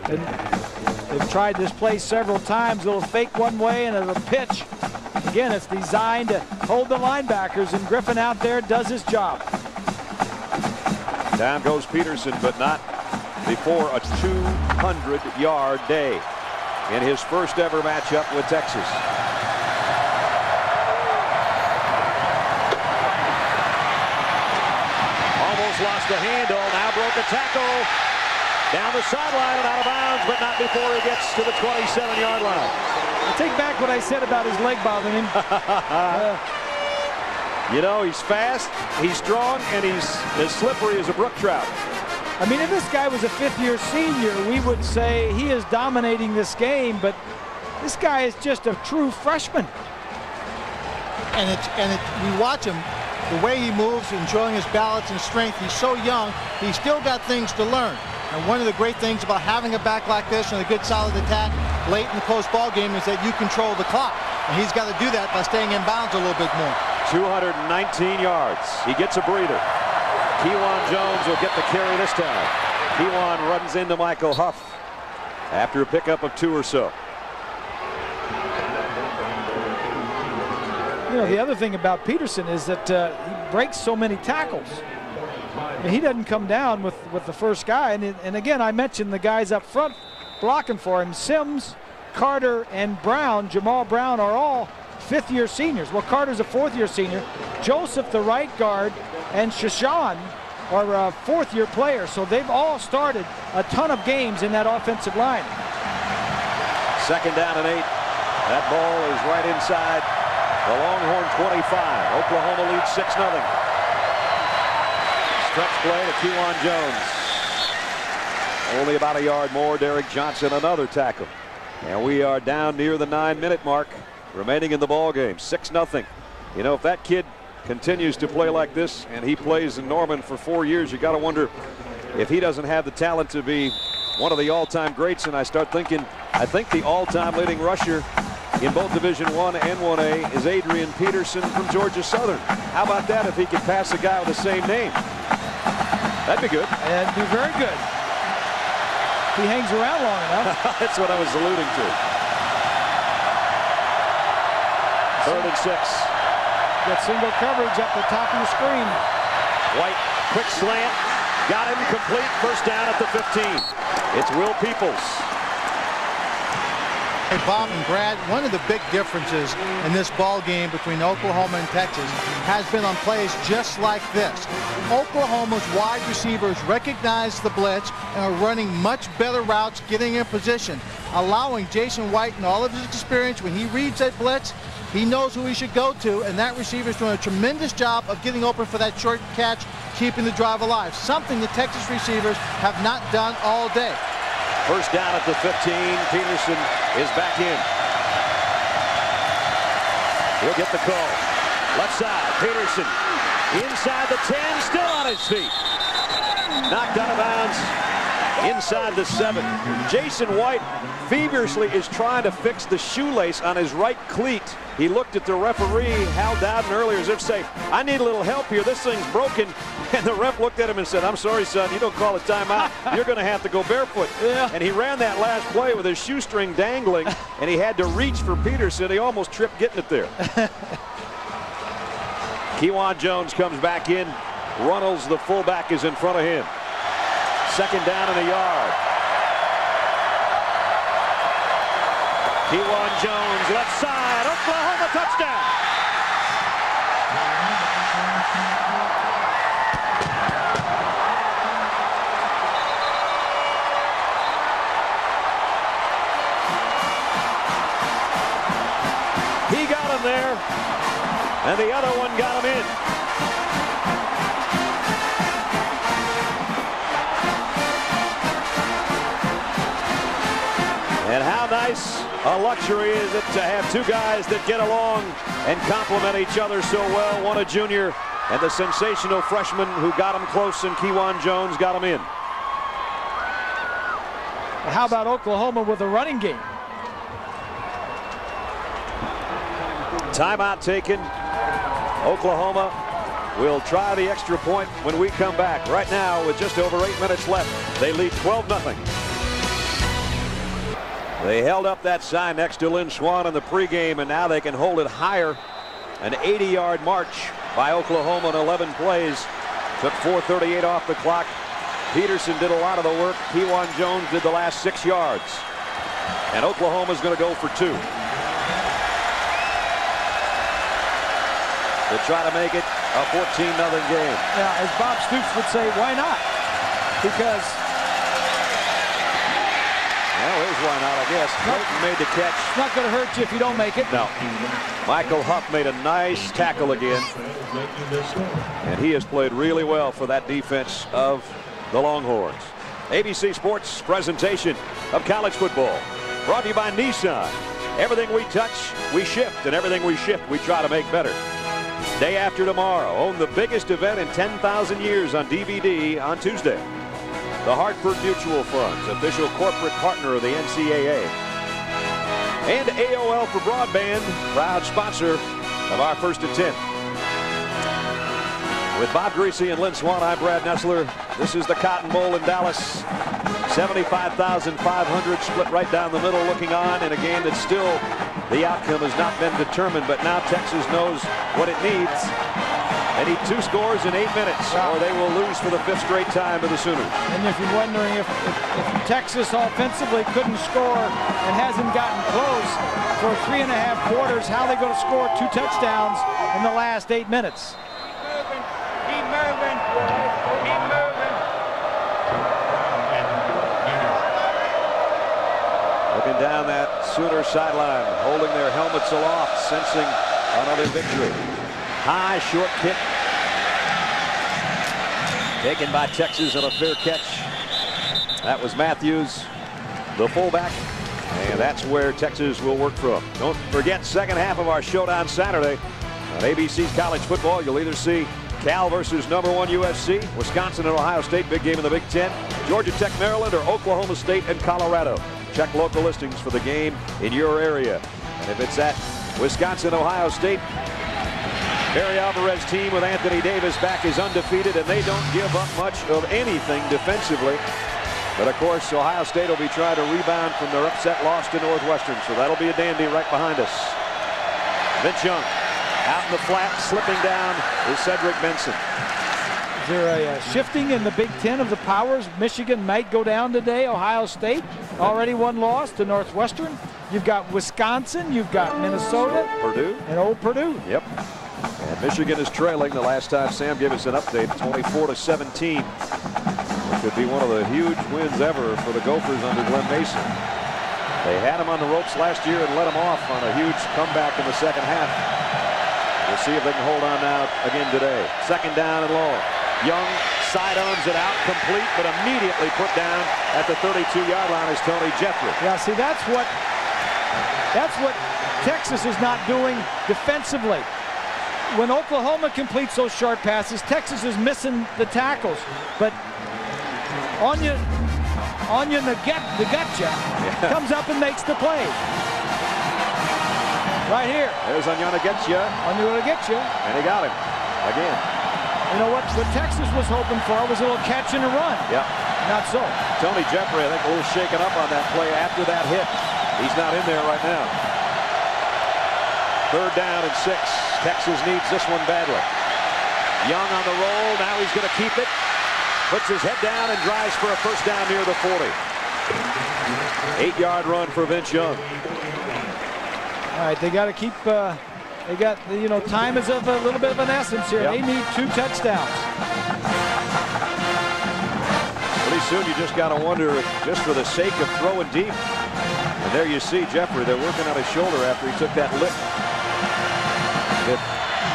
They've tried this play several times. It'll fake one way and it'll pitch. Again, it's designed to hold the linebackers, and Griffin out there does his job.
Down goes Peterson, but not before a 200-yard day in his first ever matchup with Texas. Almost lost the handle, now broke a tackle. Down the sideline and out of bounds, but not before he gets to the 27-yard line.
I take back what I said about his leg bothering him.
You know, he's fast, he's strong, and he's as slippery as a brook trout.
I mean, if this guy was a fifth-year senior, we would say he is dominating this game, but this guy is just a true freshman.
And we watch him, the way he moves, enjoying his balance and strength. He's so young, he's still got things to learn. And one of the great things about having a back like this and a good solid attack late in the close ball game is that you control the clock. And he's got to do that by staying in bounds a little bit more.
219 yards. He gets a breather. Kewan Jones will get the carry this time. Kewan runs into Michael Huff after a pickup of 2 or so.
You know, the other thing about Peterson is that he breaks so many tackles. I mean, he doesn't come down with the first guy. And again, I mentioned the guys up front blocking for him. Sims, Carter, and Brown, Jamal Brown, are all fifth-year seniors. Well, Carter's a fourth-year senior. Joseph, the right guard, and Shashan are fourth-year players. So they've all started a ton of games in that offensive line.
2nd down and 8. That ball is right inside the Longhorn 25. Oklahoma leads 6-0. Stretch play to Kewan Jones. Only about a yard more. Derek Johnson, another tackle. And we are down near the 9-minute mark remaining in the ball game. 6-0. You know, if that kid continues to play like this and he plays in Norman for 4 years, you got to wonder if he doesn't have the talent to be one of the all-time greats. And I start thinking, I think the all-time leading rusher in both Division I and 1A is Adrian Peterson from Georgia Southern. How about that if he could pass a guy with the same name? That'd be good.
That'd be very good. He hangs around long enough.
That's what I was alluding to. 3rd and 6.
Got single coverage up the top of the screen.
White, quick slant. Got him complete. First down at the 15. It's Will Peoples.
Hey, Bob and Brad, one of the big differences in this ball game between Oklahoma and Texas has been on plays just like this. Oklahoma's wide receivers recognize the blitz and are running much better routes, getting in position, allowing Jason White and all of his experience when he reads that blitz, he knows who he should go to, and that receiver's doing a tremendous job of getting open for that short catch, keeping the drive alive, something the Texas receivers have not done all day.
First down at the 15. Peterson is back in. He'll get the call. Left side, Peterson inside the 10, still on his feet. Knocked out of bounds inside the 7. Jason White feverishly is trying to fix the shoelace on his right cleat. He looked at the referee, Hal Dowden, earlier as if to say, I need a little help here. This thing's broken. And the ref looked at him and said, I'm sorry, son, you don't call a timeout. You're going to have to go barefoot.
Yeah.
And he ran that last play with his shoestring dangling, and he had to reach for Peterson. He almost tripped getting it there. Kewan Jones comes back in. Runnels, the fullback, is in front of him. 2nd down and a yard. Kewan Jones, left side, Oklahoma touchdown. He got him there, and the other one got him in. And how nice a luxury is it to have two guys that get along and complement each other so well. One a junior and the sensational freshman who got him close, and Kewan Jones got him in.
How about Oklahoma with a running game?
Timeout taken. Oklahoma will try the extra point when we come back. Right now, with just over 8 minutes left, they lead 12-0. They held up that sign next to Lynn Swann in the pregame, and now they can hold it higher. An 80-yard march by Oklahoma in 11 plays. Took 4:38 off the clock. Peterson did a lot of the work. Kewan Jones did the last 6 yards. And Oklahoma's going to go for 2. To try to make it a 14-0 game.
Yeah, as Bob Stoops would say, why not? Because
Well, there's why not, I guess. Clayton made the catch.
It's not going to hurt you if you don't make it.
No. Michael Huff made a nice tackle again. And he has played really well for that defense of the Longhorns. ABC Sports presentation of college football. Brought to you by Nissan. Everything we touch, we shift. And everything we shift, we try to make better. Day after tomorrow, own the biggest event in 10,000 years on DVD on Tuesday. The Hartford Mutual Funds, official corporate partner of the NCAA. And AOL for Broadband, proud sponsor of our First and 10. With Bob Greasy and Lynn Swan, I'm Brad Nessler. This is the Cotton Bowl in Dallas. 75,500 split right down the middle looking on in a game that still the outcome has not been determined, but now Texas knows what it needs. They need 2 scores in 8 minutes, or they will lose for the 5th straight time to the Sooners.
And if you're wondering if Texas offensively couldn't score and hasn't gotten close for 3.5 quarters, how are they going to score 2 touchdowns in the last 8 minutes?
Keep moving, boys. Keep moving.
Looking down that Sooner sideline, holding their helmets aloft, sensing another victory. High, short kick. Taken by Texas on a fair catch. That was Matthews, the fullback. And that's where Texas will work from. Don't forget, second half of our showdown Saturday on ABC's College Football. You'll either see Cal versus #1 USC, Wisconsin and Ohio State, big game in the Big Ten, Georgia Tech, Maryland, or Oklahoma State and Colorado. Check local listings for the game in your area. And if it's at Wisconsin, Ohio State, Barry Alvarez's team with Anthony Davis back is undefeated, and they don't give up much of anything defensively. But of course, Ohio State will be trying to rebound from their upset loss to Northwestern, so that'll be a dandy right behind us. Vince Young out in the flat, slipping down is Cedric Benson.
Is there a shifting in the Big Ten of the powers? Michigan might go down today. Ohio State already 1 loss to Northwestern. You've got Wisconsin, you've got Minnesota,
Purdue,
and old Purdue.
Yep. And Michigan is trailing. The last time Sam gave us an update, 24-17. It could be one of the huge wins ever for the Gophers under Glenn Mason. They had him on the ropes last year and let him off on a huge comeback in the second half. We'll see if they can hold on now again today. Second down and long. Young sidearms it out, complete, but immediately put down at the 32-yard line is Tony Jeffrey.
Yeah, see, that's what Texas is not doing defensively. When Oklahoma completes those short passes, Texas is missing the tackles. But Anya Nagutcha comes up and makes the play. Right here.
There's Anya Nagutcha. And he got him again.
You know what Texas was hoping for was a little catch and a run.
Yeah.
Not so.
Tony Jeffrey, I think, a little shaken up on that play after that hit. He's not in there right now. 3rd down and 6. Texas needs this one badly. Young on the roll. Now he's going to keep it. Puts his head down and drives for a first down near the 40. 8-yard run for Vince Young.
All right, they got to keep. They got, time is of a little bit of an essence here. Yep. They need 2 touchdowns.
Pretty soon you just got to wonder if just for the sake of throwing deep. And there you see Jeffrey. They're working on his shoulder after he took that lick. If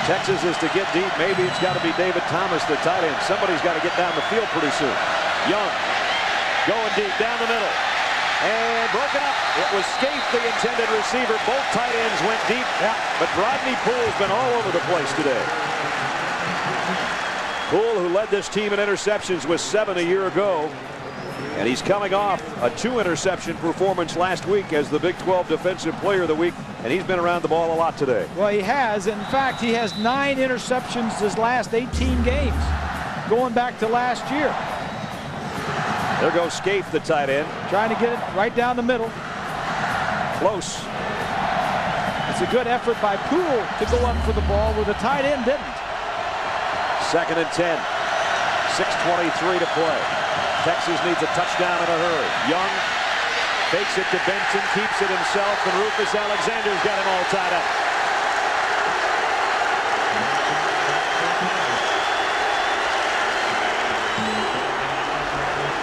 Texas is to get deep, maybe it's got to be David Thomas, the tight end. Somebody's got to get down the field pretty soon. Young going deep down the middle. And broken up. It was Scaife, the intended receiver. Both tight ends went deep. Yeah. But Rodney Poole's been all over the place today. Poole, who led this team in interceptions, was 7 a year ago. And he's coming off a 2-interception performance last week as the Big 12 Defensive Player of the Week. And he's been around the ball a lot today.
Well, he has. In fact, he has 9 interceptions his last 18 games, going back to last year.
There goes Scaife, the tight end.
Trying to get it right down the middle.
Close.
It's a good effort by Poole to go up for the ball where the tight end didn't.
2nd and 10. 6:23 to play. Texas needs a touchdown in a hurry. Young fakes it to Benson, keeps it himself, and Rufus Alexander's got him all tied up.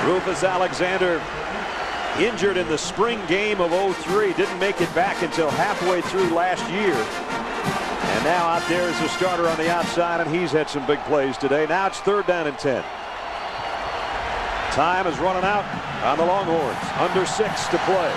Rufus Alexander Injured in the spring game of '03. Didn't make it back until halfway through last year. And now out there is the starter on the outside, and he's had some big plays today. Now it's 3rd down and 10. Time is running out on the Longhorns. Under 6 to play.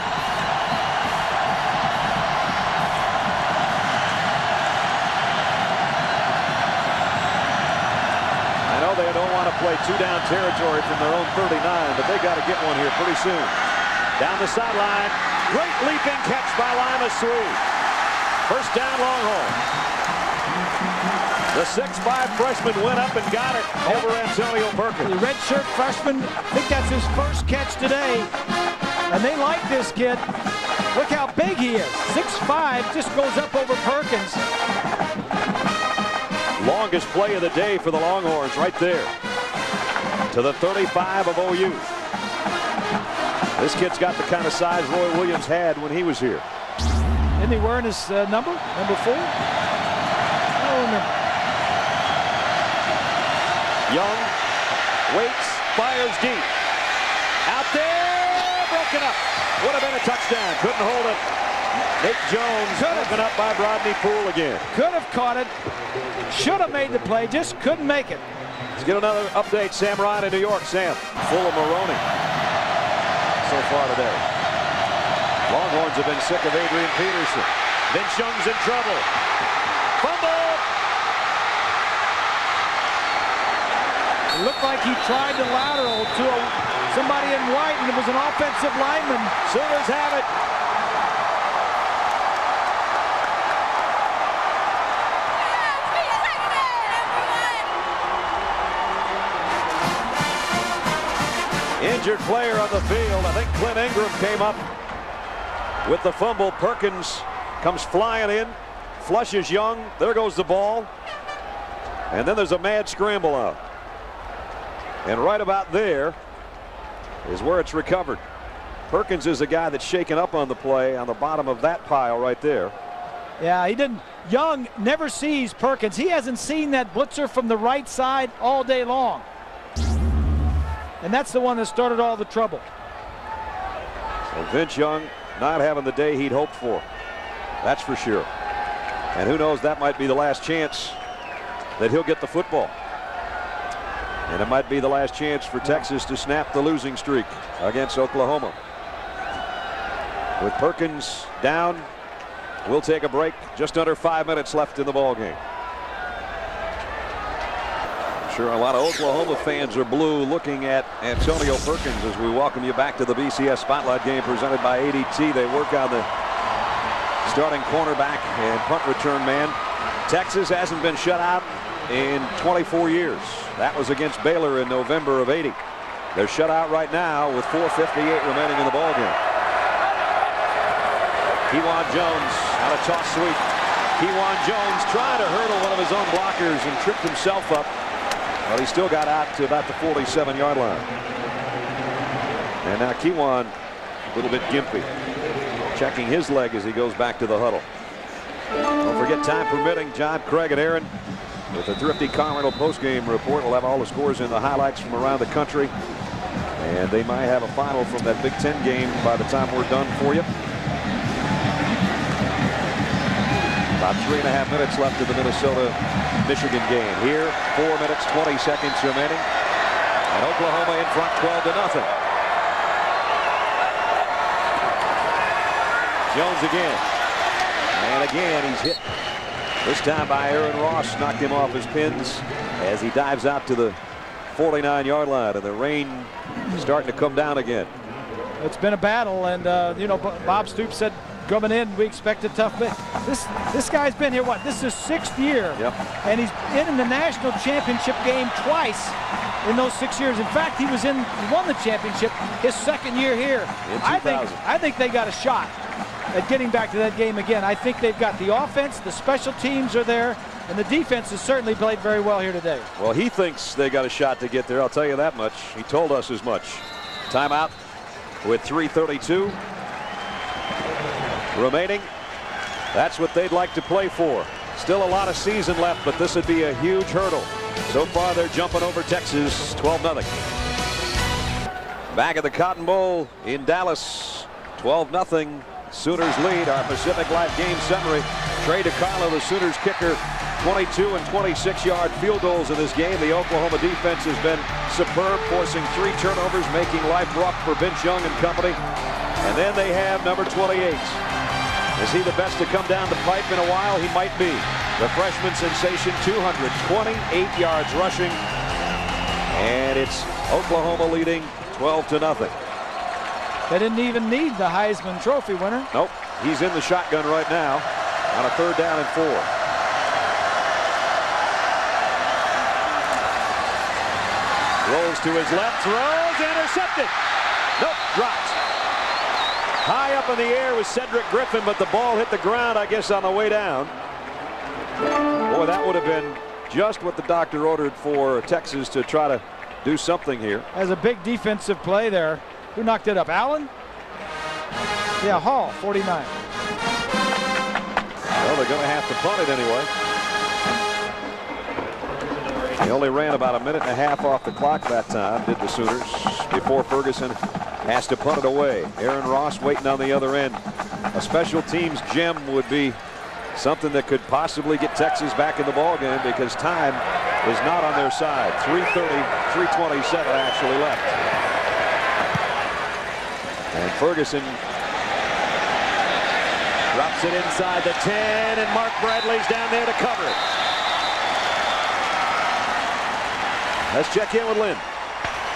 I know they don't want to play 2-down territory from their own 39, but they got to get one here pretty soon. Down the sideline. Great leaping catch by Lima Swede. 1st down, Longhorns. The 6'5" freshman went up and got it over Antonio Perkins.
The redshirt freshman, I think that's his first catch today. And they like this kid. Look how big he is. 6'5", just goes up over Perkins.
Longest play of the day for the Longhorns right there. To the 35 of OU. This kid's got the kind of size Roy Williams had when he was here.
Isn't he wearing his number 4? I don't remember.
Young waits, fires deep. Out there, broken up. Would have been a touchdown. Couldn't hold it. Nate Jones broken up by Rodney Poole again.
Could have caught it. Should have made the play. Just couldn't make it.
Let's get another update. Sam Ryan in New York. Sam, full of Maroney so far today. Longhorns have been sick of Adrian Peterson. Vince Young's in trouble. Fumble.
It looked like he tried to lateral to somebody in white, and it was an offensive lineman.
Sooners have it. Injured player on the field. I think Clint Ingram came up with the fumble. Perkins comes flying in, flushes Young. There goes the ball. And then there's a mad scramble out. And right about there is where it's recovered. Perkins is the guy that's shaken up on the play on the bottom of that pile right there.
Yeah, he didn't. Young never sees Perkins. He hasn't seen that blitzer from the right side all day long. And that's the one that started all the trouble.
So Vince Young not having the day he'd hoped for. That's for sure. And who knows, that might be the last chance that he'll get the football. And it might be the last chance for Texas to snap the losing streak against Oklahoma. With Perkins down, we'll take a break. Just under 5 minutes left in the ball game. Sure, a lot of Oklahoma fans are blue looking at Antonio Perkins as we welcome you back to the BCS Spotlight game presented by ADT. They work on the starting cornerback and punt return man. Texas hasn't been shut out in 24 years. That was against Baylor in November of '80. They're shut out right now with 4:58 remaining in the ball game. Kewan Jones on a toss sweep. Kewan Jones trying to hurdle one of his own blockers and tripped himself up. Well, he still got out to about the 47-yard line. And now Kewan a little bit gimpy, checking his leg as he goes back to the huddle. Don't forget, time permitting, John, Craig, and Aaron with the Thrifty Carmel postgame report. We'll have all the scores and the highlights from around the country. And they might have a final from that Big Ten game by the time we're done for you. About 3.5 minutes left of the Minnesota-Michigan game. Here, 4 minutes, 20 seconds remaining. And Oklahoma in front 12-0. Jones again. And again, he's hit. This time by Aaron Ross, knocked him off his pins as he dives out to the 49-yard line. And the rain is starting to come down again.
It's been a battle, and you know, Bob Stoops said coming in, we expect a tough bit. This guy's been here, what? This is his 6th year.
Yep.
And he's been in the national championship game twice in those 6 years. In fact, he won the championship his 2nd year here.
In 2000.
I think they got a shot at getting back to that game again. I think they've got the offense, the special teams are there, and the defense has certainly played very well here today.
Well, he thinks they got a shot to get there, I'll tell you that much. He told us as much. Timeout with 3:32 remaining. That's what they'd like to play for. Still a lot of season left, but this would be a huge hurdle. So far, they're jumping over Texas 12-0. Back at the Cotton Bowl in Dallas, 12-0. Sooners lead. Our Pacific Life game summary. Trey DeCarlo, the Sooners kicker, 22 and 26-yard field goals in this game. The Oklahoma defense has been superb, forcing 3 turnovers, making life rough for Vince Young and company. And then they have number 28. Is he the best to come down the pipe in a while? He might be. The freshman sensation, 228 yards rushing. And it's Oklahoma leading 12-0.
They didn't even need the Heisman Trophy winner.
Nope. He's in the shotgun right now on a 3rd down and 4. Rolls to his left, throws, intercepted. Nope, dropped. High up in the air was Cedric Griffin, but the ball hit the ground, I guess, on the way down. Boy, that would have been just what the doctor ordered for Texas to try to do something here.
As a big defensive play there. Who knocked it up? Allen? Yeah, Hall, 49.
Well, they're going to have to punt it anyway. They only ran about a minute and a half off the clock that time, did the Sooners, before Ferguson has to punt it away. Aaron Ross waiting on the other end. A special teams gem would be something that could possibly get Texas back in the ballgame because time is not on their side. 3:30, 3:27 actually left. And Ferguson drops it inside the 10, and Mark Bradley's down there to cover it. Let's check in with Lynn.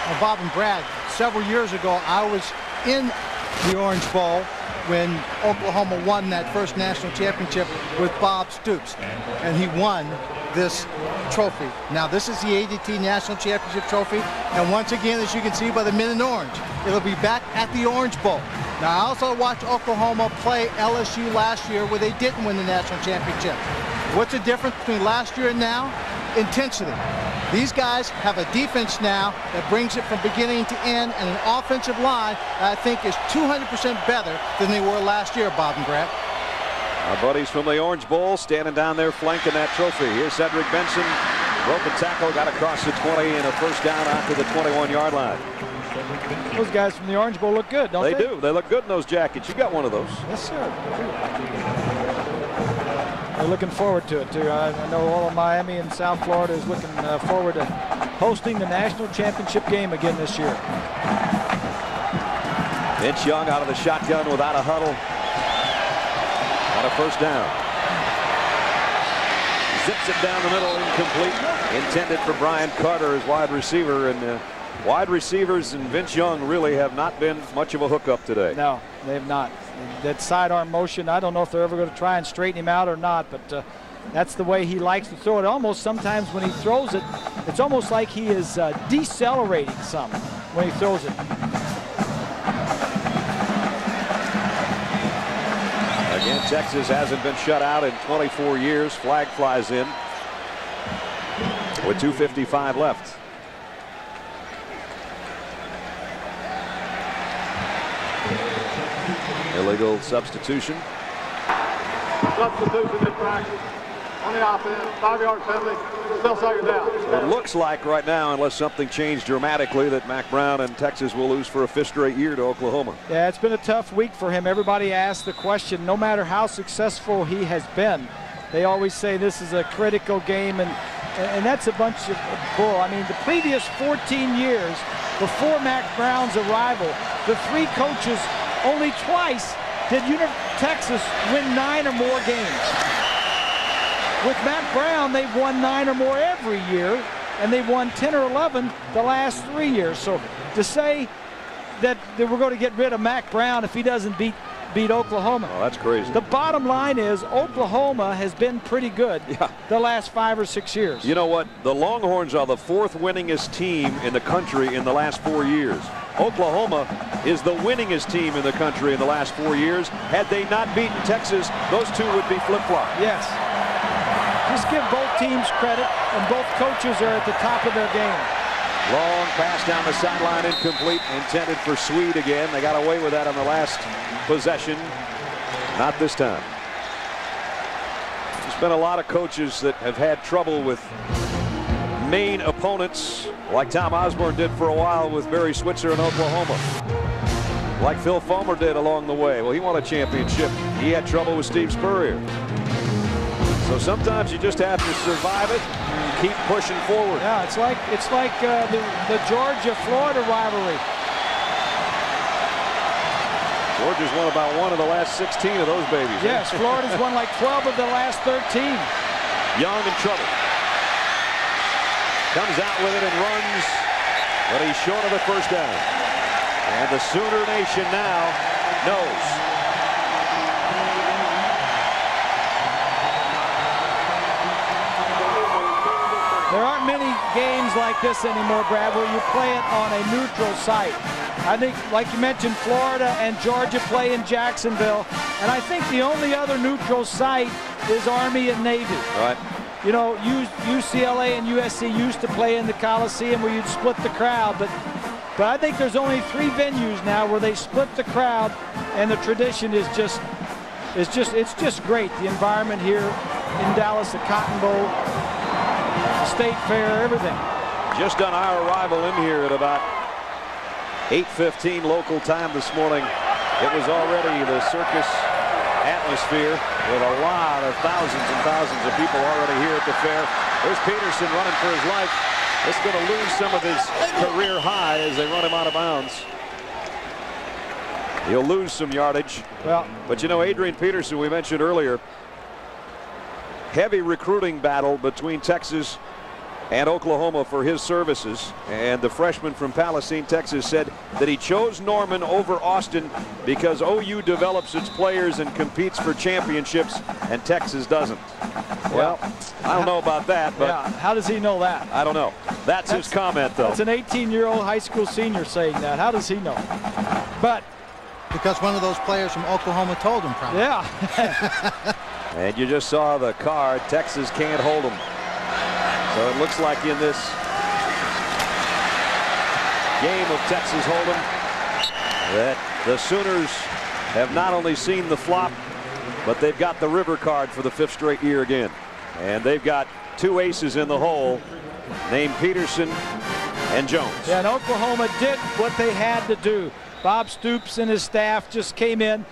Well, Bob and Brad, several years ago, I was in the Orange Bowl when Oklahoma won that first national championship with Bob Stoops, and he won this trophy. Now, this is the ADT National Championship Trophy, and once again, as you can see by the men in orange, it'll be back at the Orange Bowl. Now, I also watched Oklahoma play LSU last year where they didn't win the national championship. What's the difference between last year and now? Intensity. These guys have a defense now that brings it from beginning to end, and an offensive line that I think is 200% better than they were last year, Bob and Brad.
Our buddies from the Orange Bowl standing down there flanking that trophy. Here's Cedric Benson. Broke a tackle, got across the 20, and a first down after the 21-yard line.
Those guys from the Orange Bowl look good, don't they?
They do. They look good in those jackets. You got one of those.
Yes, sir. We're looking forward to it, too. I know all of Miami and South Florida is looking forward to hosting the national championship game again this year.
Vince Young out of the shotgun without a huddle. On a first down. Zips it down the middle, incomplete. Intended for Brian Carter as wide receiver, and wide receivers and Vince Young really have not been much of a hookup today.
No, they have not. That sidearm motion, I don't know if they're ever going to try and straighten him out or not, but that's the way he likes to throw it. Almost sometimes when he throws it, it's almost like he is decelerating some when he throws it.
Again, Texas hasn't been shut out in 24 years. Flag flies in with 2:55 left. Illegal substitution.
Substitution in practice on the offense. 5-yard penalty. Still second down.
It looks like right now, unless something changed dramatically, that Mack Brown and Texas will lose for a 5th straight year to Oklahoma.
Yeah, it's been a tough week for him. Everybody asks the question, no matter how successful he has been, they always say this is a critical game, and that's a bunch of bull. I mean, the previous 14 years before Mack Brown's arrival, the 3 coaches only twice did Texas win 9 or more games. With Mack Brown, they've won 9 or more every year, and they've won 10 or 11 the last 3 years. So to say that we're going to get rid of Mack Brown if he doesn't beat Oklahoma.
Oh, that's crazy.
The bottom line is Oklahoma has been pretty good the last 5 or 6 years.
You know what? The Longhorns are the 4th winningest team in the country in the last 4 years. Oklahoma is the winningest team in the country in the last 4 years. Had they not beaten Texas, those two would be flip-flop.
Yes. Just give both teams credit, and both coaches are at the top of their game.
Long pass down the sideline, incomplete, intended for Swede again. They got away with that on the last possession. Not this time. There's been a lot of coaches that have had trouble with main opponents, like Tom Osborne did for a while with Barry Switzer in Oklahoma. Like Phil Fulmer did along the way. Well, he won a championship. He had trouble with Steve Spurrier. So sometimes you just have to survive it and keep pushing forward.
Yeah, it's like the Georgia-Florida rivalry.
Georgia's won about one of the last 16 of those babies.
Yes, Florida's won like 12 of the last 13.
Young in trouble. Comes out with it and runs, but he's short of the first down. And the Sooner Nation now knows.
There aren't many games like this anymore, Brad, where you play it on a neutral site. I think, like you mentioned, Florida and Georgia play in Jacksonville, and I think the only other neutral site is Army and Navy.
Right.
You know, UCLA and USC used to play in the Coliseum where you'd split the crowd, but I think there's only 3 venues now where they split the crowd, and the tradition is it's just great. The environment here in Dallas, the Cotton Bowl, the State Fair, everything.
Just on our arrival in here at about 8:15 local time this morning, it was already the circus atmosphere with a lot of thousands and thousands of people already here at the fair. There's Peterson running for his life. It's going to lose some of his career high as they run him out of bounds. He'll lose some yardage.
Well,
but you know, Adrian Peterson, we mentioned earlier, heavy recruiting battle between Texas and Oklahoma for his services, and the freshman from Palestine, Texas, said that he chose Norman over Austin because OU develops its players and competes for championships and Texas doesn't. Well, I don't know about that, but
yeah, how does he know that?
I don't know. That's his comment, though.
That's an 18-year-old high school senior saying that. How does he know? But
because one of those players from Oklahoma told him, probably.
Yeah.
And you just saw the card. Texas can't hold him. So it looks like in this game of Texas Hold'em that the Sooners have not only seen the flop, but they've got the river card for the 5th straight year again. And they've got 2 aces in the hole named Peterson and Jones.
Yeah, and Oklahoma did what they had to do. Bob Stoops and his staff just came in.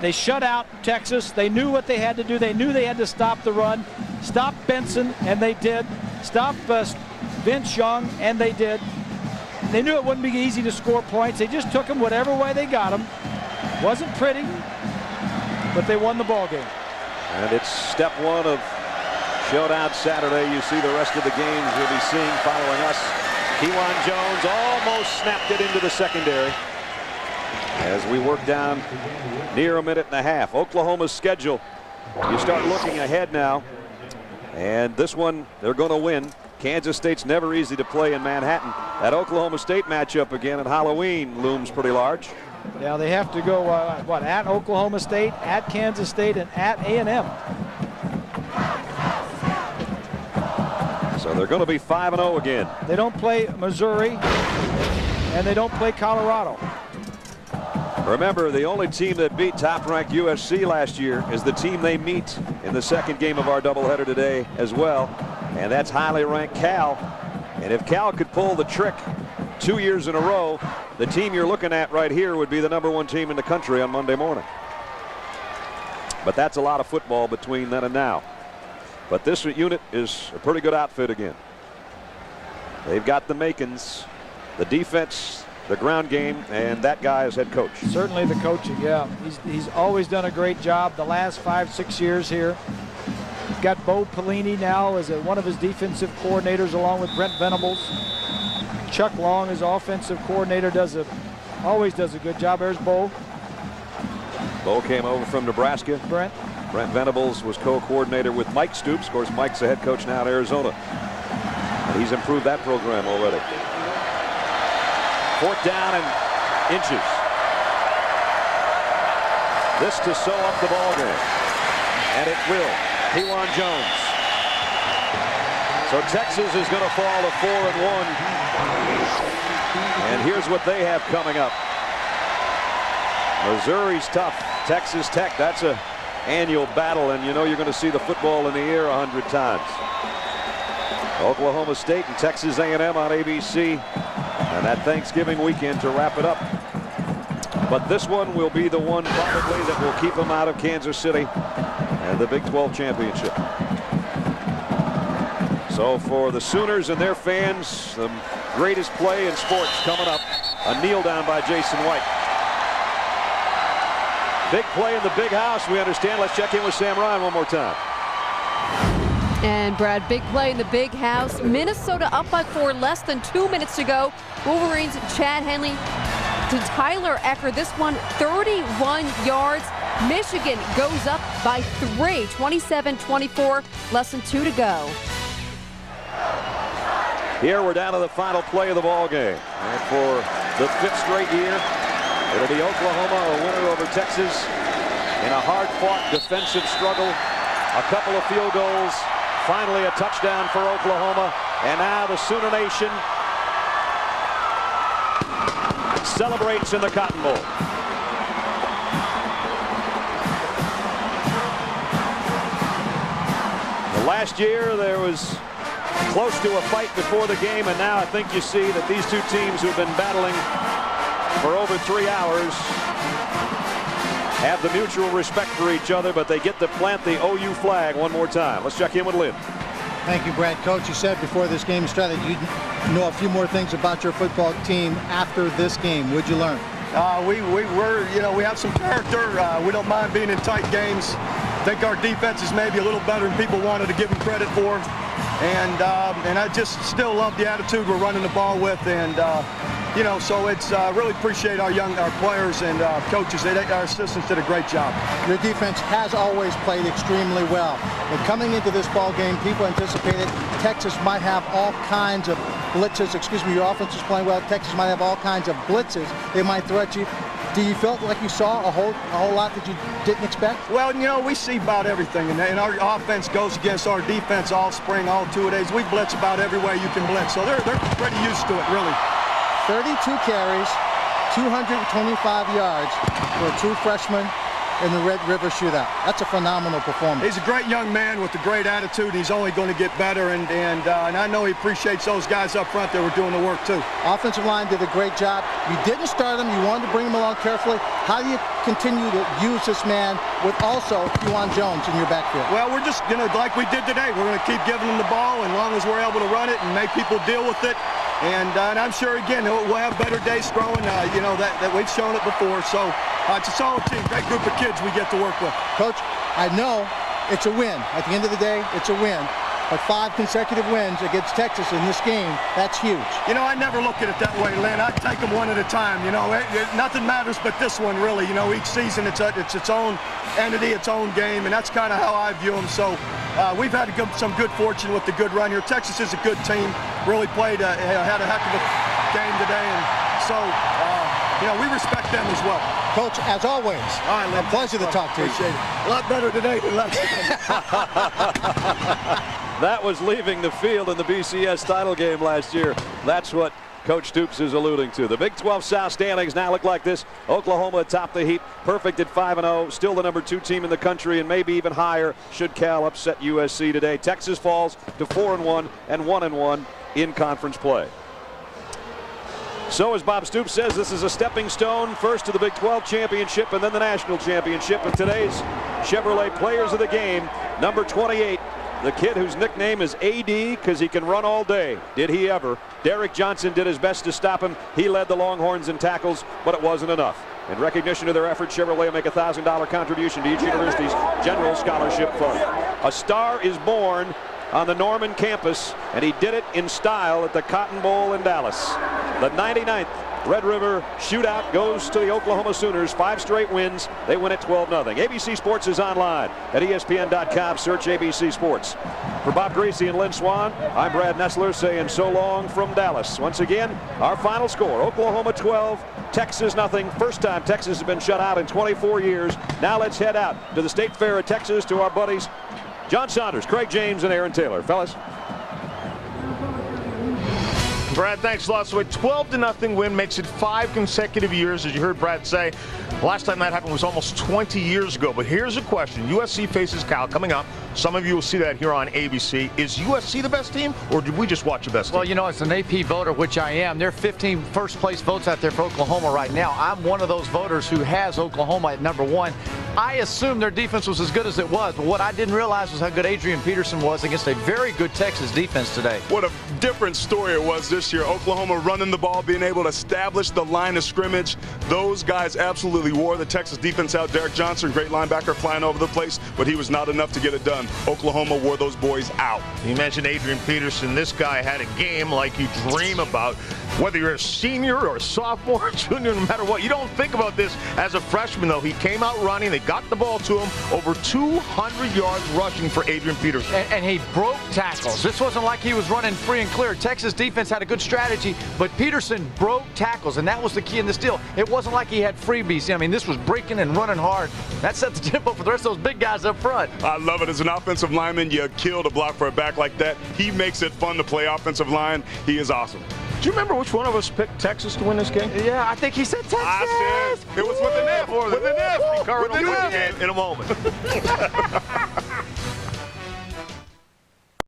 They shut out Texas. They knew what they had to do. They knew they had to stop the run, stop Benson, and they did. Stop Vince Young, and they did. They knew it wouldn't be easy to score points. They just took them whatever way they got them. Wasn't pretty, but they won the ball game.
And it's step 1 of Showdown Saturday. You see the rest of the games you'll be seeing following us. Kewan Jones almost snapped it into the secondary as we work down near a minute and a half. Oklahoma's schedule, you start looking ahead now, and this one they're going to win. Kansas State's never easy to play in Manhattan. That Oklahoma State matchup again at Halloween looms pretty large.
Yeah, they have to go at Oklahoma State, at Kansas State, and at A&M.
So they're going to be 5-0 again.
They don't play Missouri, and they don't play Colorado.
Remember, the only team that beat top-ranked USC last year is the team they meet in the second game of our doubleheader today as well, and that's highly ranked Cal. And if Cal could pull the trick 2 years in a row, the team you're looking at right here would be the #1 team in the country on Monday morning. But that's a lot of football between then and now. But this unit is a pretty good outfit again. They've got the makings, the defense, the ground game, and that guy is head coach.
Certainly the coaching, yeah. He's always done a great job the last 5-6 years here. He's got Bo Pelini now as one of his defensive coordinators along with Brent Venables. Chuck Long, his offensive coordinator, always does a good job. There's Bo.
Bo came over from Nebraska.
Brent
Venables was co-coordinator with Mike Stoops. Of course, Mike's the head coach now at Arizona. And he's improved that program already. 4th down and inches. This to sew up the ball game. And it will. Kewan Jones. So Texas is going to fall to 4-1. And here's what they have coming up. Missouri's tough. Texas Tech, that's a annual battle, and you know you're going to see the football in the air 100 times. Oklahoma State and Texas A&M on ABC, and that Thanksgiving weekend to wrap it up. But this one will be the one probably that will keep them out of Kansas City and the Big 12 championship. So for the Sooners and their fans, the greatest play in sports coming up. A kneel down by Jason White. Big play in the big house, we understand. Let's check in with Sam Ryan one more time.
And Brad, big play in the big house. Minnesota up by 4, less than 2 minutes to go. Wolverines, Chad Henley to Tyler Ecker. This one, 31 yards. Michigan goes up by 3, 27-24, less than 2 to go.
Here we're down to the final play of the ball game. And for the 5th straight year, it'll be Oklahoma a winner over Texas in a hard-fought defensive struggle. A couple of field goals, finally a touchdown for Oklahoma, and now the Sooner Nation celebrates in the Cotton Bowl. Last year there was close to a fight before the game, and now I think you see that these two teams who've been battling for over 3 hours have the mutual respect for each other, but they get to plant the OU flag one more time. Let's check in with Lynn.
Thank you, Brad. Coach, you said before this game started you'd know a few more things about your football team after this game. What'd you learn?
We have some character. We don't mind being in tight games. I think our defense is maybe a little better than people wanted to give them credit for. And I just still love the attitude we're running the ball with, and so it's really appreciate our players and coaches. Our assistants did a great job.
Your defense has always played extremely well. But coming into this ball game, people anticipated Texas might have all kinds of blitzes. Your offense is playing well. Texas might have all kinds of blitzes. They might threat you. Do you feel like you saw a whole lot that you didn't expect?
Well, we see about everything, and our offense goes against our defense all spring, all 2 days. We blitz about every way you can blitz, so they're pretty used to it, really. 32 carries, 225 yards for a true freshman in the Red River Shootout. That's a phenomenal performance. He's a great young man with a great attitude. He's only going to get better, and I know he appreciates those guys up front that were doing the work too.
Offensive line did a great job. You didn't start him. You wanted to bring him along carefully. How do you continue to use this man with also Juwan Jones in your backfield?
Well, we're just going to, like we did today, we're going to keep giving him the ball, and as long as we're able to run it and make people deal with it. And I'm sure, again, we'll have better days throwing, that we've shown it before. So it's a solid team, great group of kids we get to work with.
Coach, I know it's a win. At the end of the day, it's a win. But 5 consecutive wins against Texas in this game, that's huge.
I never look at it that way, Lynn. I take them one at a time. Nothing matters but this one, really. Each season it's its own entity, its own game, and that's kind of how I view them. So we've had some good fortune with the good run here. Texas is a good team. Really played, had a heck of a game today, and so we respect them as well.
Coach, as always, a pleasure to talk to you.
Appreciate it. A lot better today than last time.
That was leaving the field in the BCS title game last year. That's what Coach Stoops is alluding to. The Big 12 South standings now look like this. Oklahoma atop the heap, perfect at 5-0, still the number 2 team in the country, and maybe even higher should Cal upset USC today. Texas falls to 4-1 and 1-1 in conference play. So as Bob Stoops says, this is a stepping stone first to the Big 12 championship and then the national championship. And today's Chevrolet Players of the Game, number 28, the kid whose nickname is AD because he can run all day. Did he ever? Derek Johnson did his best to stop him. He led the Longhorns in tackles, but it wasn't enough. In recognition of their efforts, Chevrolet will make a $1,000 contribution to each university's general scholarship fund. A star is born on the Norman campus, and he did it in style at the Cotton Bowl in Dallas. The 99th Red River Shootout goes to the Oklahoma Sooners. 5 straight wins. They win at 12-0. ABC Sports is online at ESPN.com. Search ABC Sports. For Bob Greasy and Lynn Swan, I'm Brad Nessler saying so long from Dallas. Once again, our final score, Oklahoma 12, Texas nothing. First time Texas has been shut out in 24 years. Now let's head out to the State Fair of Texas to our buddies John Saunders, Craig James, and Aaron Taylor. Fellas.
Brad, thanks a lot. So a 12-0 win makes it 5 consecutive years, as you heard Brad say. Last time that happened was almost 20 years ago. But here's a question. USC faces Cal coming up. Some of you will see that here on ABC. Is USC the best team, or did we just watch the best team?
Well, you know, as an AP voter, which I am, there are 15 first-place votes out there for Oklahoma right now. I'm one of those voters who has Oklahoma at number 1. I assumed their defense was as good as it was, but what I didn't realize was how good Adrian Peterson was against a very good Texas defense today.
What a different story it was this year. Oklahoma running the ball, being able to establish the line of scrimmage. Those guys absolutely wore the Texas defense out. Derek Johnson, great linebacker, flying over the place, but he was not enough to get it done. Oklahoma wore those boys out.
You mentioned Adrian Peterson. This guy had a game like you dream about. Whether you're a senior or a sophomore or junior, no matter what, you don't think about this as a freshman, though. He came out running. They got the ball to him. Over 200 yards rushing for Adrian Peterson.
And he broke tackles. This wasn't like he was running free and clear. Texas defense had a good strategy, but Peterson broke tackles, and that was the key in this deal. It wasn't like he had freebies. I mean, this was breaking and running hard. That set the tempo for the rest of those big guys up front.
I love it. As an offensive lineman, you kill to block for a back like that. He makes it fun to play offensive line. He is awesome.
Do you remember which one of us picked Texas to win this game?
Yeah, I think he said Texas.
I said it was with an F.
With an F. With an F. In a moment.